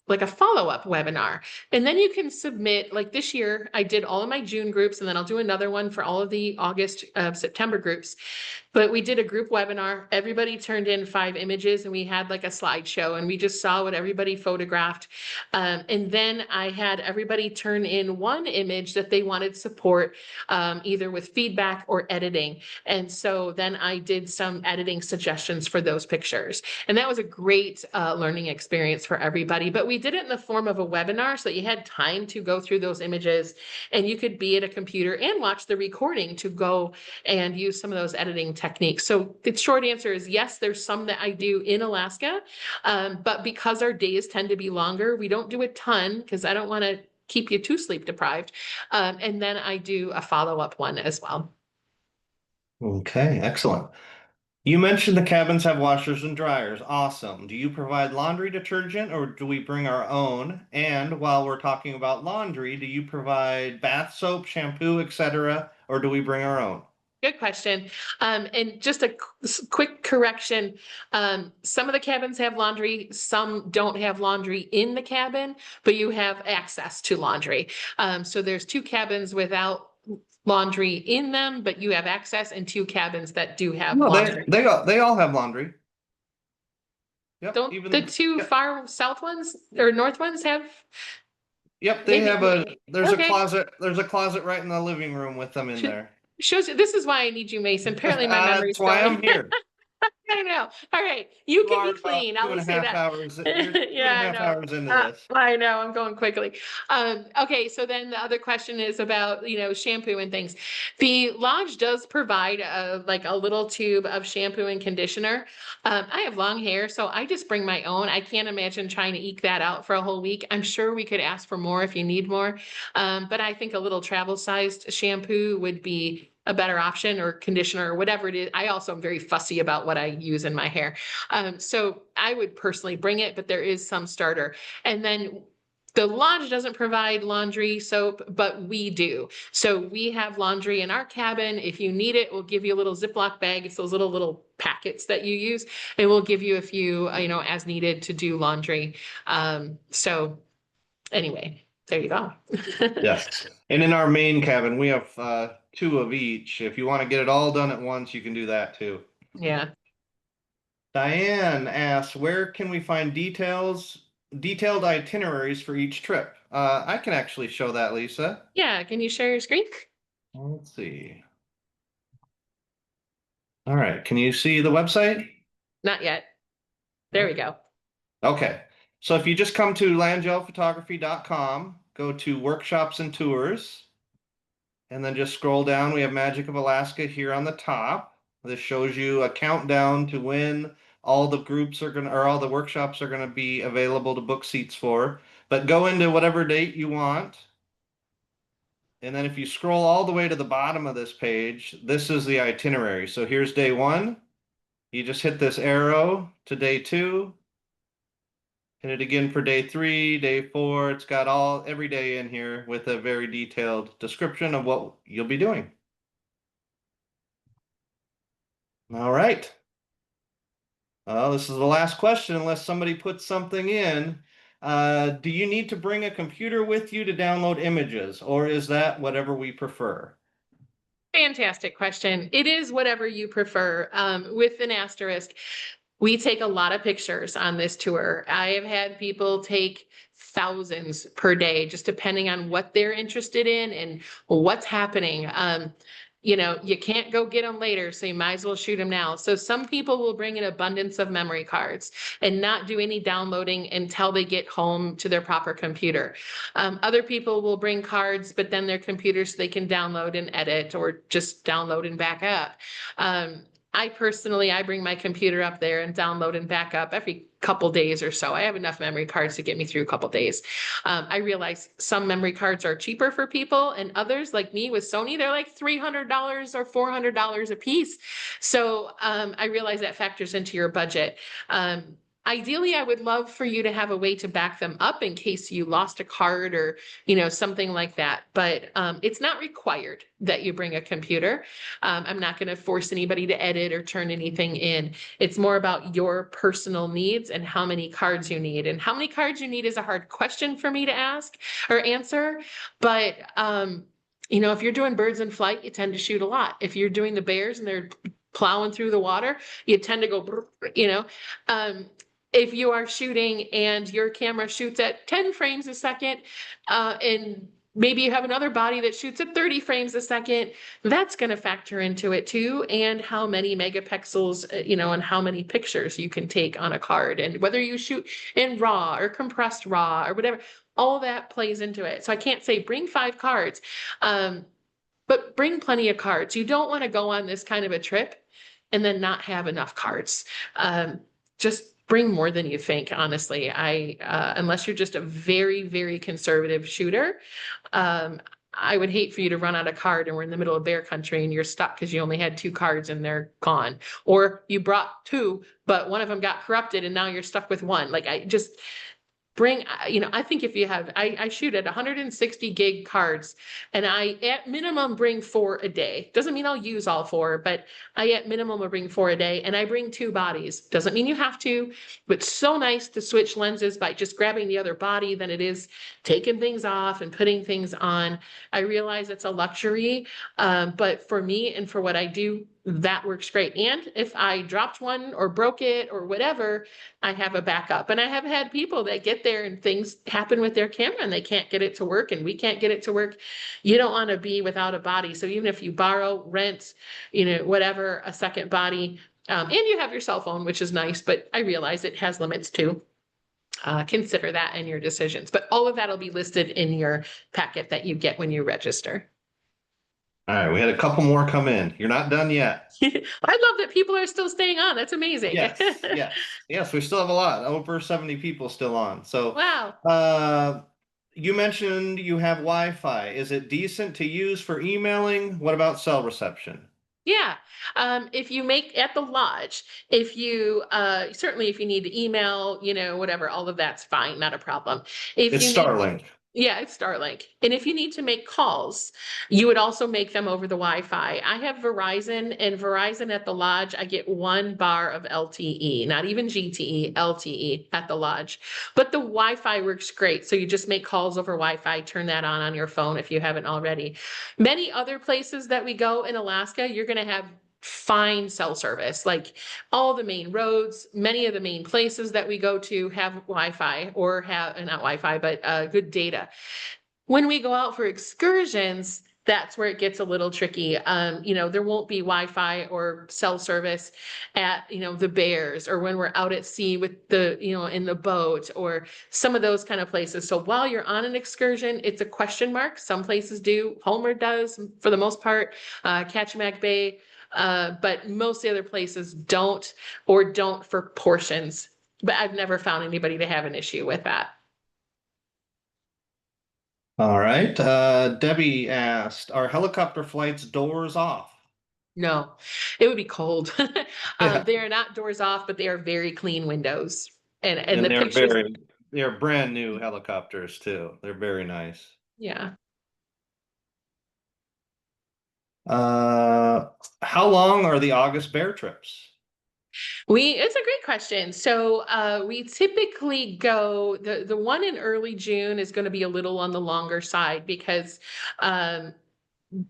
like a follow-up webinar. And then you can submit, like this year, I did all of my June groups, and then I'll do another one for all of the August, September groups. But we did a group webinar. Everybody turned in 5 images, and we had like a slideshow, and we just saw what everybody photographed. And then I had everybody turn in 1 image that they wanted support, either with feedback or editing. And so then I did some editing suggestions for those pictures. And that was a great learning experience for everybody. But we did it in the form of a webinar so that you had time to go through those images and you could be at a computer and watch the recording to go and use some of those editing techniques. So the short answer is yes, there's some that I do in Alaska, but because our days tend to be longer, we don't do a ton because I don't want to keep you too sleep deprived. And then I do a follow-up one as well. Okay, excellent. You mentioned the cabins have washers and dryers. Awesome. Do you provide laundry detergent or do we bring our own? And while we're talking about laundry, do you provide bath soap, shampoo, etc., or do we bring our own? Good question. And just a quick correction. Some of the cabins have laundry, some don't have laundry in the cabin, but you have access to laundry. So there's 2 cabins without laundry in them, but you have access, and 2 cabins that do have No, laundry. they all have laundry. Yep, Don't the even 2 yep, far south ones or north ones have? yep, they have Maybe. Okay. there's a closet right in the living room with them in there. Shows you, this is why I need you, Mason. Apparently my That's memory's why going. I'm here. I know. All right. You You can are be about clean. two I'll and a say half that. hours. You're two and a Yeah, I half know. hours into this. I know. I'm going quickly. Okay. So then the other question is about, shampoo and things. The lodge does provide like a little tube of shampoo and conditioner. I have long hair, so I just bring my own. I can't imagine trying to eke that out for a whole week. I'm sure we could ask for more if you need more. But I think a little travel sized shampoo would be a better option, or conditioner, or whatever it is. I also am very fussy about what I use in my hair. So I would personally bring it, but there is some starter. And then the lodge doesn't provide laundry soap, but we do. So we have laundry in our cabin. If you need it, we'll give you a little Ziploc bag. It's those little packets that you use, and we'll give you a few, as needed to do laundry. So anyway, there you go. Yes. And in our main cabin, we have 2 of each. If you want to get it all done at once, you can do that too. Yeah. Diane asks, where can we find detailed itineraries for each trip? I can actually show that, Lisa. Yeah. Can you share your screen? Let's see. All right. Can you see the website? Not yet. There we go. Okay. So if you just come to langellphotography.com, go to workshops and tours, and then just scroll down. We have Magic of Alaska here on the top. This shows you a countdown to when all the groups are or all the workshops are gonna be available to book seats for. But go into whatever date you want. And then if you scroll all the way to the bottom of this page, this is the itinerary. So here's day 1. You just hit this arrow to day 2. Hit it again for day 3, day 4. It's got every day in here with a very detailed description of what you'll be doing. All right. This is the last question, unless somebody puts something in. Do you need to bring a computer with you to download images, or is that whatever we prefer? Fantastic question. It is whatever you prefer, with an asterisk. We take a lot of pictures on this tour. I have had people take thousands per day, just depending on what they're interested in and what's happening. You can't go get them later, so you might as well shoot them now. So some people will bring an abundance of memory cards and not do any downloading until they get home to their proper computer. Other people will bring cards, but then their computers so they can download and edit, or just download and back up. I bring my computer up there and download and back up every couple days or so. I have enough memory cards to get me through a couple days. I realize some memory cards are cheaper for people, and others, like me with Sony, they're like $300 or $400 a piece. So I realize that factors into your budget. Ideally, I would love for you to have a way to back them up in case you lost a card or, something like that. But it's not required that you bring a computer. I'm not going to force anybody to edit or turn anything in. It's more about your personal needs and how many cards you need. And how many cards you need is a hard question for me to ask or answer. But if you're doing birds in flight, you tend to shoot a lot. If you're doing the bears and they're plowing through the water, you tend to go, if you are shooting and your camera shoots at 10 frames a second, and maybe you have another body that shoots at 30 frames a second. That's going to factor into it too. And how many megapixels, and how many pictures you can take on a card, and whether you shoot in RAW or compressed RAW or whatever, all that plays into it. So I can't say bring 5 cards, but bring plenty of cards. You don't want to go on this kind of a trip and then not have enough cards. Just bring more than you think, honestly. Unless you're just a very, very conservative shooter, I would hate for you to run out of card and we're in the middle of bear country and you're stuck because you only had 2 cards and they're gone. Or you brought 2, but one of them got corrupted and now you're stuck with 1. Like, I just bring, I think if you have, I shoot at 160 gig cards, and I at minimum bring 4 a day. Doesn't mean I'll use all 4, but I at minimum will bring 4 a day, and I bring 2 bodies. Doesn't mean you have to, but it's so nice to switch lenses by just grabbing the other body than it is taking things off and putting things on. I realize it's a luxury, but for me and for what I do, that works great. And if I dropped one or broke it or whatever, I have a backup. And I have had people that get there and things happen with their camera and they can't get it to work and we can't get it to work. You don't want to be without a body. So even if you borrow, rent, whatever, a second body, and you have your cell phone, which is nice, but I realize it has limits too. Consider that in your decisions. But all of that will be listed in your packet that you get when you register. All right, we had a couple more come in. You're not done yet. I love that people are still staying on. That's amazing. Yes, yes. We still have a lot, over 70 people still on. So, Wow. You mentioned you have Wi-Fi. Is it decent to use for emailing? What about cell reception? Yeah. If you make at the lodge, if you certainly if you need to email, whatever, all of that's fine, not a problem. If It's you need Starlink. Yeah, it's Starlink. And if you need to make calls, you would also make them over the Wi-Fi. I have Verizon, and Verizon at the lodge, I get 1 bar of LTE, not even GTE, LTE at the lodge. But the Wi-Fi works great. So you just make calls over Wi-Fi, turn that on your phone if you haven't already. Many other places that we go in Alaska, you're going to have fine cell service. Like all the main roads, many of the main places that we go to have Wi-Fi, or have not Wi-Fi, but good data. When we go out for excursions, that's where it gets a little tricky. There won't be Wi-Fi or cell service at, the Bears, or when we're out at sea with the, in the boat, or some of those kind of places. So while you're on an excursion, it's a question mark. Some places do. Homer does for the most part. Kachemak Bay. But most of the other places don't, or don't for portions. But I've never found anybody to have an issue with that. All right. Debbie asked, are helicopter flights doors off? No, it would be cold. Yeah. They are not doors off, but they are very clean windows. And And the pictures, they're brand new helicopters too. They're very nice. yeah. How long are the August bear trips? It's a great question. So we typically go, the one in early June is going to be a little on the longer side because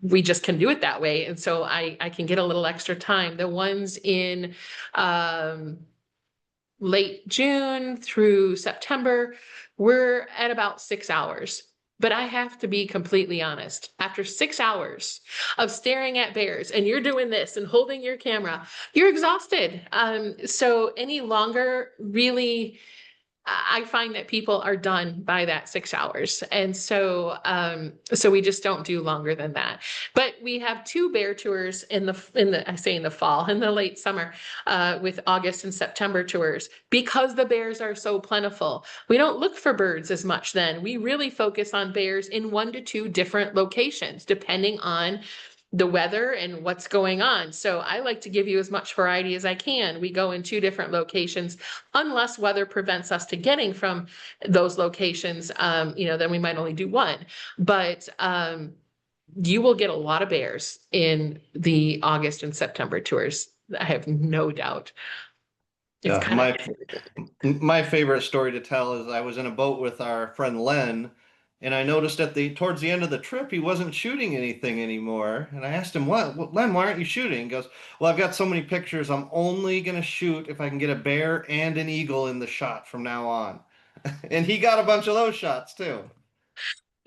we just can do it that way. And so I can get a little extra time. The ones in late June through September, we're at about 6 hours. But I have to be completely honest. After 6 hours of staring at bears and you're doing this and holding your camera, you're exhausted. So any longer, really, I find that people are done by that 6 hours. And so, so we just don't do longer than that. But we have 2 bear tours in the fall, in the late summer, with August and September tours, because the bears are so plentiful. We don't look for birds as much then. We really focus on bears in 1 to 2 different locations, depending on the weather and what's going on. So I like to give you as much variety as I can. We go in 2 different locations, unless weather prevents us to getting from those locations, then we might only do 1. But you will get a lot of bears in the August and September tours. I have no doubt. It's Yeah, kind of my favorite story to tell is I was in a boat with our friend Len, and I noticed towards the end of the trip he wasn't shooting anything anymore. And I asked him, "What, Len? Why aren't you shooting?" He goes, "Well, I've got so many pictures. I'm only gonna shoot if I can get a bear and an eagle in the shot from now on." And he got a bunch of those shots too.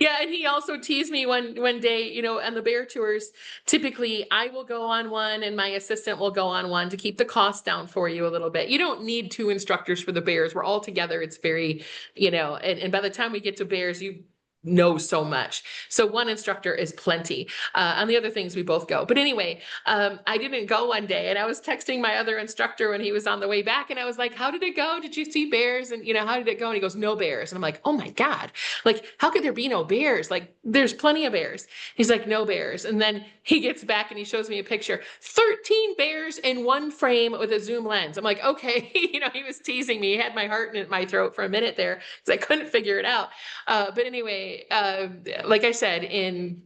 Yeah, and he also teased me one day, on the bear tours, typically I will go on one and my assistant will go on one to keep the cost down for you a little bit. You don't need two instructors for the bears. We're all together. It's very, and by the time we get to bears, you know so much. So one instructor is plenty. On the other things, we both go. But anyway, I didn't go one day, and I was texting my other instructor when he was on the way back, and I was like, "How did it go? Did you see bears? And how did it go?" And he goes, "No bears." And I'm like, "Oh my God. Like, how could there be no bears? Like, there's plenty of bears." He's like, "No bears." And then he gets back and he shows me a picture, 13 bears in one frame with a zoom lens. I'm like, okay, he was teasing me. He had my heart in my throat for a minute there because I couldn't figure it out. But anyway, like I said, in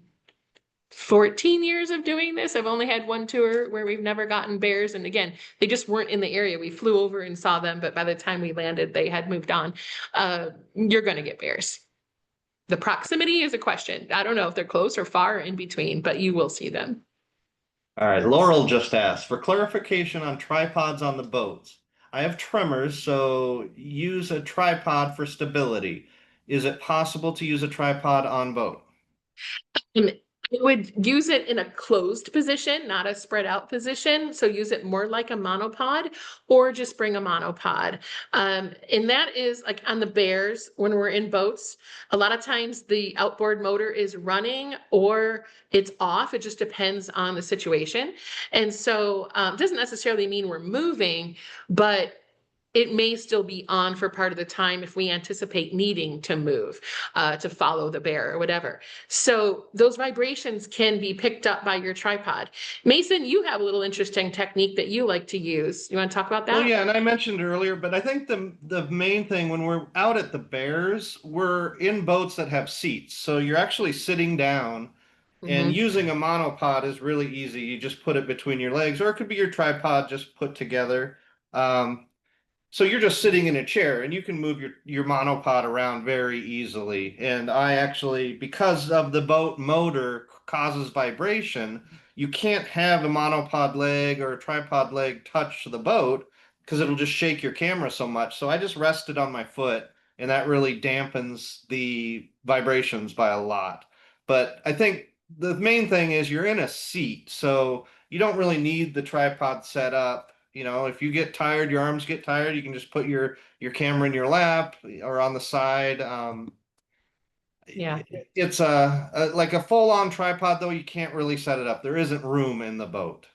14 years of doing this, I've only had one tour where we've never gotten bears. And again, they just weren't in the area. We flew over and saw them, but by the time we landed, they had moved on. You're going to get bears. The proximity is a question. I don't know if they're close or far or in between, but you will see them. All right, Laurel just asked for clarification on tripods on the boats. I have tremors, so use a tripod for stability. Is it possible to use a tripod on boat? I would use it in a closed position, not a spread out position. So use it more like a monopod or just bring a monopod. And that is like on the bears when we're in boats, a lot of times the outboard motor is running or it's off. It just depends on the situation. And so it doesn't necessarily mean we're moving, but it may still be on for part of the time if we anticipate needing to move to follow the bear or whatever. So those vibrations can be picked up by your tripod. Mason, you have a little interesting technique that you like to use. You want to talk about Well, that? yeah, and I mentioned earlier, but I think the main thing when we're out at the Bears, we're in boats that have seats. So you're actually sitting down and Hmm. using a monopod is really easy. You just put it between your legs, or it could be your tripod just put together. Um, so you're just sitting in a chair and you can move your monopod around very easily. And I actually, because of the boat motor causes vibration, you can't have a monopod leg or a tripod leg touch the boat because it'll just shake your camera so much. So I just rest it on my foot, and that really dampens the vibrations by a lot. But I think the main thing is you're in a seat, so you don't really need the tripod set up. If you get tired, your arms get tired, you can just put your camera in your lap or on the side. Yeah, It's like a full-on tripod, though you can't really set it up. There isn't room in the boat.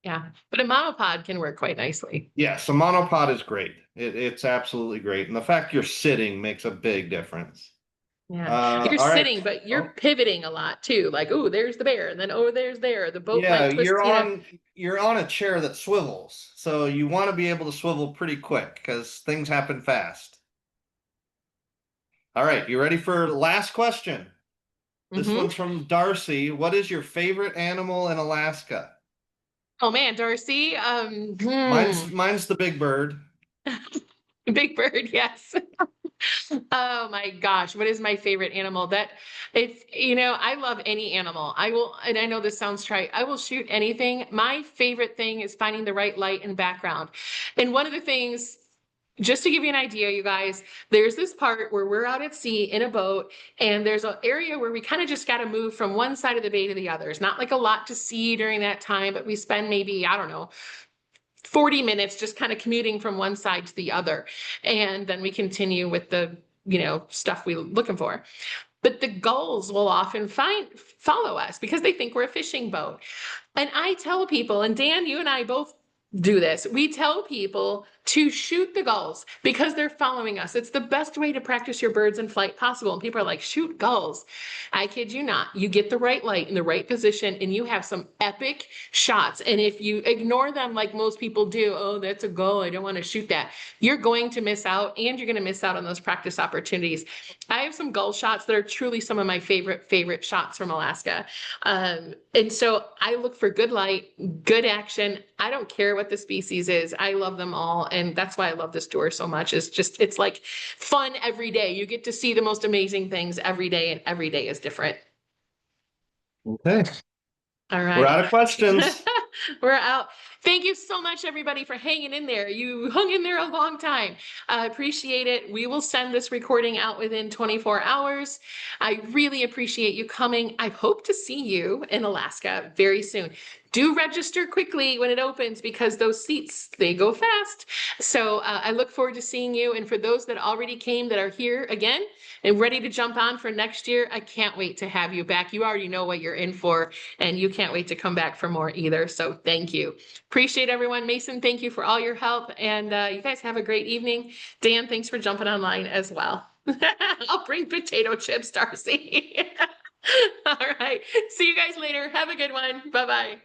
yeah. But a monopod can work quite nicely. Yes, a monopod is great. It's absolutely great, and the fact you're sitting makes a big difference. Yeah. You're All right. sitting, but you're Oh, pivoting a lot too. Like, oh, there's the bear. And then, oh, there's there. The boat yeah, might twist, you're on a chair that swivels, so you want to be able to swivel pretty quick because things happen fast. All right, you ready for the last question? This Mhm. one's from Darcy. What is your favorite animal in Alaska? Oh man, Darcy. Mine's the big bird. Big bird, yes. Oh my gosh, what is my favorite animal? I love any animal. I will, and I know this sounds trite, I will shoot anything. My favorite thing is finding the right light and background. And one of the things, just to give you an idea, you guys, there's this part where we're out at sea in a boat, and there's an area where we kind of just got to move from one side of the bay to the other. It's not like a lot to see during that time, but we spend maybe, I don't know, 40 minutes just kind of commuting from one side to the other. And then we continue with the, stuff we're looking for. But the gulls will often follow us because they think we're a fishing boat. And I tell people, and Dan, you and I both do this. We tell people to shoot the gulls because they're following us. It's the best way to practice your birds in flight possible. And people are like, shoot gulls. I kid you not. You get the right light in the right position and you have some epic shots. And if you ignore them like most people do, oh, that's a gull, I don't want to shoot that, you're going to miss out, and you're going to miss out on those practice opportunities. I have some gull shots that are truly some of my favorite shots from Alaska. And so I look for good light, good action. I don't care what the species is. I love them all. And that's why I love this tour so much. It's like fun every day. You get to see the most amazing things every day, and every day is different. Okay. All We're right. out of questions. We're out. Thank you so much, everybody, for hanging in there. You hung in there a long time. I appreciate it. We will send this recording out within 24 hours. I really appreciate you coming. I hope to see you in Alaska very soon. Do register quickly when it opens because those seats, they go fast. So I look forward to seeing you. And for those that already came that are here again and ready to jump on for next year, I can't wait to have you back. You already know what you're in for, and you can't wait to come back for more either. So thank you. Appreciate everyone. Mason, thank you for all your help. And you guys have a great evening. Dan, thanks for jumping online as well. I'll bring potato chips, Darcy. All right. See you guys later. Have a good one. Bye-bye.